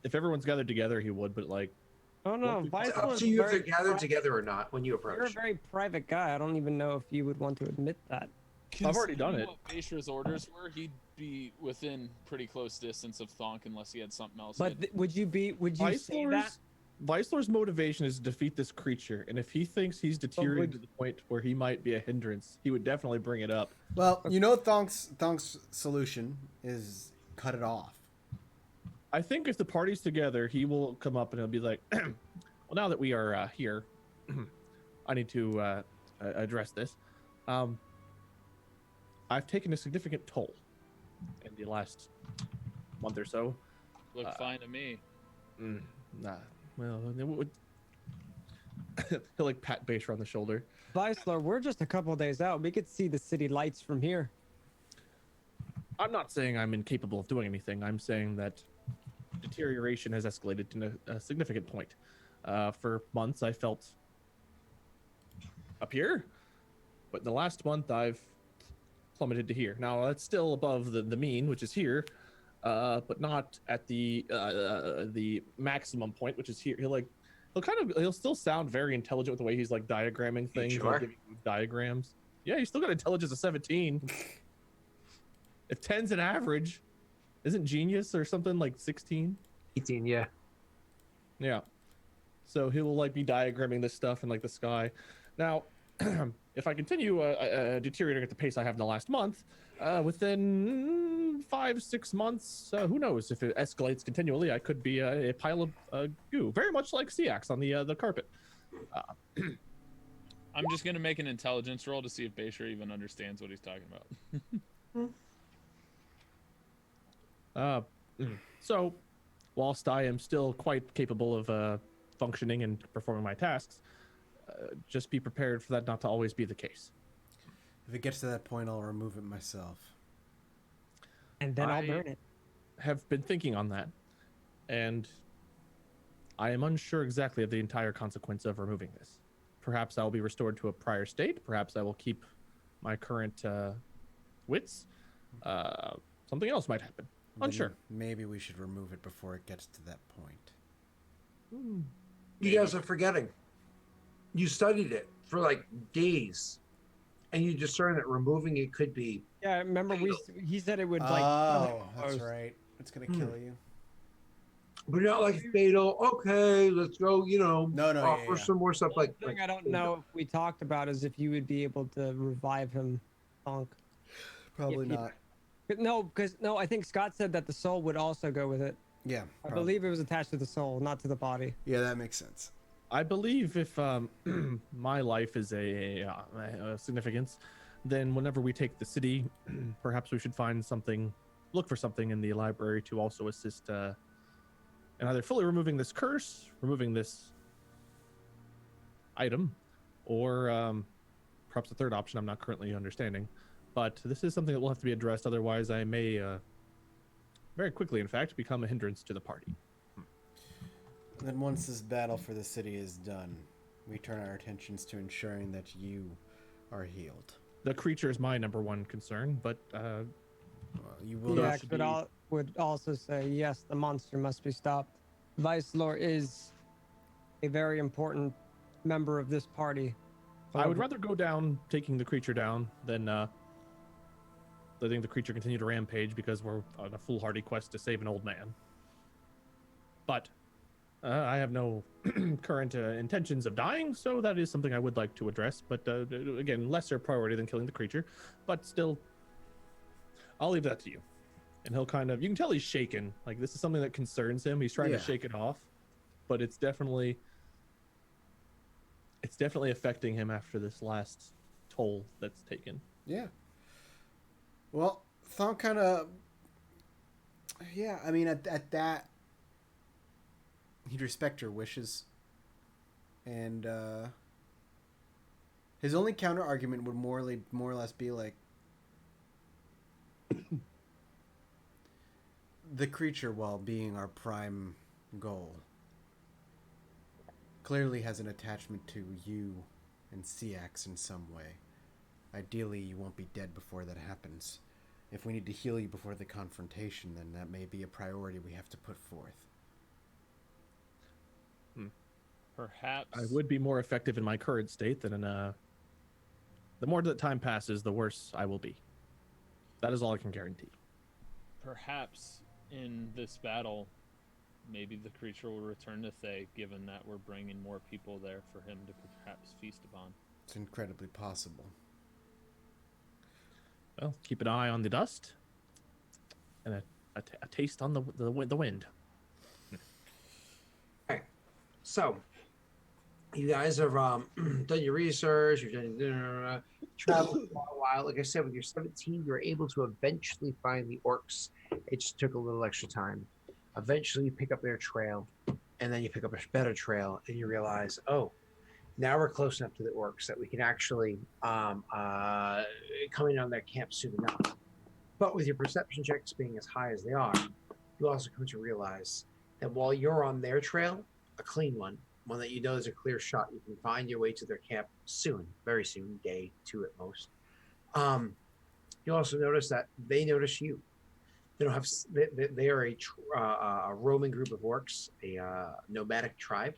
If everyone's gathered together, he would, but like, Oh no, Well, It's Vice up Lord's to you if very they're gathered pri- together or not when you You're a approach. very private guy. I don't even know if you would want to admit that. I've already done Considering it. What Beishra's orders were, he'd be within pretty close distance of Thonk unless he had something else. But would you say that? Vicelor's motivation is to defeat this creature, and if he thinks he's deteriorated to the point where he might be a hindrance, he would definitely bring it up. Well, you know, Thonk's solution is cut it off. I think if the party's together, he will come up and he'll be like, "Well, now that we are here, I need to address this. I've taken a significant toll in the last month or so. Look fine to me. Nah, well, it would." He'll like pat Baisha on the shoulder. Vice Lord, we're just a couple days out. We could see the city lights from here. I'm not saying I'm incapable of doing anything. I'm saying that deterioration has escalated to a significant point. For months, I felt up here, but in the last month, I've plummeted to here. Now, that's still above the mean, which is here, but not at the maximum point, which is here. He'll still sound very intelligent with the way he's like diagramming things. Sure. Like, giving you diagrams. Yeah, he's still got intelligence of 17. If 10's an average, isn't genius or something like 16? 18, yeah. Yeah. So he will like be diagramming this stuff in like the sky. Now, if I continue deteriorating at the pace I have in the last month, within 5-6 months, who knows? If it escalates continually, I could be a pile of goo, very much like Siax on the carpet. I'm just gonna make an intelligence roll to see if Beishra even understands what he's talking about. So, whilst I am still quite capable of functioning and performing my tasks, just be prepared for that not to always be the case. If it gets to that point, I'll remove it myself. And then I'll burn it. Have been thinking on that, and I am unsure exactly of the entire consequence of removing this. Perhaps I will be restored to a prior state. Perhaps I will keep my current wits. Something else might happen. Then Unsure. Maybe we should remove it before it gets to that point. You guys are forgetting. You studied it for like days, and you discern that removing it could be. Yeah, remember he said it would like. Oh, that's right. It's gonna kill you. But not like fatal. Okay, let's go. No, offer yeah. some more stuff One like. thing I don't know if we talked about is if you would be able to revive him, Thonk. Probably Yeah. not. No, I think Scott said that the soul would also go with it. Yeah. I probably. believe it was attached to the soul, not to the body. Yeah, that makes sense. I believe if my life is a significance, then whenever we take the city, perhaps we should look for something in the library to also assist in either fully removing this curse, removing this item, or perhaps a third option I'm not currently understanding. But this is something that will have to be addressed. Otherwise, I may very quickly, in fact, become a hindrance to the party. Then once this battle for the city is done, we turn our attentions to ensuring that you are healed. The creature is my number one concern, but You will. Yeah, should but be- I would also say yes, the monster must be stopped. Vice Lord is a very important member of this party. I would rather go down taking the creature down than letting the creature continue to rampage because we're on a foolhardy quest to save an old man. But I have no current intentions of dying, so that is something I would like to address. But again, lesser priority than killing the creature. But still, I'll leave that to you. And he'll you can tell he's shaken. Like, this is something that concerns him. He's trying to shake it off. But it's definitely affecting him after this last toll that's taken. Yeah. Well, Thonk kind of. Yeah, I mean, at that, he'd respect your wishes, and his only counter argument would more or less be like, the creature, while being our prime goal, clearly has an attachment to you and CX in some way. Ideally, you won't be dead before that happens. If we need to heal you before the confrontation, then that may be a priority we have to put forth. Perhaps I would be more effective in my current state than in the more that time passes, the worse I will be. That is all I can guarantee. Perhaps in this battle, maybe the creature will return to Thay, given that we're bringing more people there for him to perhaps feast upon. It's incredibly possible. Well, keep an eye on the dust, and a taste on the wind. So, you guys have done your research, you've done traveled for a while. Like I said, with your 17, you were able to eventually find the orcs. It just took a little extra time. Eventually, you pick up their trail, and then you pick up a better trail, and you realize, oh, now we're close enough to the orcs that we can actually come in on their camp soon enough. But with your perception checks being as high as they are, you also come to realize that while you're on their trail, a clean one that you know is a clear shot, you can find your way to their camp soon, very soon, day 2 at most. You also notice that they notice you. They don't have. They are a roaming group of orcs, a nomadic tribe,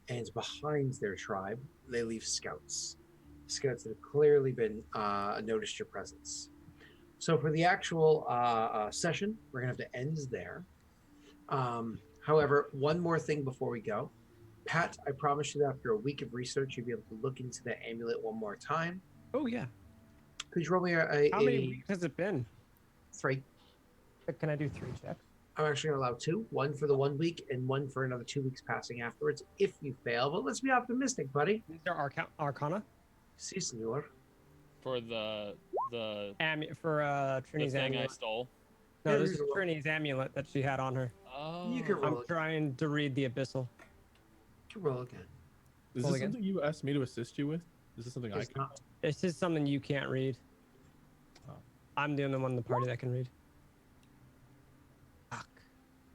and behind their tribe, they leave scouts. Scouts that have clearly been noticed your presence. So for the actual session, we're gonna have to end there. However, one more thing before we go. Pat, I promise you that after a week of research, you'll be able to look into the amulet one more time. Oh yeah. Could you roll me How many weeks has it been? 3? Can I do 3 checks? I'm actually going to allow 2. 1 for the 1 week and 1 for another 2 weeks passing afterwards if you fail. But let's be optimistic, buddy. These are Arcana? Si, senor. For the Trini's thing I amulet. stole. No, Yeah, this you is can roll. Trini's amulet that she had on her. Oh, You can roll I'm it. trying to read the abyssal. You can roll again. Is Roll this again. something you asked me to assist you with? Is this something I It's can? not. This is something you can't read. Oh. I'm the only one in the party that can read. Fuck.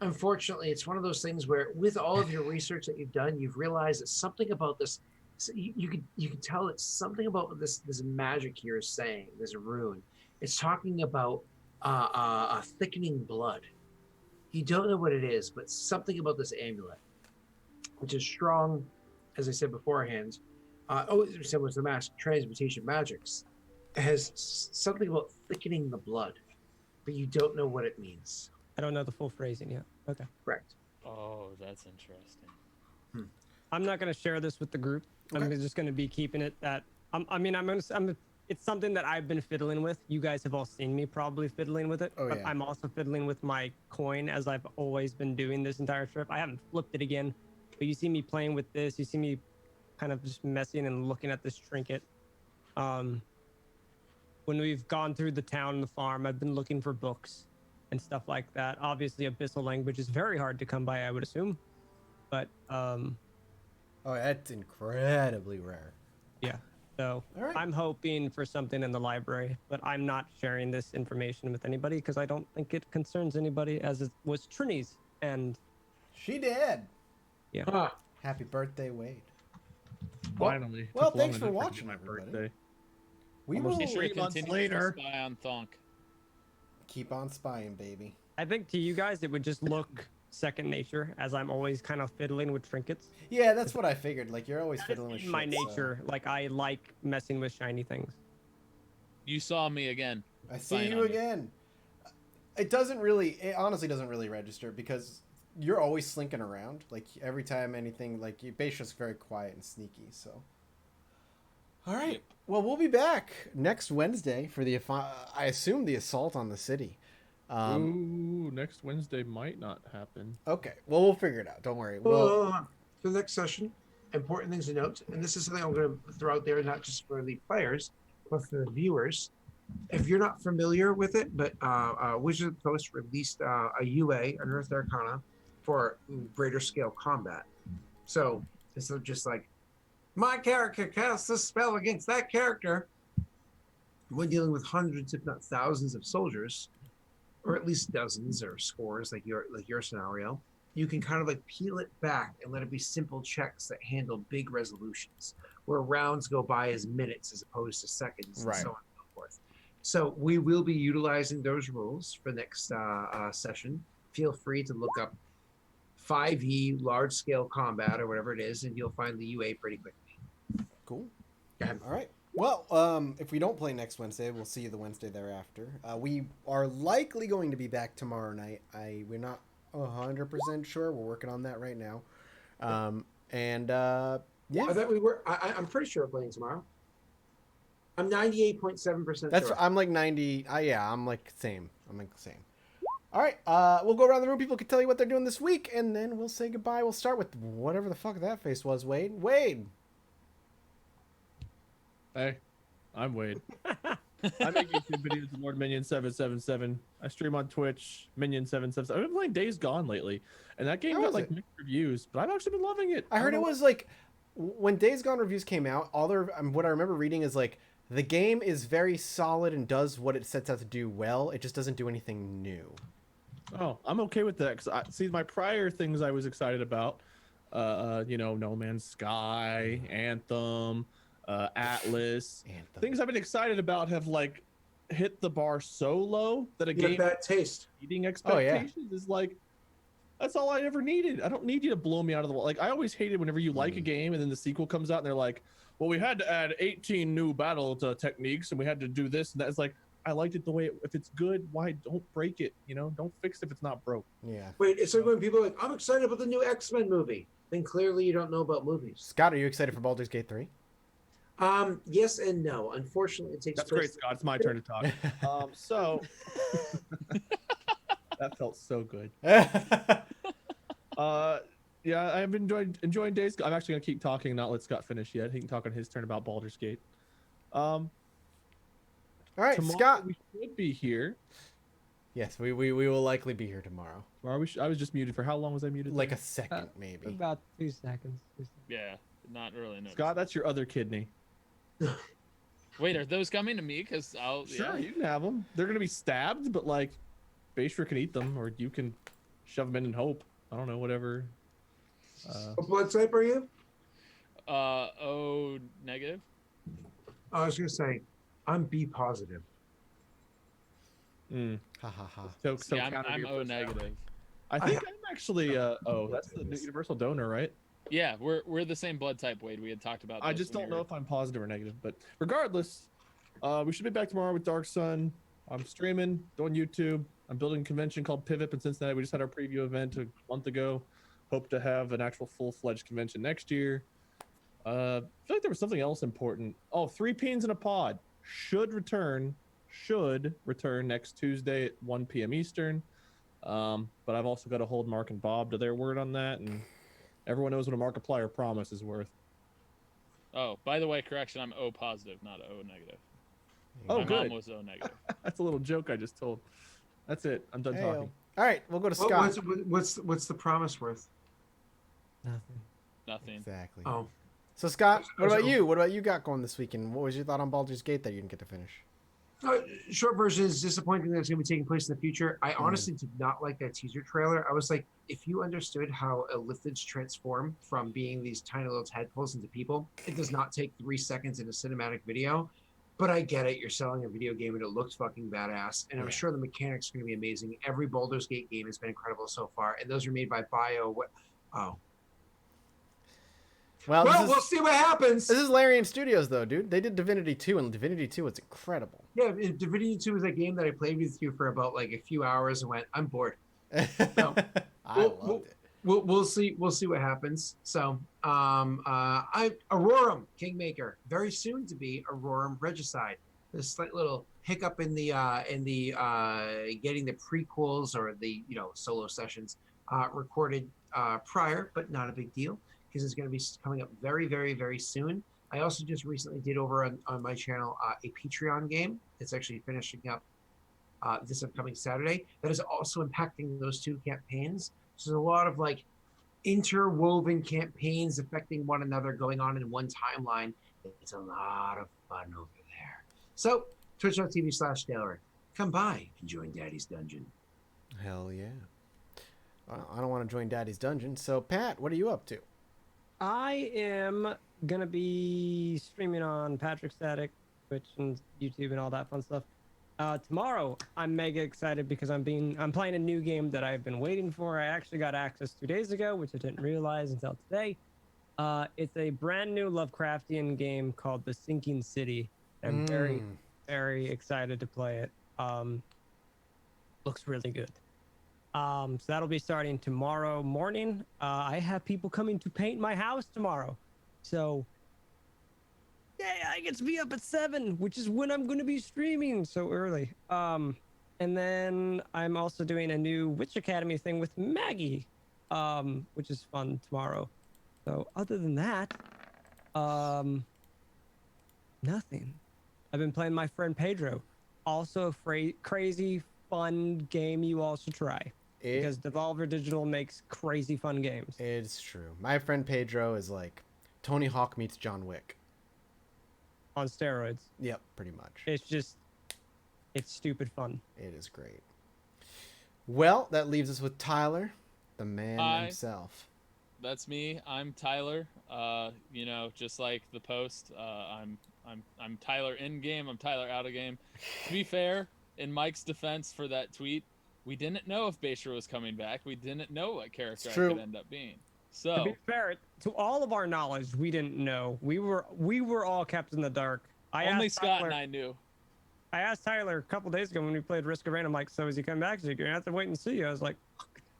Unfortunately, it's one of those things where, with all of your research that you've done, you've realized that something about this. So you can tell it's something about what this magic here is saying. This rune. It's talking about a thickening blood. You don't know what it is, but something about this amulet, which is strong, as I said beforehand. Similar to the mask transmutation magics, has something about thickening the blood, but you don't know what it means. I don't know the full phrasing yet. Okay. Correct. Oh, that's interesting. I'm not going to share this with the group. I'm Okay. just going to be keeping it that. It's something that I've been fiddling with. You guys have all seen me probably fiddling with it. Oh, but yeah. I'm also fiddling with my coin as I've always been doing this entire trip. I haven't flipped it again, but you see me playing with this. You see me kind of just messing and looking at this trinket. When we've gone through the town and the farm, I've been looking for books and stuff like that. Obviously, abyssal language is very hard to come by, I would assume. But Oh, that's incredibly rare. yeah. So All right. I'm hoping for something in the library, but I'm not sharing this information with anybody because I don't think it concerns anybody, as it was Trini's. And She did. yeah. Ah, Happy birthday, Wade. Finally. well, Took long thanks for enough to watching, get my everybody. birthday. We Almost will Make sure you 3 months continue later. to spy on Thonk. keep on spying, baby. I think to you guys, it would just look second nature, as I'm always kind of fiddling with trinkets. Yeah, that's what I figured. Like, you're always That is fiddling with in my shit, so- nature. Like, I like messing with shiny things. You saw me again. I see Spying you on you. again. It honestly doesn't really register because you're always slinking around. Like, every time anything, like, Beisha's very quiet and sneaky, so. All right. Yep. Well, we'll be back next Wednesday for I assume the assault on the city. Ooh, next Wednesday might not happen. Okay. Well, we'll figure it out. Don't worry. Well, for the next session, important things to note, and this is something I'm going to throw out there, not just for the players, but for the viewers. If you're not familiar with it, but Wizards of the Coast released a UA, Unearthed Arcana, for greater scale combat. So it's not just like, my character casts this spell against that character. When dealing with hundreds, if not thousands, of soldiers, or at least dozens or scores, like your scenario, you can kind of like peel it back and let it be simple checks that handle big resolutions, where rounds go by as minutes as opposed to seconds, and Right. so on and so forth. So we will be utilizing those rules for next session. Feel free to look up 5e large scale combat or whatever it is, and you'll find the UA pretty quickly. Cool. Go ahead. All right. Well, if we don't play next Wednesday, we'll see you the Wednesday thereafter. We are likely going to be back tomorrow night. We're not 100% sure. We're working on that right now. Yeah, I thought we were. I'm pretty sure we're playing tomorrow. I'm 98.7% that's. sure. I'm like 90. Yeah, I'm like same. I'm like the same. All right. We'll go around the room. People can tell you what they're doing this week, and then we'll say goodbye. We'll start with whatever the fuck that face was, Wade. Wade. Hey, I'm Wade. I make YouTube videos with Lord Minion 777. I stream on Twitch, Minion 777. I've been playing Days Gone lately, and that game How got was like it? mixed reviews, but I've actually been loving it. I heard don't it know was like when Days Gone reviews came out. What I remember reading is like the game is very solid and does what it sets out to do well. It just doesn't do anything new. Oh, I'm okay with that. Cause see, my prior things I was excited about, No Man's Sky, Anthem, Atlas, Anthem. things I've been excited about have like hit the bar so low that a You have game bad taste. meeting Oh, yeah. expectations is like, that's all I ever needed. I don't need you to blow me out of the wall. Like I always hated whenever you like a game and then the sequel comes out and they're like, well, we had to add 18 new battle techniques and we had to do this and that. It's like, I liked it the way if it's good, why don't break it? Don't fix it if it's not broke. Yeah. Wait, it's like when people are like, I'm excited about the new X-Men movie. Then clearly you don't know about movies. Scott, are you excited for Baldur's Gate 3? Yes and no. Unfortunately, it takes That's great, place. Scott. It's my turn to talk. So that felt so good. Yeah, I've been enjoying Days. I'm actually gonna keep talking and not let Scott finish yet. He can talk on his turn about Baldur's Gate. All right, Tomorrow Scott. we should be here. Yes, we will likely be here tomorrow. Tomorrow I was just muted for how long was I muted? Like there? a second, maybe. About 2 seconds. Yeah, not really. No. Scott, that's your other kidney. Wait, are those coming to me? Because I'll. Sure, Yeah. you can have them. They're gonna be stabbed, but like, Bayshore can eat them, or you can shove them in and hope. I don't know, whatever. What blood type are you? O negative. I was gonna say, I'm B positive. Mm. Ha ha ha. So Yeah, counter I'm your O personality. negative. I think I'm actually that's the universal donor, right? Yeah, we're the same blood type, Wade. We had talked about. I this just when don't we know were- if I'm positive or negative, but regardless, we should be back tomorrow with Dark Sun. I'm streaming on YouTube. I'm building a convention called Pivot in Cincinnati. We just had our preview event a month ago. Hope to have an actual full-fledged convention next year. I feel like there was something else important. Oh, 3 Peens in a Pod should return next Tuesday at 1 p.m. Eastern. But I've also got to hold Mark and Bob to their word on that, and everyone knows what a Markiplier promise is worth. Oh, by the way, correction. I'm O positive, not O negative. Oh, My good. mom was O negative. That's a little joke I just told. That's it. I'm done Heyo. talking. All right, we'll go to Scott. What's the promise worth? Nothing. Nothing. Exactly. Oh, So Scott, what about you? What about you got going this weekend? What was your thought on Baldur's Gate that you didn't get to finish? Short version is disappointing that it's going to be taking place in the future. I honestly did not like that teaser trailer. I was like, if you understood how Illithids transform from being these tiny little tadpoles into people, it does not take 3 seconds in a cinematic video. But I get it. You're selling a video game and it looks fucking badass. And I'm Yeah. sure the mechanics are going to be amazing. Every Baldur's Gate game has been incredible so far. And those are made by Bio. Oh. Well, Well, we'll see what happens. this is Larian Studios, though, dude. They did Divinity 2, and Divinity 2 was incredible. Yeah, Divinity 2 was a game that I played with you for about like a few hours and went, I'm bored. I We'll- loved it. We'll see what happens. So Aurorum Kingmaker, very soon to be Aurorum Regicide. This slight little hiccup in the getting the prequels or the solo sessions recorded prior, but not a big deal because it's going to be coming up very, very, very soon. I also just recently did over on my channel a Patreon game. It's actually finishing up this upcoming Saturday. That is also impacting those 2 campaigns. So there's a lot of like interwoven campaigns affecting one another going on in one timeline. It's a lot of fun over there. So twitch.tv/Dalery. come by and join Daddy's Dungeon. Hell yeah. I don't want to join Daddy's Dungeon. So, Pat, what are you up to? I am gonna be streaming on Patrick Static, Twitch, and YouTube, and all that fun stuff. Tomorrow, I'm mega excited because I'm playing a new game that I've been waiting for. I actually got access 2 days ago, which I didn't realize until today. It's a brand new Lovecraftian game called The Sinking City. I'm very, very excited to play it. Looks really good. So that'll be starting tomorrow morning. I have people coming to paint my house tomorrow. So, yeah, I get to be up at 7, which is when I'm going to be streaming so early. And then I'm also doing a new Witch Academy thing with Maggie, which is fun tomorrow. So other than that, nothing. I've been playing my friend Pedro. Also a crazy fun game you all should try. Because Devolver Digital makes crazy fun games. It's true. My friend Pedro is like Tony Hawk meets John Wick. On steroids. Yep, pretty much. It's stupid fun. It is great. Well, that leaves us with Tyler, the man himself. That's me. I'm Tyler. You know, just like the post. I'm Tyler in game. I'm Tyler out of game. To be fair, in Mike's defense for that tweet, we didn't know if Basher was coming back. We didn't know what character I could end up being. So to be fair, to all of our knowledge, we didn't know. We were all kept in the dark. Only Scott and I knew. I asked Tyler a couple days ago when we played Risk of Rain. I'm like, so is he coming back? He's like, you're gonna have to wait and see. I was like,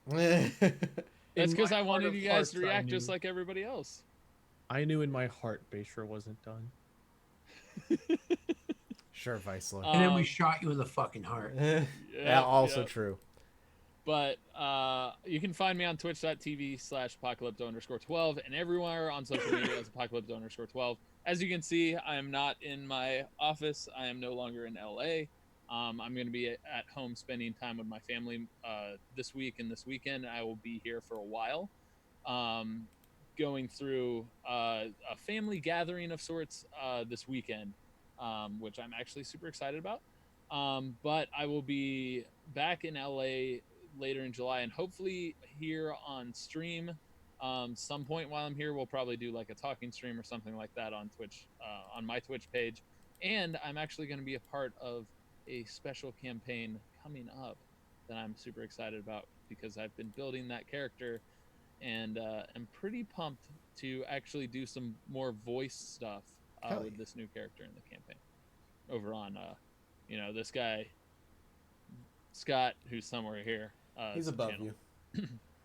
that's because I wanted you guys to react just like everybody else. I knew in my heart Basher wasn't done. Sure, Weissler. And then we shot you in the fucking heart. Yeah, also true. But you can find me on twitch.tv/apocalypto_12 and everywhere on social media as apocalypto_12. As you can see, I am not in my office. I am no longer in LA. I'm going to be at home spending time with my family this week and this weekend. I will be here for a while, going through a family gathering of sorts this weekend, which I'm actually super excited about. But I will be back in LA later in July and hopefully here on stream some point while I'm here. We'll probably do like a talking stream or something like that on Twitch, on my Twitch page. And I'm actually going to be a part of a special campaign coming up that I'm super excited about because I've been building that character and I'm pretty pumped to actually do some more voice stuff with this new character in the campaign over on this guy Scott, who's somewhere here. He's above you.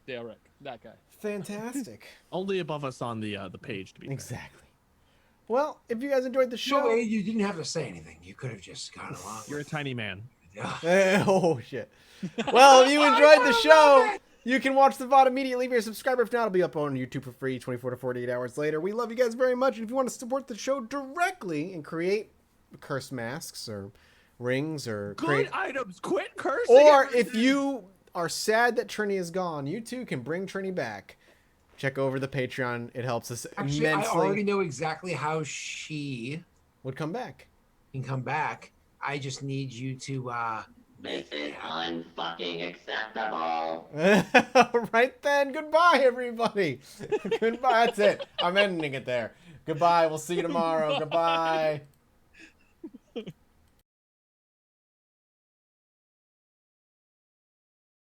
Dale Rick, that guy. Fantastic. Only above us on the page, to be exactly. Well, if you guys enjoyed the show, No, you didn't have to say anything. You could have just gone along. You're a tiny man. Oh shit. Well, if you enjoyed the show, you can watch the VOD immediately. If you're a subscriber, if not, it'll be up on YouTube for free 24 to 48 hours later. We love you guys very much. And if you want to support the show directly and create curse masks or rings or good items, quit cursing. Or if you are sad that Trini is gone, you too can bring Trini back. Check over the Patreon. It helps us Actually, immensely. I already know exactly how she would come back. Can come back. I just need you to This is unfucking acceptable. Right then, goodbye everybody. Goodbye. That's it. I'm ending it there. Goodbye. We'll see you tomorrow. Goodbye.